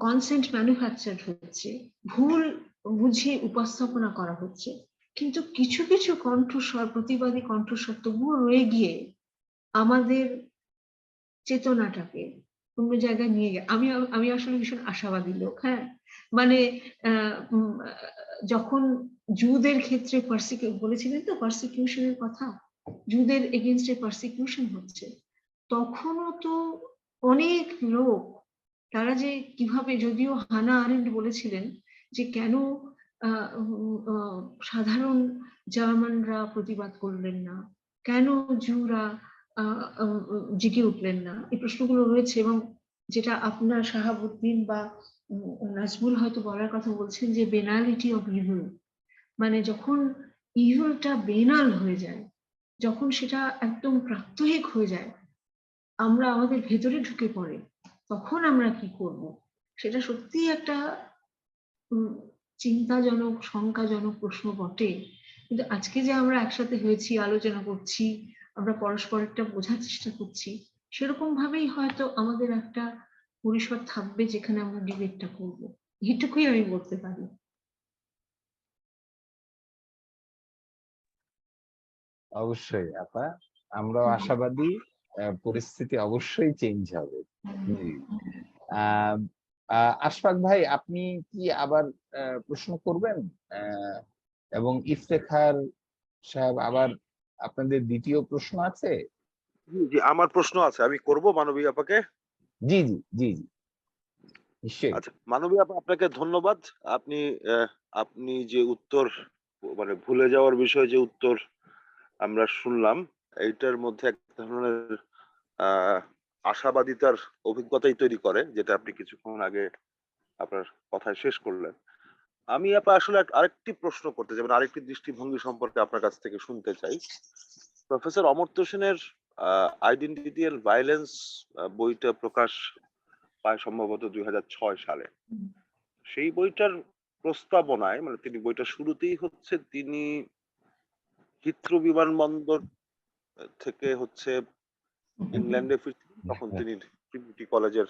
কনসেন্ট ম্যানুফ্যাকচার হচ্ছে, ভুল বুঝে উপস্থাপনা করা হচ্ছে, কিন্তু কিছু কিছু কণ্ঠস্বর, প্রতিবাদী কণ্ঠস্বর তবুও রয়ে গিয়ে আমাদের চেতনাটাকে অন্য জায়গায় নিয়ে যায়। আমি আসলে ভীষণ আশাবাদী লোক। হ্যাঁ, মানে যখন জুদের ক্ষেত্রে বলেছিলেন তো পারসিকিউশনের কথা, জুদের এগেনস্টে পারসিকিউশন হচ্ছে, তখনও তো অনেক লোক, তারা যে কিভাবে, যদিও হানা আরেন্ট বলেছিলেন যে কেন সাধারণ জার্মানরা প্রতিবাদ করলেন না, কেন জুরা জেগে উঠলেন না, এই প্রশ্নগুলো রয়েছে। এবং যেটা আপনার শাহাবুদ্দিন বা নাজমুল হয়তো বলার কথা বলছেন যে বেনালিটি অফ ইভিল, মানে যখন ইভিলটা বেনাল হয়ে যায়, যখন সেটা একদম প্রাত্যহিক হয়ে যায়, আমরা আমাদের ভেতরে ঢুকে পড়ে, তখন আমরা কি করব? সেটা সত্যিই একটা চিন্তাজনক, শঙ্কাজনক প্রশ্ন বটে। কিন্তু আজকে যে আমরা একসাথে হয়েছি, আলোচনা করছি, আমরা পরস্পরেরটা বোঝার চেষ্টা করছি, সেরকম ভাবেই হয়তো আমাদের একটা পরিসর থাকবে যেখানে আমরা ডিবেটটা করবো। এটুকুই আমি বলতে পারি। অবশ্যই আপা, আমরাও আশাবাদী পরিস্থিতি অবশ্যই চেঞ্জ হবে। জি। আশফাক ভাই, আপনি কি আবার প্রশ্ন করবেন? এবং ইফতেখার সাহেব, আবার আপনাদের দ্বিতীয় প্রশ্ন আছে? জি, আমার প্রশ্ন আছে, আমি করব মানবী আপাকে। জি জি জি জি, নিশ্চয়ই। আচ্ছা, মানবী আপা, আপনাকে ধন্যবাদ। আপনি আপনি যে উত্তর, মানে ভুলে যাওয়ার বিষয়ে যে উত্তর আমরা শুনলাম, এইটার মধ্যে এক ধরনের আশাবাদিতার অভিজ্ঞতাই তৈরি করে, যেটা আপনি কিছুক্ষণ আগে আপনার কথায় শেষ করলেন। আমি আপা আসলে আরেকটি প্রশ্ন করতে চাই, মানে আরেকটি দৃষ্টিভঙ্গি সম্পর্কে আপনার কাছ থেকে শুনতে চাই। প্রফেসর অমর্ত্য সেনের আইডেন্টিটি এন্ড ভায়োলেন্স বইটা প্রকাশ পায় সম্ভবত 2006 সালে। সেই বইটার প্রস্তাবনায়, মানে তিনি বইটা শুরুতেই হচ্ছে তিনি হিথ্রো বিমানবন্দর থেকে হচ্ছে ইংল্যান্ডে ফিরছিলেন, তখন তিনি ট্রিনিটি কলেজের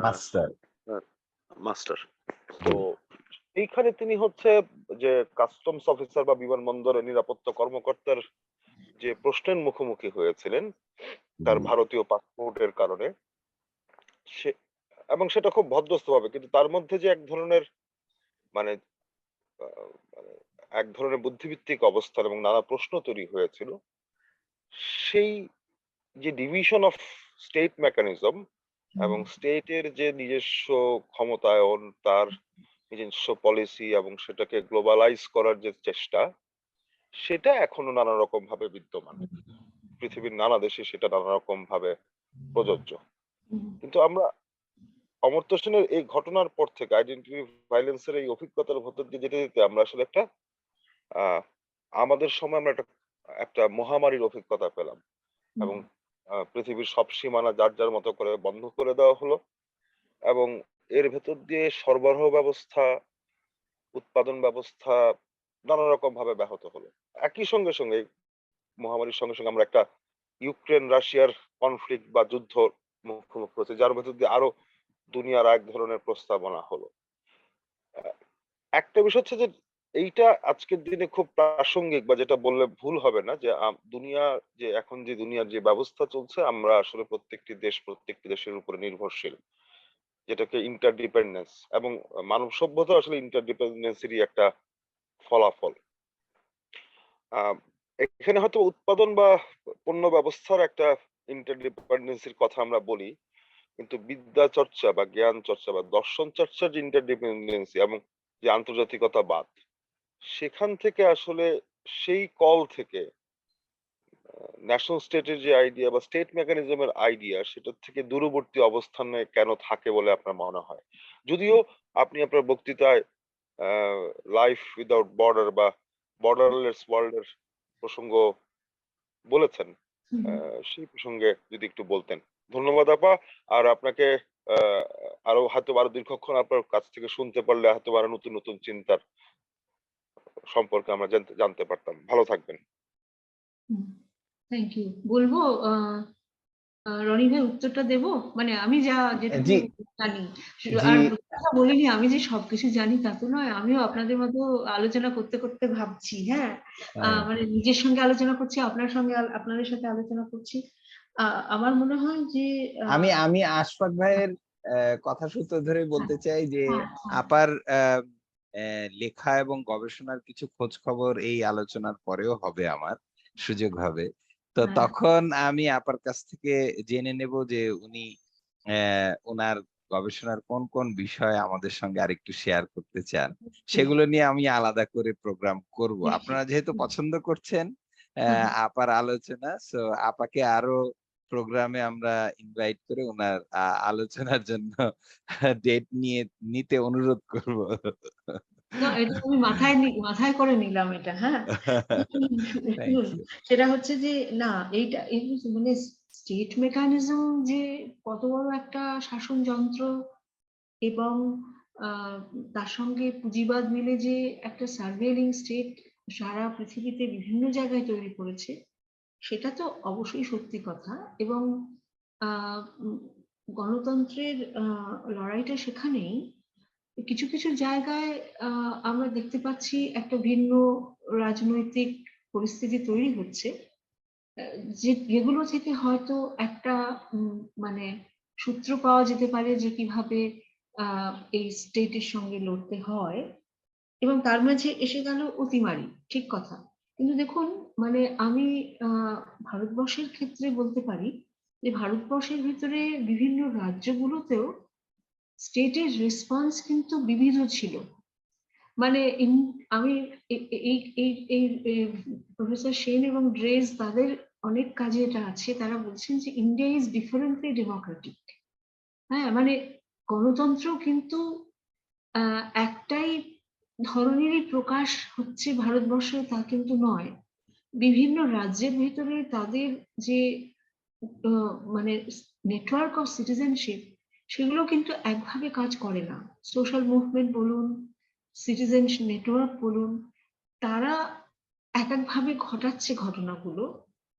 মাস্টার। মাস্টার। তো এইখানে তিনি হচ্ছে যে কাস্টমস অফিসার বা বিমানবন্দরের নিরাপত্তা কর্মকর্তার যে প্রশ্নের মুখোমুখি হয়েছিলেন তার ভারতীয় পাসপোর্টের কারণে, সে এবং সেটা খুব ভদ্রস্থভাবে, কিন্তু তার মধ্যে যে এক ধরনের মানে মানে এক ধরনের বুদ্ধিভিত্তিক অবস্থান এবং নানা প্রশ্ন তৈরি হয়েছিল, সেই যে ডিভিশন অফ স্টেট মেকানিজম এবং স্টেটের যে নিজস্ব ক্ষমতায়ন, তার নিজস্ব পলিসি এবং সেটাকে গ্লোবালাইজ করার যে চেষ্টা, সেটা এখনো নানা রকম ভাবে বিদ্যমান। পৃথিবীর নানা দেশে সেটা নানা রকম ভাবে প্রযোজ্য। কিন্তু আমরা অমর্ত্য সেনের এই ঘটনার পর থেকে আইডেন্টিটি ভায়োলেন্সের এই অভিজ্ঞতার ভেতর দিয়ে যেতে যেতে আমরা আসলে একটা আমাদের সময় আমরা একটা মহামারীর অভিজ্ঞতা পেলাম এবং পৃথিবীর সব সীমানা যার যার মতো করে বন্ধ করে দেওয়া হলো এবং এর ভেতর দিয়ে সরবরাহ ব্যবস্থা, উৎপাদন ব্যবস্থা নানা রকম ভাবে ব্যাহত হলো। একই সঙ্গে সঙ্গে মহামারীর সঙ্গে সঙ্গে আমরা একটা ইউক্রেন রাশিয়ার কনফ্লিক্ট বা যুদ্ধ মুখোমুখি হচ্ছে, যার ভেতর দিয়ে আরো দুনিয়ার এক ধরনের প্রস্তাবনা হলো। একটা বিষয় হচ্ছে যে এইটা আজকের দিনে খুব প্রাসঙ্গিক, বা যেটা বললে ভুল হবে না, যে দুনিয়া যে এখন যে দুনিয়ার যে ব্যবস্থা চলছে, আমরা আসলে প্রত্যেকটি দেশের উপরে নির্ভরশীল, যেটাকে ইন্টারডিপেন্ডেন্স, এবং মানব সভ্যতা আসলে ইন্টারডিপেন্ডেন্সেরই একটা ফলাফল। এখানে হয়তো উৎপাদন বা পণ্য ব্যবস্থার একটা ইন্টারডিপেন্ডেন্সির কথা আমরা বলি, কিন্তু বিদ্যা চর্চা বা জ্ঞান চর্চা বা দর্শন চর্চার যে ইন্টারডিপেন্ডেন্সি এবং যে আন্তর্জাতিকতাবাদ, সেখান থেকে আসলে সেই কল থেকে ন্যাশনাল স্টেটের যে আইডিয়া বা স্টেট মেকানিজমের আইডিয়া, সেটার থেকে দূরবর্তী অবস্থানে কেন থাকে বলে আপনার মনে হয়? যদিও আপনি আপনার বক্তৃতায় লাইফ উইদাউট বর্ডার বা বর্ডারলেস ওয়ার্ল্ডের প্রসঙ্গ বলেছেন, সেই প্রসঙ্গে যদি একটু বলতেন। ধন্যবাদ আপা। আর আপনাকে আরো হয়তো আরো দীর্ঘক্ষণ আপনার কাছ থেকে শুনতে পারলে হয়তো আরো নতুন নতুন চিন্তার সম্পর্কে আমরা জানতে পারতাম। ভালো থাকবেন। Thank you. বলবো রনি ভাই উত্তরটা দেব? মানে আমি যেটুকু জানি, আর কথা বলিনি আমি যে সবকিছু জানি তা তো নয়, আমিও আপনাদের মতো আলোচনা করতে করতে ভাবছি। হ্যাঁ, মানে নিজের সঙ্গে আলোচনা করছি, আপনাদের সাথে আলোচনা করছি। আমার মনে হয় যে আমি আশফাক ভাইয়ের কথা সূত্র ধরে বলতে চাই যে আপার লেখা এবং গবেষণার কিছু খোঁজ খবর এই আলোচনার পরেও হবে, আমার সুযোগ হবে, তো তখন আমি আপার কাছ থেকে জেনে নেব যে উনি ওনার গবেষণার কোন কোন বিষয় আমাদের সঙ্গে আরেকটু শেয়ার করতে চান, সেগুলো নিয়ে আমি আলাদা করে প্রোগ্রাম করব। আপনারা যেহেতু পছন্দ করছেন আপার আলোচনা, সো আপাকে আরো প্রোগ্রামে আমরা ইনভাইট করে ওনার আলোচনার জন্য ডেট নিতে অনুরোধ করব। না, এটা আমি মাথায় করে নিলাম এটা। হ্যাঁ, সেটা হচ্ছে যে না, এইটা মানে স্টেট মেকানিজম যে কত বড় একটা শাসন যন্ত্র এবং তার সঙ্গে পুঁজিবাদ মিলে যে একটা সার্ভেলিং স্টেট সারা পৃথিবীতে বিভিন্ন জায়গায় তৈরি করেছে, সেটা তো অবশ্যই সত্যি কথা। এবং গণতন্ত্রের লড়াইটা সেখানেই কিছু কিছু জায়গায় আমরা দেখতে পাচ্ছি একটা ভিন্ন রাজনৈতিক পরিস্থিতি তৈরি হচ্ছে, যেগুলো থেকে হয়তো একটা মানে সূত্র পাওয়া যেতে পারে যে কিভাবে এই স্টেটের সঙ্গে লড়তে হয়, এবং তার মাঝে এসে গেল অতিমারি। ঠিক কথা। কিন্তু দেখুন, মানে আমি ভারতবর্ষের ক্ষেত্রে বলতে পারি যে ভারতবর্ষের ভিতরে বিভিন্ন রাজ্যগুলোতেও স্টেটের রেসপন্স কিন্তু বিবিধ ছিল। মানে আমি এই প্রফেসর সেন এবং ড্রেস তাদের অনেক কাজে এটা আছে, তারা বলছেন যে ইন্ডিয়া ইজ ডিফারেন্টলি ডেমোক্রেটিক। হ্যাঁ, মানে গণতন্ত্র কিন্তু একটাই ধরনেরই প্রকাশ হচ্ছে ভারতবর্ষে তা কিন্তু নয়। বিভিন্ন রাজ্যের ভিতরে তাদের যে মানে নেটওয়ার্ক অফ সিটিজেনশিপ, সেগুলো কিন্তু একভাবে কাজ করে না। সোশ্যাল মুভমেন্ট বলুন, সিটিজেন নেটওয়ার্ক বলুন, তারা এক একভাবে ঘটাচ্ছে ঘটনাগুলো,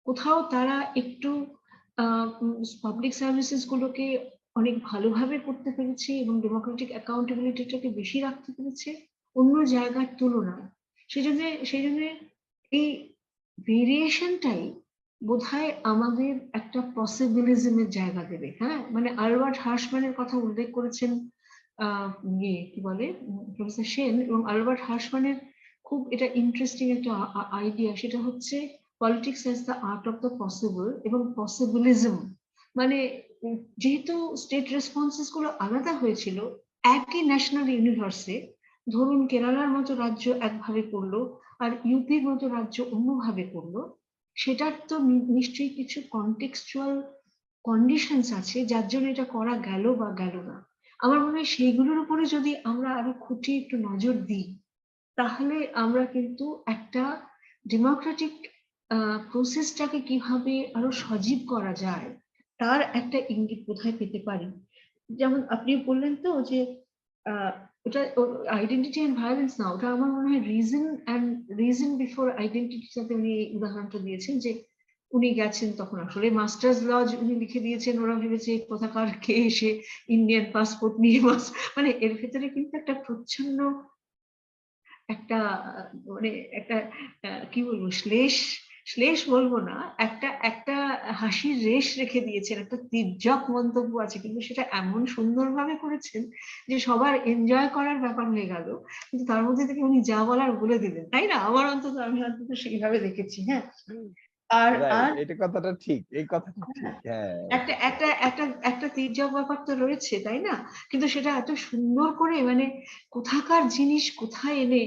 কোথাও তারা একটু পাবলিক সার্ভিসেস গুলোকে অনেক ভালোভাবে করতে পেরেছে এবং ডেমোক্রেটিক অ্যাকাউন্টেবিলিটিটাকে বেশি রাখতে পেরেছে অন্য জায়গার তুলনায়। সেই জন্য এই ভেরিয়েশনটাই বোধহয় আমাদের একটা পসিবিলিজমের জায়গা দেবে। হ্যাঁ, মানে আলবার্ট হার্শম্যানের কথা উল্লেখ করেছেন কি বলে প্রফেসর সেন, এবং আলবার্ট হার্শম্যানের খুব এটা ইন্টারেস্টিং একটা আইডিয়া, সেটা হচ্ছে politics as the art of the possible এবং পসিবিলিজম। মানে যেহেতু স্টেট রেসপন্সেস গুলো আলাদা হয়েছিল একই ন্যাশনাল ইউনিভার্সে, ধরুন কেরালার মতো রাজ্য একভাবে করলো আর ইউপির মতো রাজ্য অন্যভাবে করলো, সেটার তো নিশ্চয়ই কিছু কনটেক্সচুয়াল কন্ডিশনস আছে যার জন্য এটা করা গেল বা গেল না। আমার মনে হয় সেইগুলোর উপরে যদি আমরা আরো খুঁটিয়ে একটু নজর দিই, তাহলে আমরা কিন্তু একটা ডেমোক্রেটিক প্রসেসটাকে কিভাবে আরো সজীব করা যায় তার একটা ইঙ্গিত বোধহয় পেতে পারি। যেমন আপনি বললেন তো যে ওটা আইডেন্টিটি অ্যান্ড ভায়োলেন্স না, ওটা আমার মনে হয় রিজন বিফোর আইডেন্টিটি, সাথে উনি এই উদাহরণটা দিয়েছেন যে উনি গেছেন তখন আসলে মাস্টার্স লজ উনি লিখে দিয়েছেন, ওরা ভেবেছে কোথাকার কে এসে ইন্ডিয়ান পাসপোর্ট নিয়ে মানে এর ভেতরে কিন্তু একটা প্রচ্ছন্ন একটা মানে একটা কি বলবো শ্লেষ বলবো না, একটা হাসির রেশ রেখে দিয়েছেন, একটা তির্যক মন্তব্য আছে, কিন্তু সেটা এমন সুন্দরভাবে করেছেন যে সবার এনজয় করার ব্যাপার হয়ে গেল, কিন্তু তার মধ্যে থেকে উনি যা বলার বলে দিলেন, তাই না? আমি অন্তত সেইভাবে দেখেছি। হ্যাঁ, আর আর এটা কথাটা ঠিক, এই কথাটা ঠিক। হ্যাঁ, একটা একটা একটা একটা তির্যক ব্যাপার তো রয়েছে, তাই না? কিন্তু সেটা এত সুন্দর করে মানে কোথাকার জিনিস কোথায় এনে,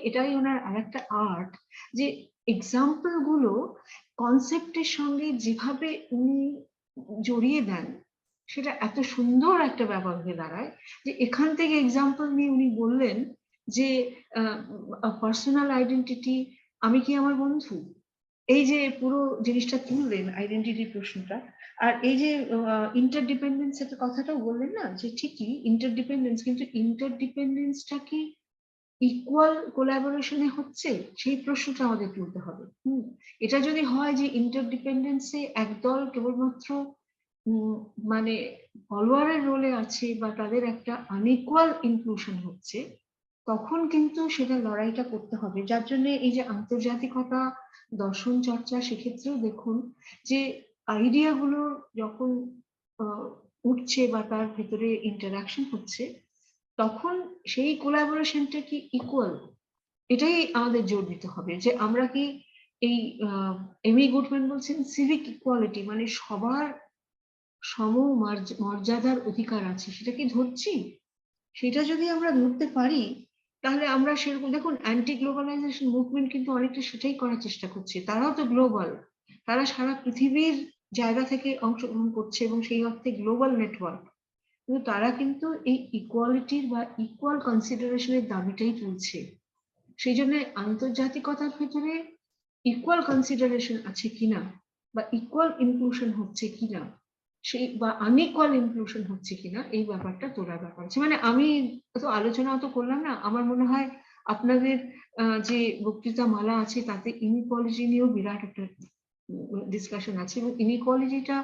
এটাই ওনার আরেকটা আর্ট, যে এক্সাম্পল গুলো কনসেপ্টের সঙ্গে যেভাবে উনি জড়িয়ে দেন, সেটা এত সুন্দর একটা ব্যাপার হয়ে দাঁড়ায় যে এখান থেকে এক্সাম্পল নিয়ে উনি বললেন যে পার্সোনাল আইডেন্টিটি, আমি কি আমার বন্ধু, এই যে পুরো জিনিসটা তুললেন আইডেন্টিটি প্রশ্নটা। আর এই যে ইন্টারডিপেন্ডেন্স এর কথাটাও বললেন না, যে ঠিকই ইন্টারডিপেন্ডেন্স, কিন্তু ইন্টারডিপেন্ডেন্সটা কি ইকুয়াল কোলাবোরেশনে হচ্ছে, সেই প্রশ্নটা আমাদের তুলতে হবে। এটা যদি হয় যে ইন্টারডিপেন্ডেন্সে একদল কেবলমাত্র মানে ফলোয়ারের রোলে আছে বা তাদের একটা আনইকুয়াল ইনক্লুশন হচ্ছে, তখন কিন্তু সেটা লড়াইটা করতে হবে। যার জন্য এই যে আন্তর্জাতিকতা, দর্শন চর্চা, সেক্ষেত্রেও দেখুন যে আইডিয়া গুলো যখন উঠছে বা তার ভেতরে ইন্টারাকশন হচ্ছে, তখন সেই কোলাবোরেশনটা কি ইকুয়াল, এটাই আমাদের জোর দিতে হবে। যে আমরা কি এই এমি গুডম্যান বলছেন সিভিক ইকুয়ালিটি, মানে সবার সম মর্যাদার অধিকার আছে, সেটা কি ধরছি? সেটা যদি আমরা ধরতে পারি, তাহলে আমরা সেরকম, দেখুন অ্যান্টি গ্লোবালাইজেশন মুভমেন্ট কিন্তু অনেকটা সেটাই করার চেষ্টা করছে। তারাও তো গ্লোবাল, তারা সারা পৃথিবীর জায়গা থেকে অংশগ্রহণ করছে এবং সেই অর্থে গ্লোবাল নেটওয়ার্ক, কিন্তু তারা কিন্তু এই ইকুয়ালিটির বা ইকুয়াল কনসিডারেশনের দাবিটাই তুলছে। সেই জন্য আন্তর্জাতিকতার ভেতরে ইকুয়াল কনসিডারেশন আছে কিনা বা ইকুয়াল ইনক্লুশন হচ্ছে কিনা, সেই বা আনইকুয়াল ইনক্লুশন হচ্ছে কিনা, এই ব্যাপারটা তোলার ব্যাপার আছে। মানে আমি তো আলোচনা তো করলাম না, আমার মনে হয় আপনাদের যে বক্তৃতা মালা আছে তাতে ইনইকুয়ালিটি নিয়েও বিরাট একটা ডিসকাশন আছে, এবং ইনইকুয়ালিটিটা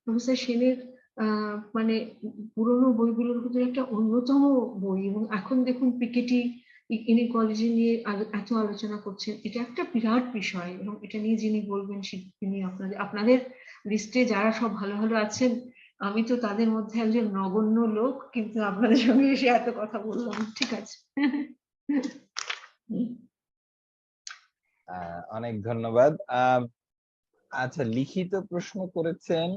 প্রফেসর সেনের মানে পুরোনো বইগুলোর ভিতরে একটা অন্যতম বই, এবং এখন দেখুন পিকেটি ইনইকুয়ালিটি নিয়ে এত আলোচনা করছেন, এটা একটা বিরাট বিষয়, এবং এটা নিয়ে যিনি বলবেন তিনি আপনাদের লিস্টে যারা সব ভালো ভালো আছেন, আমি তো তাদের মধ্যে একজন নগণ্য লোক, কিন্তু আপনাদের সঙ্গে এসে এত কথা বললাম। ঠিক আছে, অনেক ধন্যবাদ। আচ্ছা, লিখিত প্রশ্ন করেছেন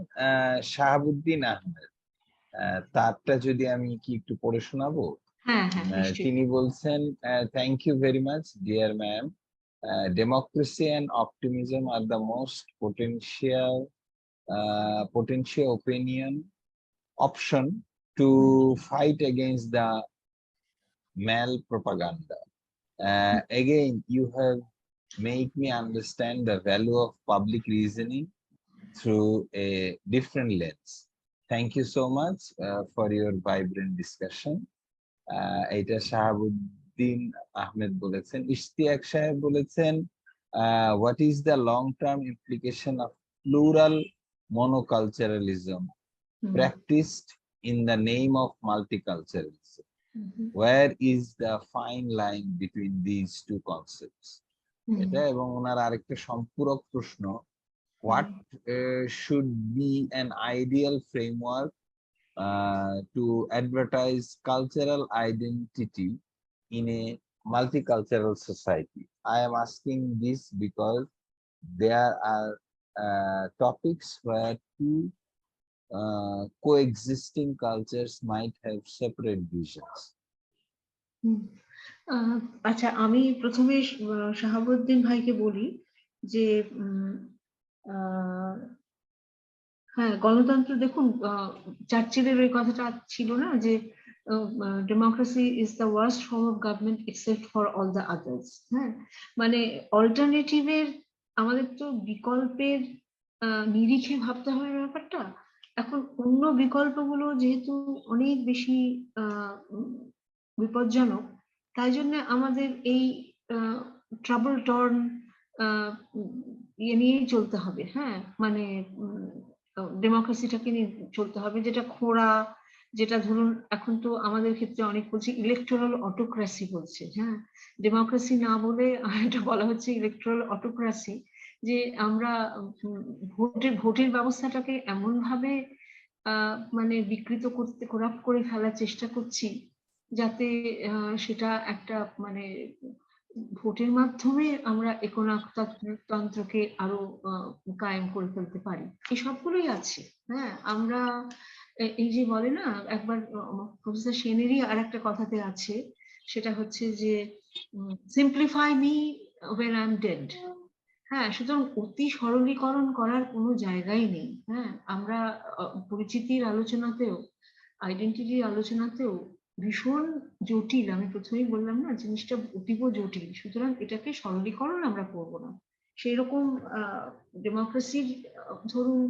শাহাবুদ্দিন আহমেদ, তারটা যদি আমি কি একটু পড়ে শোনাবো? হ্যাঁ হ্যাঁ নিশ্চয়ই। তিনি বলছেন, thank you very much dear ma'am, democracy and optimism are the most potential option to fight against the mal propaganda. Again, you have made me understand the value of public reasoning through a different lens. Thank you so much for your vibrant discussion. এটা শাহাবুদ্দিন আহমেদ বলেছেন। ইশতিয়াক সাহেব বলেছেন, what is the long-term implication of plural monoculturalism practiced in the name of multiculturalism? Where is the fine line between these two concepts? এটা এবং ওনার আরেকটা সম্পূরক প্রশ্ন, what should be an ideal framework to advertise cultural identity in a multicultural society? I am asking this because there are topics where two coexisting cultures might have separate visions. আচ্ছা, আমি প্রথমে শাহাবুদ্দিন ভাইকে বলি যে হ্যাঁ, গণতন্ত্র দেখুন, চার্চিলের ওই কথাটা ছিল না যে democracy is the worst form of government except for all the others. হ্যাঁ, মানে অল্টারনেটিভের, আমাদের তো বিকল্পের নিরিখে ভাবতে হবে ব্যাপারটা। এখন অন্য বিকল্পগুলো যেহেতু অনেক বেশি বিপজ্জনক, তাই জন্য আমাদের এই ট্রাবল টর্ন ইয়ে নিয়েই চলতে হবে। হ্যাঁ, মানে ডেমোক্রেসিটাকে নিয়ে চলতে হবে, যেটা খোঁড়া, যেটা ধরুন এখন তো আমাদের ক্ষেত্রে অনেক বলছে ইলেকটোরাল অটোক্রাসি বলছে। হ্যাঁ, ডেমোক্রেসি না বলে এটা বলা হচ্ছে ইলেকটোরাল অটোক্রাসি, যে আমরা ভোটের ব্যবস্থাটাকে এমন ভাবে মানে বিকৃত করতে, করাপ্ট করে ফেলার চেষ্টা করছি যাতে সেটা একটা মানে ভোটের মাধ্যমে আমরা একনায়কতন্ত্রকে আরো কায়েম করে ফেলতে পারি। এই সবগুলোই আছে। হ্যাঁ, আমরা এই যে বলে না, একবার প্রফেসর সেনেরই আর একটা কথাতে আছে, সেটা হচ্ছে যে simplify me when I'm dead। হ্যাঁ, সুতরাং অতি সরলীকরণ করার কোনো জায়গাই নেই। হ্যাঁ, আমরা পরিচিতির আলোচনাতেও, আইডেন্টিটির আলোচনাতেও ভীষণ জটিল, আমি প্রথমেই বললাম না, জিনিসটা অতীব জটিল। সুতরাং এটাকে সরলীকরণ আমরা করবো না। সেই রকম ডেমোক্রেসির ধরুন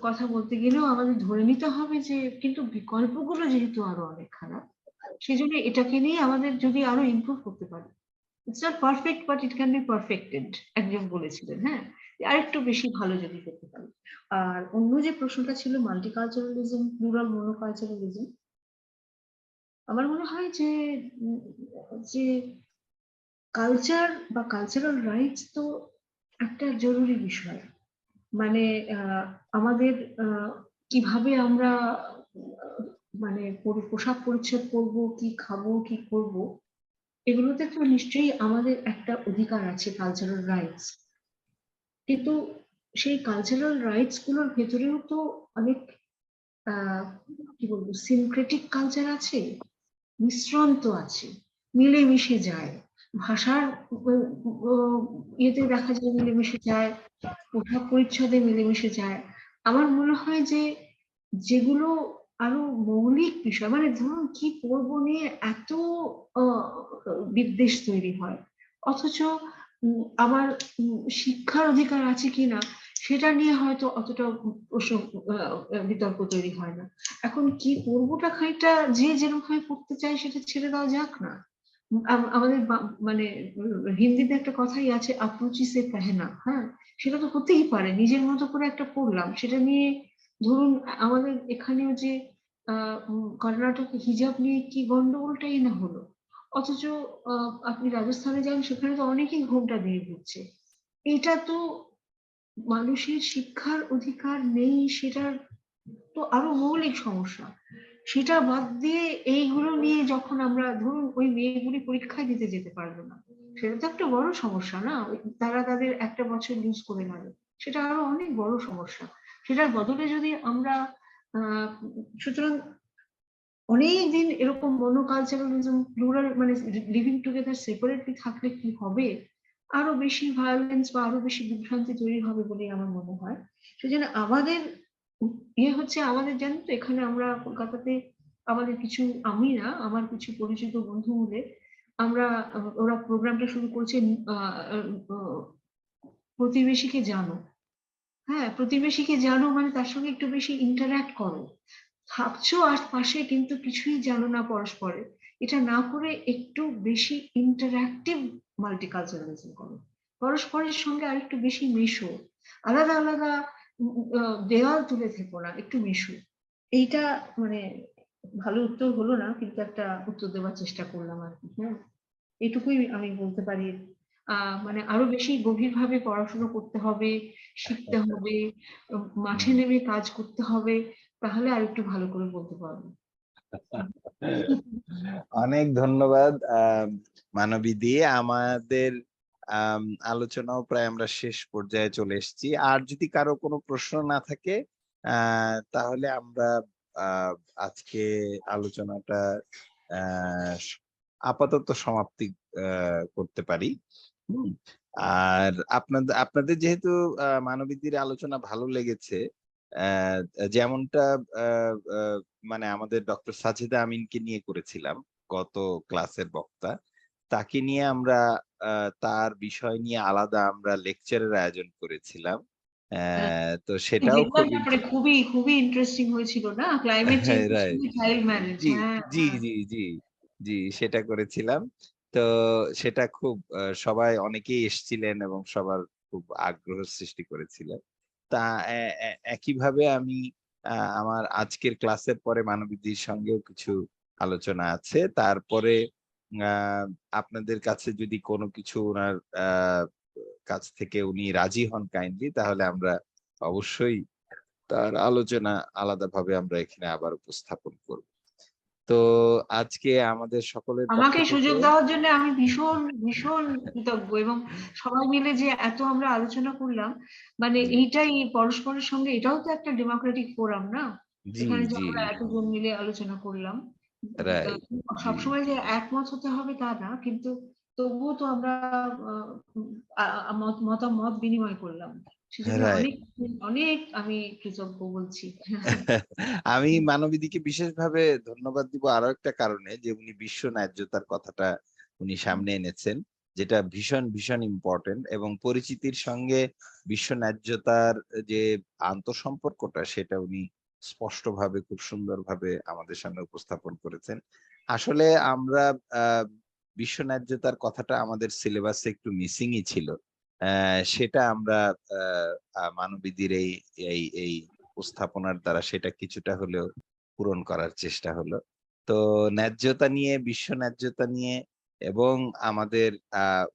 কথা বলতে গেলেও আমাদের ধরে নিতে হবে যে কিন্তু বিকল্পগুলো যেহেতু আরো অনেক খারাপ, সেই জন্য এটাকে নিয়ে আমাদের যদি আরো ইমপ্রুভ করতে পারি। It's not perfect but it can be perfected, একজন বলেছিলেন। হ্যাঁ, আরেকটু বেশি ভালো যদি করতে পারি। আর অন্য যে প্রশ্নটা ছিল মাল্টিকালচারালিজম, প্লুরাল মনোকালচারালিজম, আমার মনে হয় যে যে কালচার বা কালচারাল রাইটস তো একটা জরুরি বিষয়। মানে আমাদের কিভাবে আমরা মানে পোশাক পরিচ্ছদ পরবো, কি খাবো, কি করব, এগুলোতে তো নিশ্চয়ই আমাদের একটা অধিকার আছে, কালচারাল রাইটস। কিন্তু সেই কালচারাল রাইটস গুলোর ভেতরেও তো অনেক কি বলবো সিনক্রেটিক কালচার আছে, মিশ্রণ তো আছে, মিলেমিশে যায়। ভাষার ইয়েতে দেখা যায় মিলেমিশে যায়, পোশাক পরিচ্ছদে মিলেমিশে যায়। আমার মনে হয় যে যেগুলো আরো মৌলিক বিষয়, মানে ধরুন কি পড়বো নিয়ে এত বিদ্বেষ তৈরি হয়, অথচ আমার শিক্ষার অধিকার আছে কিনা সেটা নিয়ে হয়তো অতটা বিতর্ক তৈরি হয় না। এখন কি পড়বোটা খানিকটা যে যেরকম ভাবে পড়তে চায় সেটা ছেড়ে দেওয়া যাক না। আমাদের মানে হিন্দিতে একটা কথাই আছে, আপুচি সে পেহেনা। হ্যাঁ, সেটা তো হতেই পারে, নিজের মতো করে একটা পড়লাম, সেটা নিয়ে ধরুন আমাদের এখানেও যে কর্ণাটকে হিজাব নিয়ে কি গন্ডগোলটাই না হলো, অথচ আপনি রাজস্থানে যান, সেখানে তো অনেকেই ঘোমটা দিয়ে ঘুরছে। এটা তো মানুষের শিক্ষার অধিকার নেই, সেটার তো আরো মৌলিক সমস্যা। সেটা বাদ দিয়ে এইগুলো নিয়ে যখন আমরা ধরুন ওই মেয়েগুলি পরীক্ষায় দিতে যেতে পারবে না, সেটা তো একটা বড় সমস্যা না? তারা তাদের একটা বছর লুজ করে নেবে, সেটা আরো অনেক বড় সমস্যা। সেটার বদলে যদি আমরা সুতরাং অনেকদিন এরকম মনোকালচারালিজম, প্লুরাল মানে লিভিং টুগেদার সেপারেটলি থাকলে কি হবে, আরো বেশি ভায়োলেন্স বা আরো বেশি বিভ্রান্তি তৈরি হবে বলে আমার মনে হয়। সেজন্য আমাদের ইয়ে হচ্ছে, আমাদের জানেন তো এখানে আমরা কলকাতাতে আমাদের কিছু, আমি না, আমার কিছু পরিচিত বন্ধু মিলে আমরা, ওরা প্রোগ্রামটা শুরু করেছে প্রতিবেশীকে জানো। হ্যাঁ, প্রতিবেশীকে জানো মানে তার সঙ্গে একটু বেশি ইন্টারঅ্যাক্ট করো, থাকছো আশপাশে কিন্তু কিছুই জানো না পরস্পরের, এটা না করে একটু বেশি ইন্টারঅ্যাক্টিভ মাল্টিকালচারালিজম করো। পরস্পরের সঙ্গে আর একটু বেশি মেশো, আলাদা আলাদা দেওয়াল তুলে থেকো না, একটু মেশো। এইটা মানে ভালো উত্তর হলো না, কিন্তু একটা উত্তর দেওয়ার চেষ্টা করলাম আর কি। হ্যাঁ, এটুকুই আমি বলতে পারি। মানে আরো বেশি গভীরভাবে পড়াশোনা করতে হবে, শিখতে হবে, মাঠে নেমে কাজ করতে হবে, তাহলে আর একটু ভালো করে বলতে পারবো। অনেক ধন্যবাদ মানবী দিয়ে। আমাদের আলোচনাও প্রায় আমরা শেষ পর্যায়ে চলে এসেছি। আর যদি কারো কোনো প্রশ্ন না থাকে তাহলে আমরা আজকে আলোচনাটা আপাতত সমাপ্তি করতে পারি। আর আপনাদের যেহেতু মানবীদের আলোচনা ভালো লেগেছে, যেমনটা মানে আমাদের ডক্টর সাজেদা আমিনকে নিয়ে করেছিলাম গত ক্লাসের বক্তা, তাকে নিয়ে আমরা তার বিষয় নিয়ে আলাদা আমরা লেকচারের আয়োজন করেছিলাম। তো সেটাও দেখলাম তারপরে খুবই খুবই ইন্টারেস্টিং হয়েছিল না, ক্লাইমেট চেঞ্জ চাইল্ড ম্যারেজ। হ্যাঁ, জি জি জি জি সেটা করেছিলাম। তো সেটা খুব সবাই অনেকেই এসেছিলেন এবং সবার খুব আগ্রহ সৃষ্টি করেছিলেন। তা একইভাবে আমি আমার আজকের ক্লাসের পরে মানবীদের সঙ্গেও কিছু আলোচনা আছে। তারপরে আপনাদের কাছে যদি কোনো কিছু ওনার কাছ থেকে উনি রাজি হন কাইন্ডলি, তাহলে আমরা অবশ্যই তার আলোচনা আলাদাভাবে আমরা এখানে আবার উপস্থাপন করব। তো আজকে আমাদের সকলের আমাকে সুযোগ দেওয়ার জন্য আমি ভীষণ ভীষণ কৃতজ্ঞ, এবং সবাই মিলে যে এত আমরা আলোচনা করলাম, মানে এইটাই পরস্পরের সঙ্গে, এটাও তো একটা ডেমোক্রেটিক ফোরাম না, এখানে যে আমরা এতজন মিলে আলোচনা করলাম। সবসময় যে একমত হতে হবে তা না, কিন্তু তবুও তো আমরা মতামত বিনিময় করলাম, সেজন্য অনেক অনেক আমি কৃতজ্ঞ বলছি। আমি মানবীদিকে বিশেষভাবে ধন্যবাদ দিব আরো একটা কারণে, যে উনি বিশ্ব ন্যায্যতার কথাটা উনি সামনে এনেছেন, যেটা ভীষণ ভীষণ ইম্পর্টেন্ট, এবং পরিচিতির সঙ্গে বিশ্ব ন্যায্যতার যে আন্তঃসম্পর্কটা সেটা উনি স্পষ্টভাবে খুব সুন্দরভাবে আমাদের সামনে উপস্থাপন করেছেন। আসলে আমরা বিশ্ব ন্যায্যতার কথাটা আমাদের সিলেবাসে একটু মিসিংই ছিল। সেটা আমরা মানবীদের এই উপস্থাপনার দ্বারা সেটা কিছুটা হলেও পূরণ করার চেষ্টা হলো। তো ন্যায্যতা নিয়ে, বিশ্ব ন্যায্যতা নিয়ে এবং আমাদের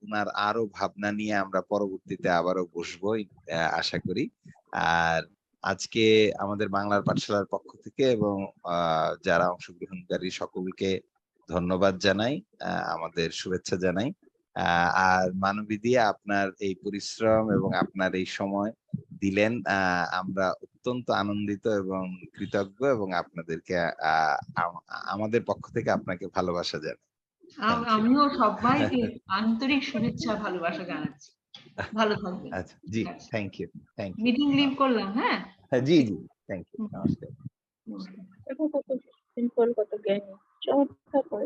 উনার আরো ভাবনা নিয়ে আমরা পরবর্তীতে আবারও বসবো আশা করি। আর আজকে আমাদের বাংলার পাঠশালার পক্ষ থেকে এবং যারা অংশগ্রহণকারী সকলকে ধন্যবাদ জানাই, আমাদের শুভেচ্ছা জানাই। আর মানবী দিয়ে আপনার এই পরিশ্রম এবং আপনার এই সময় দিলেন, আমরা অত্যন্ত আনন্দিত এবং কৃতজ্ঞ, এবং আপনাদেরকে আমাদের পক্ষ থেকে আপনাকে ভালোবাসা জানাই। আমিও সবাইকে আন্তরিক শুভেচ্ছা ভালোবাসা জানাচ্ছি। ভালো থাকবেন। আচ্ছা, জি, থ্যাংক ইউ। মিটিং লিভ করলাম। হ্যাঁ, জি জি, থ্যাংক ইউ, নমস্কার। কত সিম্পল, কত জ্ঞানী, চমৎকার করে